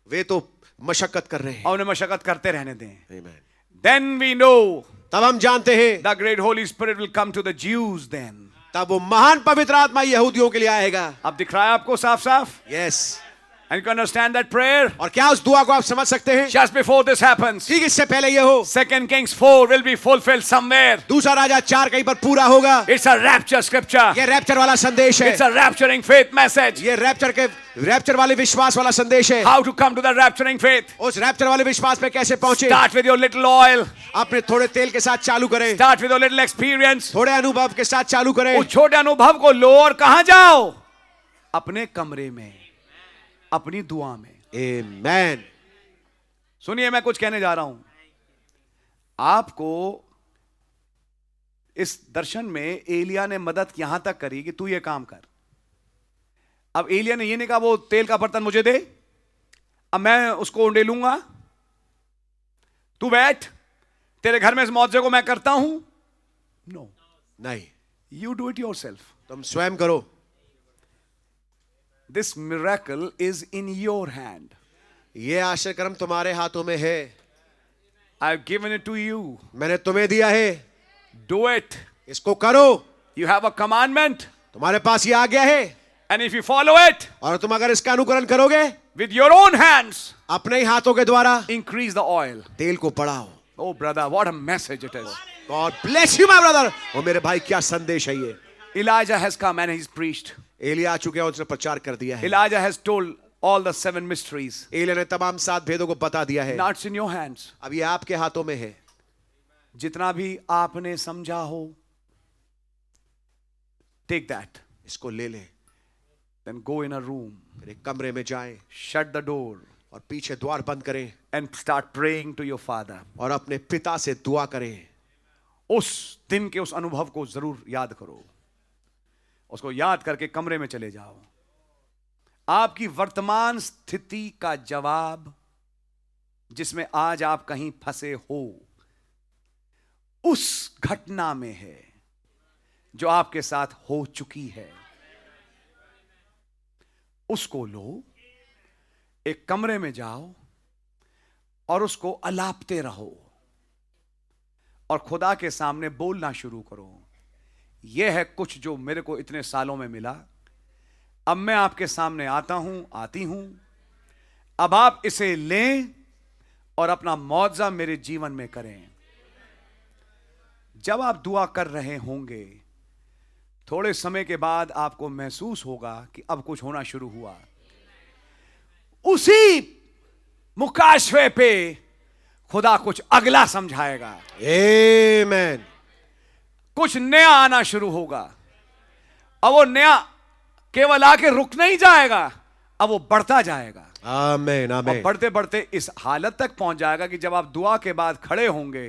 वे तो मशक्कत कर रहे हैं। और उन्हें मशक्कत करते रहने दें। आमीन। Then we know तब हम जानते हैं the great Holy Spirit will come to the Jews then. तब वो महान पवित्र आत्मा यहूदियों के लिए आएगा। अब दिख रहा है आपको साफ साफ? Yes. And you can understand that prayer? और क्या उस दुआ को आप समझ सकते हैं? Just before this happens, ठीक इससे पहले ये हो, 2 Kings 4 will be fulfilled somewhere. दूसरा राजा 4 कहीं पर पूरा होगा। It's a rapture scripture. ये रैप्चर वाला संदेश है। It's a rapturing faith message. ये रैप्चर वाले विश्वास वाला संदेश है। How to come to the rapturing faith? उस रैप्चर वाले विश्वास पे कैसे पहुंचे? Start with your little oil. अपने थोड़े तेल के साथ चालू करें। Start with your little experience. थोड़े अनुभव के साथ चालू करें। उस छोटे अनुभव को लो और कहां जाओ? अपने कमरे में, अपनी दुआ में। आमेन। सुनिए, मैं कुछ कहने जा रहा हूं आपको। इस दर्शन में एलिया ने मदद यहां तक करी कि तू ये काम कर। अब एलिया ने ये नहीं कहा वो तेल का बर्तन मुझे दे, अब मैं उसको उंडे लूंगा, तू बैठ, तेरे घर में इस मुआवजे को मैं करता हूं। नो, नहीं, यू डू इट योरसेल्फ। तुम स्वयं करो। This miracle is in your hand. ये आश्चर्य कर्म तुम्हारे हाथों में है। I've given it to you. मैंने तुम्हें दिया है। Do it. इसको करो। You have a commandment. तुम्हारे पास ये आज्ञा है। And if you follow it, और तुम अगर इसका अनुकरण करोगे, with your own hands, अपने ही हाथों के द्वारा increase the oil. तेल को बढ़ाओ। Oh brother, what a message it is. God bless you my brother। ओ मेरे भाई, क्या संदेश है ये। Elijah has come and he's preached. Elia आ चुके हैं और उसने प्रचार कर दिया है। Elijah has told all the 7 mysteries. Elia ने तमाम 7 भेदों को बता दिया है। Now it's in your hands. अब ये आपके हाथों में है। जितना भी आपने समझा हो, take that. इसको ले ले। Then go in a room. फिर एक कमरे में जाएं Shut the door. और पीछे द्वार बंद करें And start praying to your father. और अपने पिता से दुआ करें। उस दिन के उस अनुभव को जरूर याद करो। उसको याद करके कमरे में चले जाओ। आपकी वर्तमान स्थिति का जवाब, जिसमें आज आप कहीं फंसे हो, उस घटना में है जो आपके साथ हो चुकी है। उसको लो, एक कमरे में जाओ और उसको अलापते रहो और खुदा के सामने बोलना शुरू करो। यह है कुछ जो मेरे को इतने सालों में मिला। अब मैं आपके सामने आता हूं, आती हूं। अब आप इसे लें और अपना मुआवजा मेरे जीवन में करें। जब आप दुआ कर रहे होंगे, थोड़े समय के बाद आपको महसूस होगा कि अब कुछ होना शुरू हुआ। उसी मुकाशवे पे खुदा कुछ अगला समझाएगा, Amen. कुछ नया आना शुरू होगा। अब वो नया केवल आके रुक नहीं जाएगा, अब वो बढ़ता जाएगा। Amen. और Amen. बढ़ते बढ़ते इस हालत तक पहुंच जाएगा कि जब आप दुआ के बाद खड़े होंगे,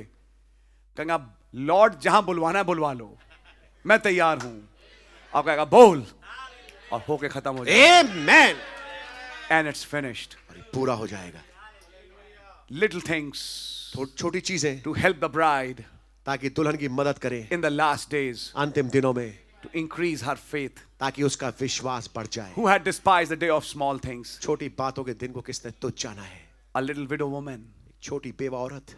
कहेंगे आप लॉर्ड जहां बुलवाना है बुलवा लो, मैं तैयार हूं। आप कहेगा बोल, और होके खत्म हो जाएगा। Amen. And it's finished. और ये पूरा हो जाएगा। लिटिल थिंग्स छोटी चीजें टू हेल्प द ब्राइड ताकि दुल्हन की मदद करे इन द लास्ट डेज अंतिम दिनों में, टू इंक्रीज हर फेथ। ताकि उसका विश्वास बढ़ जाए। Who had despised the day of small things? छोटी बातों के दिन को किसने तुच्छ जाना है? A little widow woman, छोटी बेवा औरत,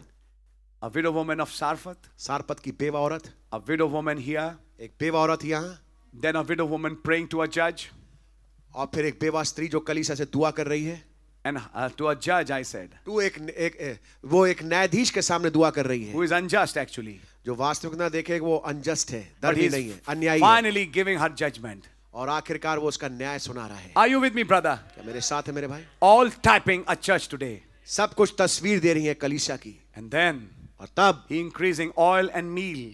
a widow woman of Sarfat, सारपत की बेवा औरत, a widow woman here, एक बेवा औरत यहाँ, then a widow woman praying to a judge, और फिर एक बेवा स्त्री जो कलीसिया से दुआ कर रही है। and to a judge I said, वो एक न्यायाधीश के सामने दुआ कर रही है who is unjust actually, जो वास्तविक ना देखे वो अनजस्ट है, but धर्मी he नहीं है, is अन्यायी है, finally giving her judgment. और आखिरकार वो उसका न्याय सुना रहा है। Are you with me, brother? क्या मेरे साथ है मेरे भाई? All typing a church today, सब कुछ तस्वीर दे रही है कलीसिया की, and then और तब he increasing oil and meal.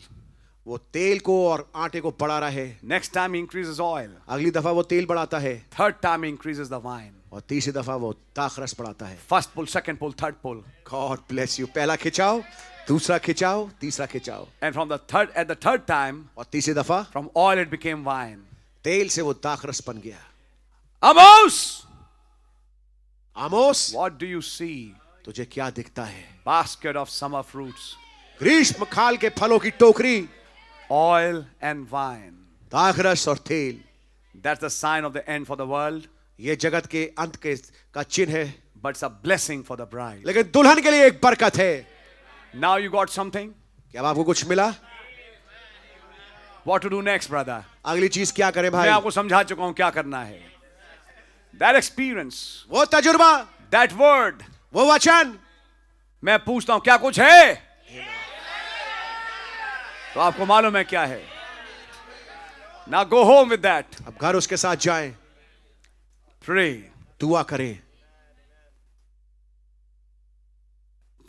वो तेल को और आटे को बढ़ा रहा है। Next time he increases oil. अगली दफा वो तेल बढ़ाता है, Third time he increases the wine. और तीसरी दफा वो दाख रस बढ़ाता है। First pull, second pull, third pull. God bless you. पहला खिंचाओ, दूसरा खिंचाओ, तीसरा खिंचाओ, And from the third, at the third time, और तीसरी दफा from oil it became wine. तेल से वो दाख रस बन गया। Amos, Amos, what do you see? तुझे क्या दिखता है? Basket of summer fruits, ग्रीष्म काल के फलों की टोकरी, oil and wine. दाख रस और तेल। That's the sign of the end for the world, ये जगत के अंत के का चिन्ह है, but it's a blessing for the bride. लेकिन दुल्हन के लिए एक बरकत है। Now you got something? क्या आपको कुछ मिला? What to do next, brother? अगली चीज क्या करें मैं भाई? आपको समझा चुका हूं क्या करना है. That experience, वो तजुर्बा, that word, वो वचन, मैं पूछता हूं क्या कुछ है? तो आपको मालूम है क्या है. Now go home with that. अब घर उसके साथ जाएं, Pray, दुआ करें,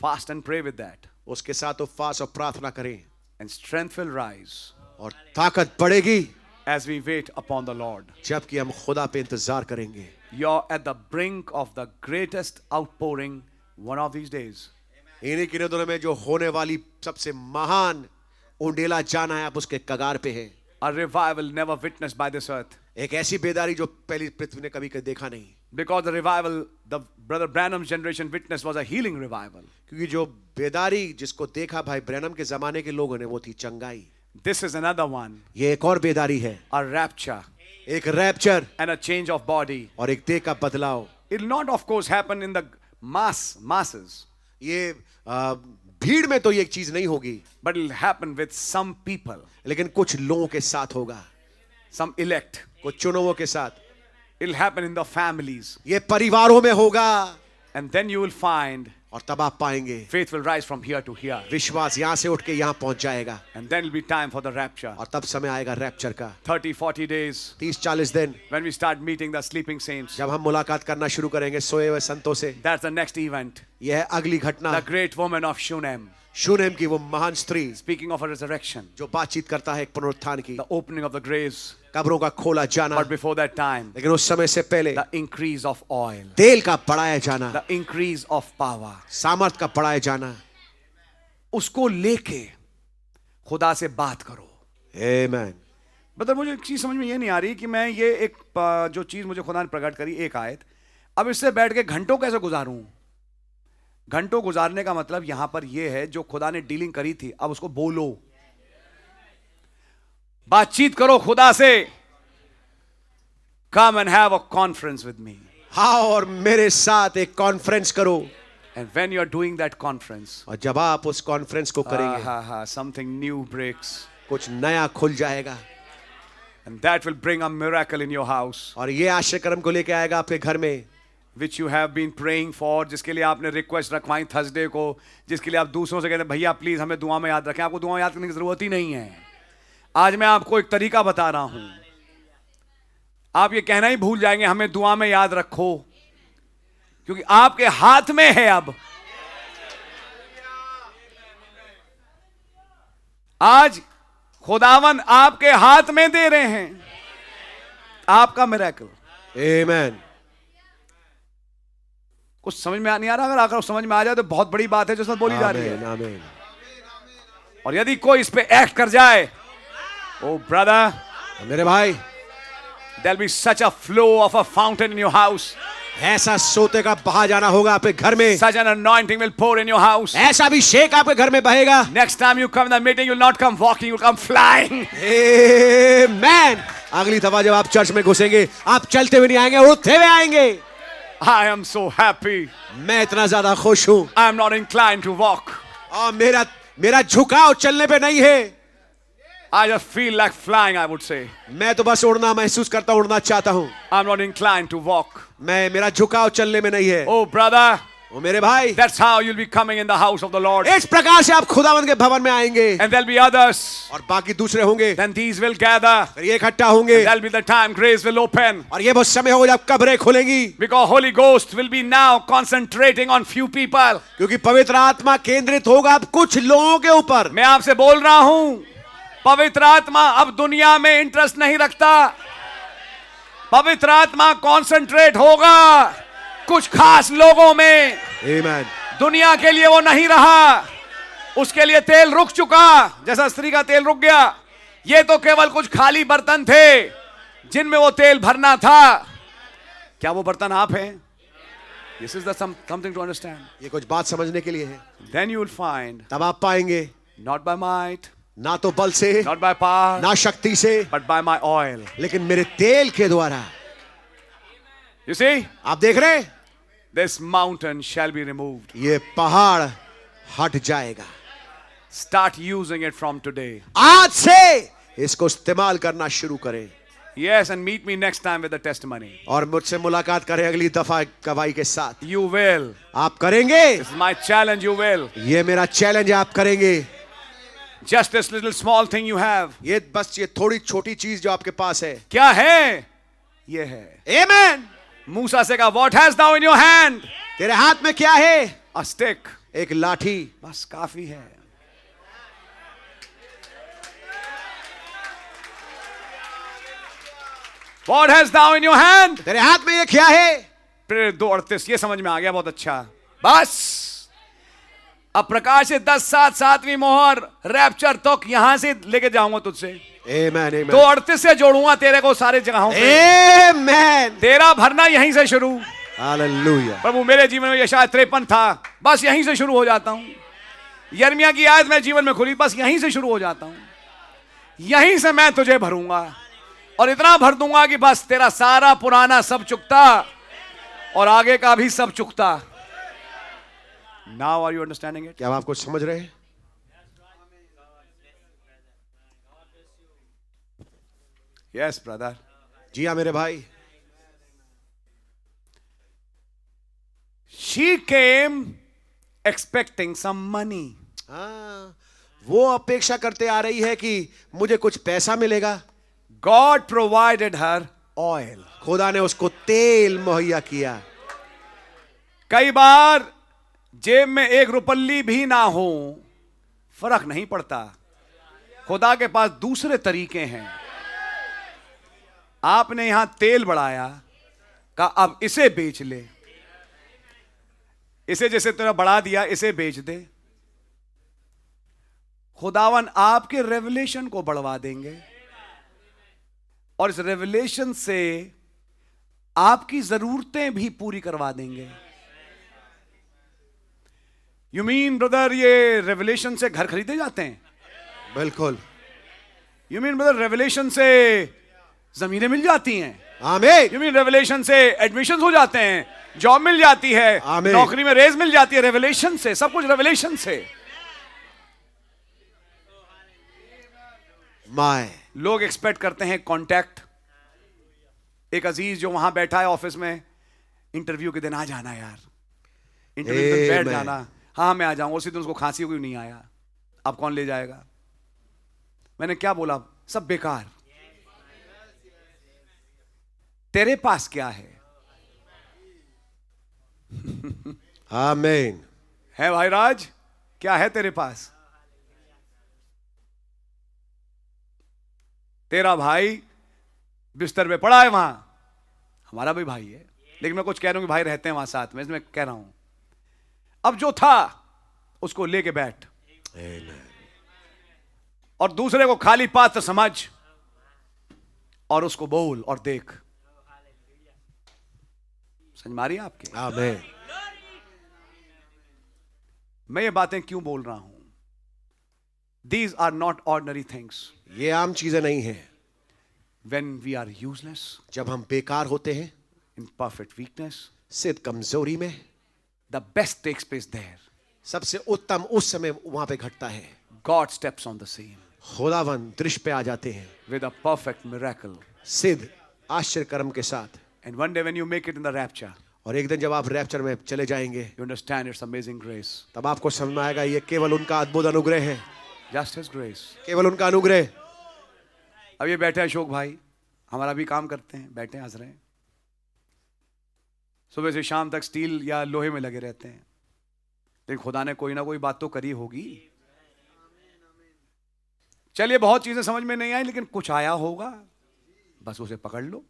fast and pray with that. उसके साथ उपवास और प्रार्थना करें, And strength will rise और ताकत बढ़ेगी as we wait upon the Lord. जबकि हम खुदा पे इंतजार करेंगे। You're at the brink of the greatest outpouring one of these days. इन्हीं किन्हीं दिनों में जो होने वाली सबसे महान उंडेला जाना है, आप उसके कगार पे हैं। A revival never witnessed by this earth. एक ऐसी बेदारी जो पहली पृथ्वी ने कभी देखा नहीं, Because the revival the Brother Branham's generation witnessed was a healing revival. क्योंकि जो बेदारी जिसको देखा भाई ब्रैनम के जमाने के लोगों ने, वो थी चंगाई। This is another one, ये एक और बेदारी है, a rapture एक rapture and a change of body. और एक देह का बदलाव। It will not, of course, happen in the masses, ये भीड़ में तो ये एक चीज नहीं होगी, but it will happen with some people, लेकिन कुछ लोगों के साथ होगा, some elect. कुछ चुनावों के साथ। It will happen in the families, ये परिवारों में होगा, and then you will find और तब आप पाएंगे faith will rise from here to here, विश्वास यहाँ से उठ के यहाँ पहुंच जाएगा, and then it will be time for the rapture. और तब समय आएगा रैप्चर का। 30-40 days 30-40 दिन when we start meeting the sleeping saints. जब हम मुलाकात करना शुरू करेंगे सोए हुए संतों से, That's the next event. यह है अगली घटना। The great woman of Shunem, Shunem की वो महान स्त्री speaking of a resurrection, जो बातचीत करता है एक पुनरुत्थान की, the opening of the graves, कब्रों का खोला जाना, but before that time, लेकिन उस समय से पहले the increase of oil, तेल का बढ़ाया जाना, the increase of power. सामर्थ का बढ़ाया जाना। उसको लेके खुदा से बात करो। आमीन। मतलब मुझे एक चीज समझ में ये नहीं आ रही कि मैं ये एक जो चीज मुझे खुदा ने प्रकट करी, एक आयत, अब इससे बैठ के घंटों कैसे गुजारूं? घंटों गुजारने का मतलब यहां पर यह है जो खुदा ने डीलिंग करी थी, अब उसको बोलो, बातचीत करो खुदा से। Come and have a conference with me. हाँ, और मेरे साथ एक कॉन्फ्रेंस करो। And when you are doing that conference, और जब आप उस कॉन्फ्रेंस को करेंगे, something new breaks, कुछ नया खुल जाएगा, and that will bring a miracle in your house, और ये आश्चर्यक्रम को लेके आएगा आपके घर में, which you have been praying for, जिसके लिए आपने रिक्वेस्ट रखवाई थर्सडे को, जिसके लिए आप दूसरों से कहते हैं भैया प्लीज हमें दुआ में याद रखें। आपको दुआ में याद करने की जरूरत ही नहीं है। आज मैं आपको एक तरीका बता रहा हूं, आप ये कहना ही भूल जाएंगे हमें दुआ में याद रखो, क्योंकि आपके हाथ में है अब। आज खुदावन आपके हाथ में दे रहे हैं आपका मिरेकल। आमेन। कुछ समझ में नहीं आ रहा? अगर समझ में आ जाए तो बहुत बड़ी बात है जो सब बोली जा रही है। आमेन। और यदि कोई इस पे एक्ट कर जाए, ओ ब्रदर, मेरे भाई, there'll be such a flow of a fountain in your house. ऐसा सोते का बहा जाना होगा आपके घर में। Such an anointing will pour in your house. ऐसा अभिषेक आपके घर में बहेगा। Next time you come in the meeting, you'll not come walking, you'll come flying. आमेन। अगली दफा जब आप चर्च में घुसेंगे, आप चलते हुए नहीं आएंगे, उड़ते हुए आएंगे। I am so happy. मैं इतना ज्यादा खुश हूं। I am not inclined to walk. और मेरा झुकाव चलने पे नहीं है। I just feel like flying, I would say. मैं तो बस उड़ना महसूस करता हूं, उड़ना चाहता हूं। I'm not inclined to walk. मेरा झुकाव चलने में नहीं है। Oh brother, ओ मेरे भाई, that's how you'll be coming in the house of the Lord. इस प्रकार से आप खुदावंद के भवन में आएंगे। And there'll be others. और बाकी दूसरे होंगे। Then these will gather. फिर ये इकट्ठा होंगे। There'll be the time grace will open. और ये बहुत समय होगा जब कब्रें खुलेंगी। Because Holy Ghost will be now concentrating on few people. क्योंकि पवित्र आत्मा केंद्रित होगा अब कुछ लोगों के ऊपर। मैं आपसे बोल रहा हूं, पवित्र आत्मा अब दुनिया में इंटरेस्ट नहीं रखता। पवित्र आत्मा कॉन्सेंट्रेट होगा कुछ खास लोगों में। आमेन। दुनिया के लिए वो नहीं रहा, उसके लिए तेल रुक चुका, जैसा स्त्री का तेल रुक गया। ये तो केवल कुछ खाली बर्तन थे जिनमें वो तेल भरना था। क्या वो बर्तन आप हैं? This is the something to understand. ये कुछ बात समझने के लिए है। Then you will find, तब आप पाएंगे, not by might, ना तो बल से, not by power, ना शक्ति से, but by my oil. लेकिन मेरे तेल के द्वारा। You see, आप देख रहे हैं? this mountain shall be removed. ये पहाड़ हट जाएगा। Start using it from today. आज से इसको इस्तेमाल करना शुरू करें। Yes, and meet me next time with the testimony. और मुझसे मुलाकात करें अगली दफा गवाही के साथ। You will. आप करेंगे? This is my challenge. You will. ये मेरा चैलेंज है, आप करेंगे। Just this little small thing you have. ये बस ये थोड़ी छोटी चीज जो आपके पास है। क्या है? ये है। आमेन। मूसा से कहा, What hast thou in your hand? तेरे हाथ में क्या है? A stick. एक लाठी। बस काफी है। What hast thou in your hand? तेरे हाथ में ये क्या है? प्रेरित 2:38, ये समझ में आ गया, बहुत अच्छा। बस अब प्रकाश 10:7 7वीं मोहर रैप्चर तक यहां से लेके जाऊंगा तुझसे। आमेन आमेन। 2:38 से जोड़ूंगा तेरे को सारे जगहों पे। आमेन। तेरा भरना यहीं से शुरू। हालेलुया। प्रभु मेरे जीवन में यशाया 53 था, बस यहीं से शुरू हो जाता हूं। यिर्मयाह की आयत मेरे जीवन में खुली, बस यहीं से शुरू हो जाता हूं। यहीं से मैं तुझे भरूंगा और इतना भर दूंगा कि बस तेरा सारा पुराना सब चुकता और आगे का भी सब चुकता। Now are you understanding it? क्या आप कुछ समझ रहे हैं? Yes, brother. जी हाँ मेरे भाई। She came expecting some money. हाँ, वो अपेक्षा करते आ रही है कि मुझे कुछ पैसा मिलेगा। God provided her oil. खुदा ने उसको तेल मुहैया किया। कई बार जेब में 1 रुपल्ली भी ना हो, फर्क नहीं पड़ता। खुदा के पास दूसरे तरीके हैं। आपने यहां तेल बढ़ाया, कहा अब इसे बेच ले, इसे जैसे तुमने बढ़ा दिया, इसे बेच दे। खुदावन आपके रेवलेशन को बढ़वा देंगे और इस रेवलेशन से आपकी जरूरतें भी पूरी करवा देंगे। यू मीन ब्रदर ये रेवलेशन से घर खरीदे जाते हैं? बिल्कुल। यू मीन ब्रदर रेवलेशन से जमीनें मिल जाती हैं? आमीन। यू मीन रेवलेशन से एडमिशन हो जाते हैं, जॉब मिल जाती है, आमीन। नौकरी में रेज मिल जाती है? रेवलेशन से, सब कुछ रेवलेशन से। माय लोग एक्सपेक्ट करते हैं कांटेक्ट। एक अजीज जो वहां बैठा है ऑफिस में, इंटरव्यू के दिन आ जाना यार, इंटरव्यू के दिन बैठ जाना। हाँ मैं आ जाऊंगा। उसी दिन उसको खांसी कोई नहीं आया, अब कौन ले जाएगा? मैंने क्या बोला? सब बेकार। तेरे पास क्या है? आमीन। है भाई राज, क्या है तेरे पास? तेरा भाई बिस्तर पे पड़ा है वहां, हमारा भी भाई है, लेकिन मैं कुछ कह रहा हूं कि भाई रहते हैं वहां साथ में, इसमें कह रहा हूं अब जो था उसको लेके बैठ और दूसरे को खाली पात्र समझ और उसको बोल और देख। समझ मारी आपके? आमीन। मैं ये बातें क्यों बोल रहा हूं? These are not ordinary things. ये आम चीजें नहीं हैं। When we are useless, जब हम बेकार होते हैं, in perfect weakness, सिद्ध कमजोरी में, the best takes place there. सबसे उत्तम उस समय वहां पे घटता है। God steps on the scene खुदावन दृश्य पे आ जाते हैं with a perfect miracle. सिद्ध आश्चर्य कर्म के साथ। And one day when you make it in the rapture, और एक दिन जब आप रैप्चर में चले जाएंगे, you understand it's amazing grace. तब आपको समझ में आएगा ये केवल उनका अद्भुत अनुग्रह है, Just His grace. केवल उनका अनुग्रह। अब ये बैठे अशोक भाई, हमारा भी काम करते हैं, बैठे हंस रहे हैं, सुबह से शाम तक स्टील या लोहे में लगे रहते हैं, लेकिन खुदा ने कोई ना कोई बात तो करी होगी। चलिए बहुत चीजें समझ में नहीं आई, लेकिन कुछ आया होगा, बस उसे पकड़ लो,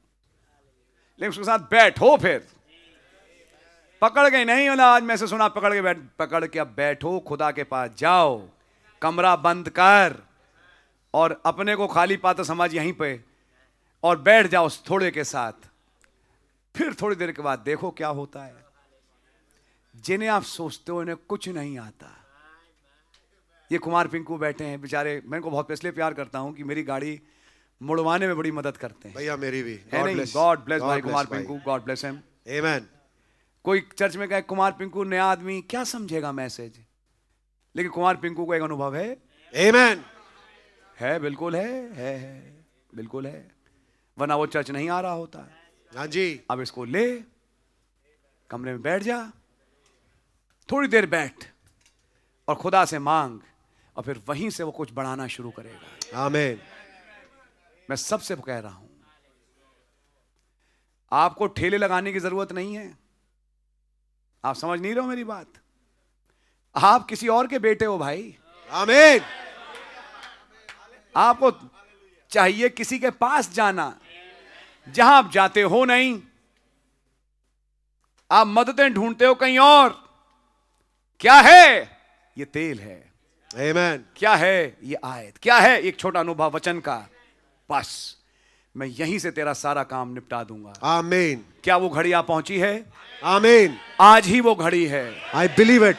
लेकिन उसके साथ बैठो। फिर पकड़ के नहीं होला, आज मैं से सुना पकड़ के पकड़ के अब बैठो, खुदा के पास जाओ, कमरा बंद कर और अपने को खाली पात्र समझ यहीं पे और बैठ जाओ थोड़े के साथ। फिर थोड़ी देर के बाद देखो क्या होता है। जिन्हें आप सोचते हो इन्हें कुछ नहीं आता। ये कुमार पिंकू बैठे हैं बेचारे, मैं इनको बहुत इसलिए प्यार करता हूं कि मेरी गाड़ी मुड़वाने में बड़ी मदद करते हैं। भैया मेरी भी। गॉड ब्लेस भाई Kumar Pinku, God bless him. आमीन। कोई चर्च में कहे कुमार पिंकू नया आदमी, क्या समझेगा मैसेज, लेकिन कुमार पिंकू को एक अनुभव है। आमीन। है, बिल्कुल है, बिल्कुल है, वरना वो चर्च नहीं आ रहा होता। हाँ जी। अब इसको ले, कमरे में बैठ जा, थोड़ी देर बैठ और खुदा से मांग और फिर वहीं से वो कुछ बढ़ाना शुरू करेगा। आमीन। मैं सबसे कह रहा हूं, आपको ठेले लगाने की जरूरत नहीं है। आप समझ नहीं रहे हो मेरी बात? आप किसी और के बेटे हो भाई। आमीन। आपको चाहिए किसी के पास जाना, जहां आप जाते हो नहीं, आप मददें ढूंढते हो कहीं और। क्या है? ये तेल है। आमीन। क्या है? ये आयत। क्या है? एक छोटा अनुभव वचन का। बस मैं यहीं से तेरा सारा काम निपटा दूंगा। आमीन। क्या वो घड़ी आ पहुंची है? आमीन। आज ही वो घड़ी है। I believe it.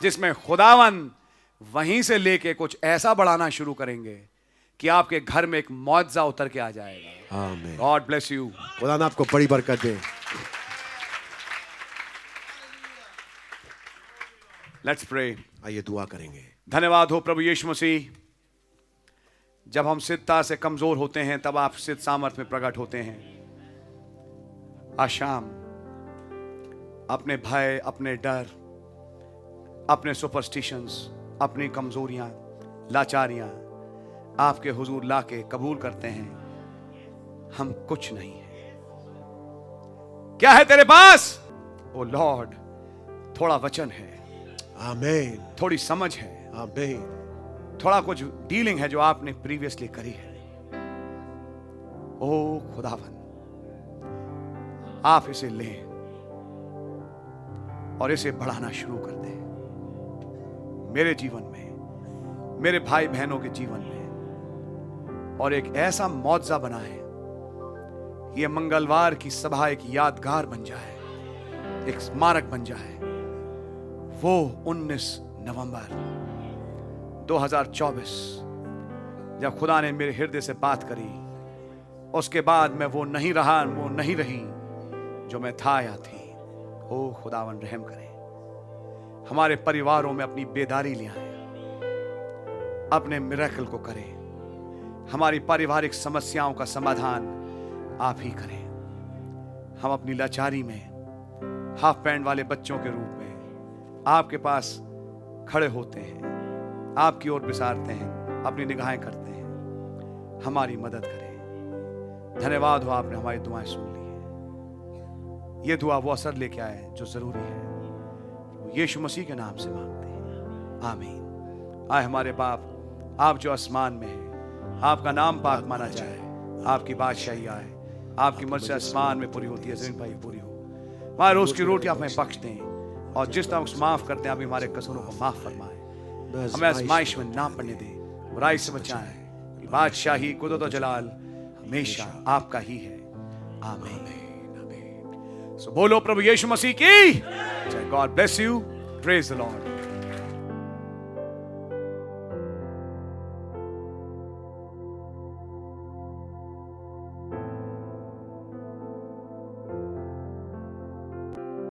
जिसमें खुदावन वहीं से लेके कुछ ऐसा बढ़ाना शुरू करेंगे कि आपके घर में एक मुआवजा उतर के आ जाएगा। आमीन। God bless you. खुदा ने आपको बड़ी बरकत दे। Let's pray. आइए दुआ करेंगे। धन्यवाद हो प्रभु यीशु मसीह, जब हम सिद्धता से कमजोर होते हैं तब आप सिद्ध सामर्थ में प्रकट होते हैं। आज शाम अपने भय, अपने डर, अपने सुपरस्टिशंस, अपनी कमजोरियां, लाचारियां आपके हुजूर लाके कबूल करते हैं। हम कुछ नहीं है। क्या है तेरे पास? ओ लॉर्ड, थोड़ा वचन है, आमीन। थोड़ी समझ है, आमीन। थोड़ा कुछ डीलिंग है जो आपने प्रीवियसली करी है। ओ खुदावन, आप इसे लें और इसे बढ़ाना शुरू कर दें मेरे जीवन में, मेरे भाई बहनों के जीवन में, और एक ऐसा मुआवजा बनाए, ये मंगलवार की सभा एक यादगार बन जाए, एक स्मारक बन जाए। वो 19 नवंबर 2024 जब खुदा ने मेरे हृदय से बात करी, उसके बाद मैं वो नहीं रहा, वो नहीं रही जो मैं था या थी। ओ खुदावन रहम करें, हमारे परिवारों में अपनी बेदारी ले आए, अपने मिरेकल को करें, हमारी पारिवारिक समस्याओं का समाधान आप ही करें। हम अपनी लाचारी में हाफ पैंट वाले बच्चों के रूप में आपके पास खड़े होते हैं, आपकी ओर बिसारते हैं, अपनी निगाहें करते हैं। हमारी मदद करें। धन्यवाद हो, आपने हमारी दुआएं सुन ली है। ये दुआ वो असर लेके आए जो जरूरी है। यीशु मसीह के नाम से मांगते हैं, आमीन। आए हमारे बाप, आप जो आसमान में हैं, आपका नाम पाक माना जाए, आपकी बादशाही आए, आपकी मर्जी आसमान में पूरी होती है, जमीन पर पूरी हो। हमारे रोज की रोटी आप हमें बख्श दें, और जिस तरह हम माफ करते हैं, आप हमारे कसूरों को माफ फरमाए। हमें आजमाइश में ना पड़ने दें, बुराई से बचाएं। कि बादशाही, कुदरत और जलाल हमेशा आपका ही है। आमीन। सो बोलो प्रभु यीशु मसीह की जय। God bless you. Praise the Lord.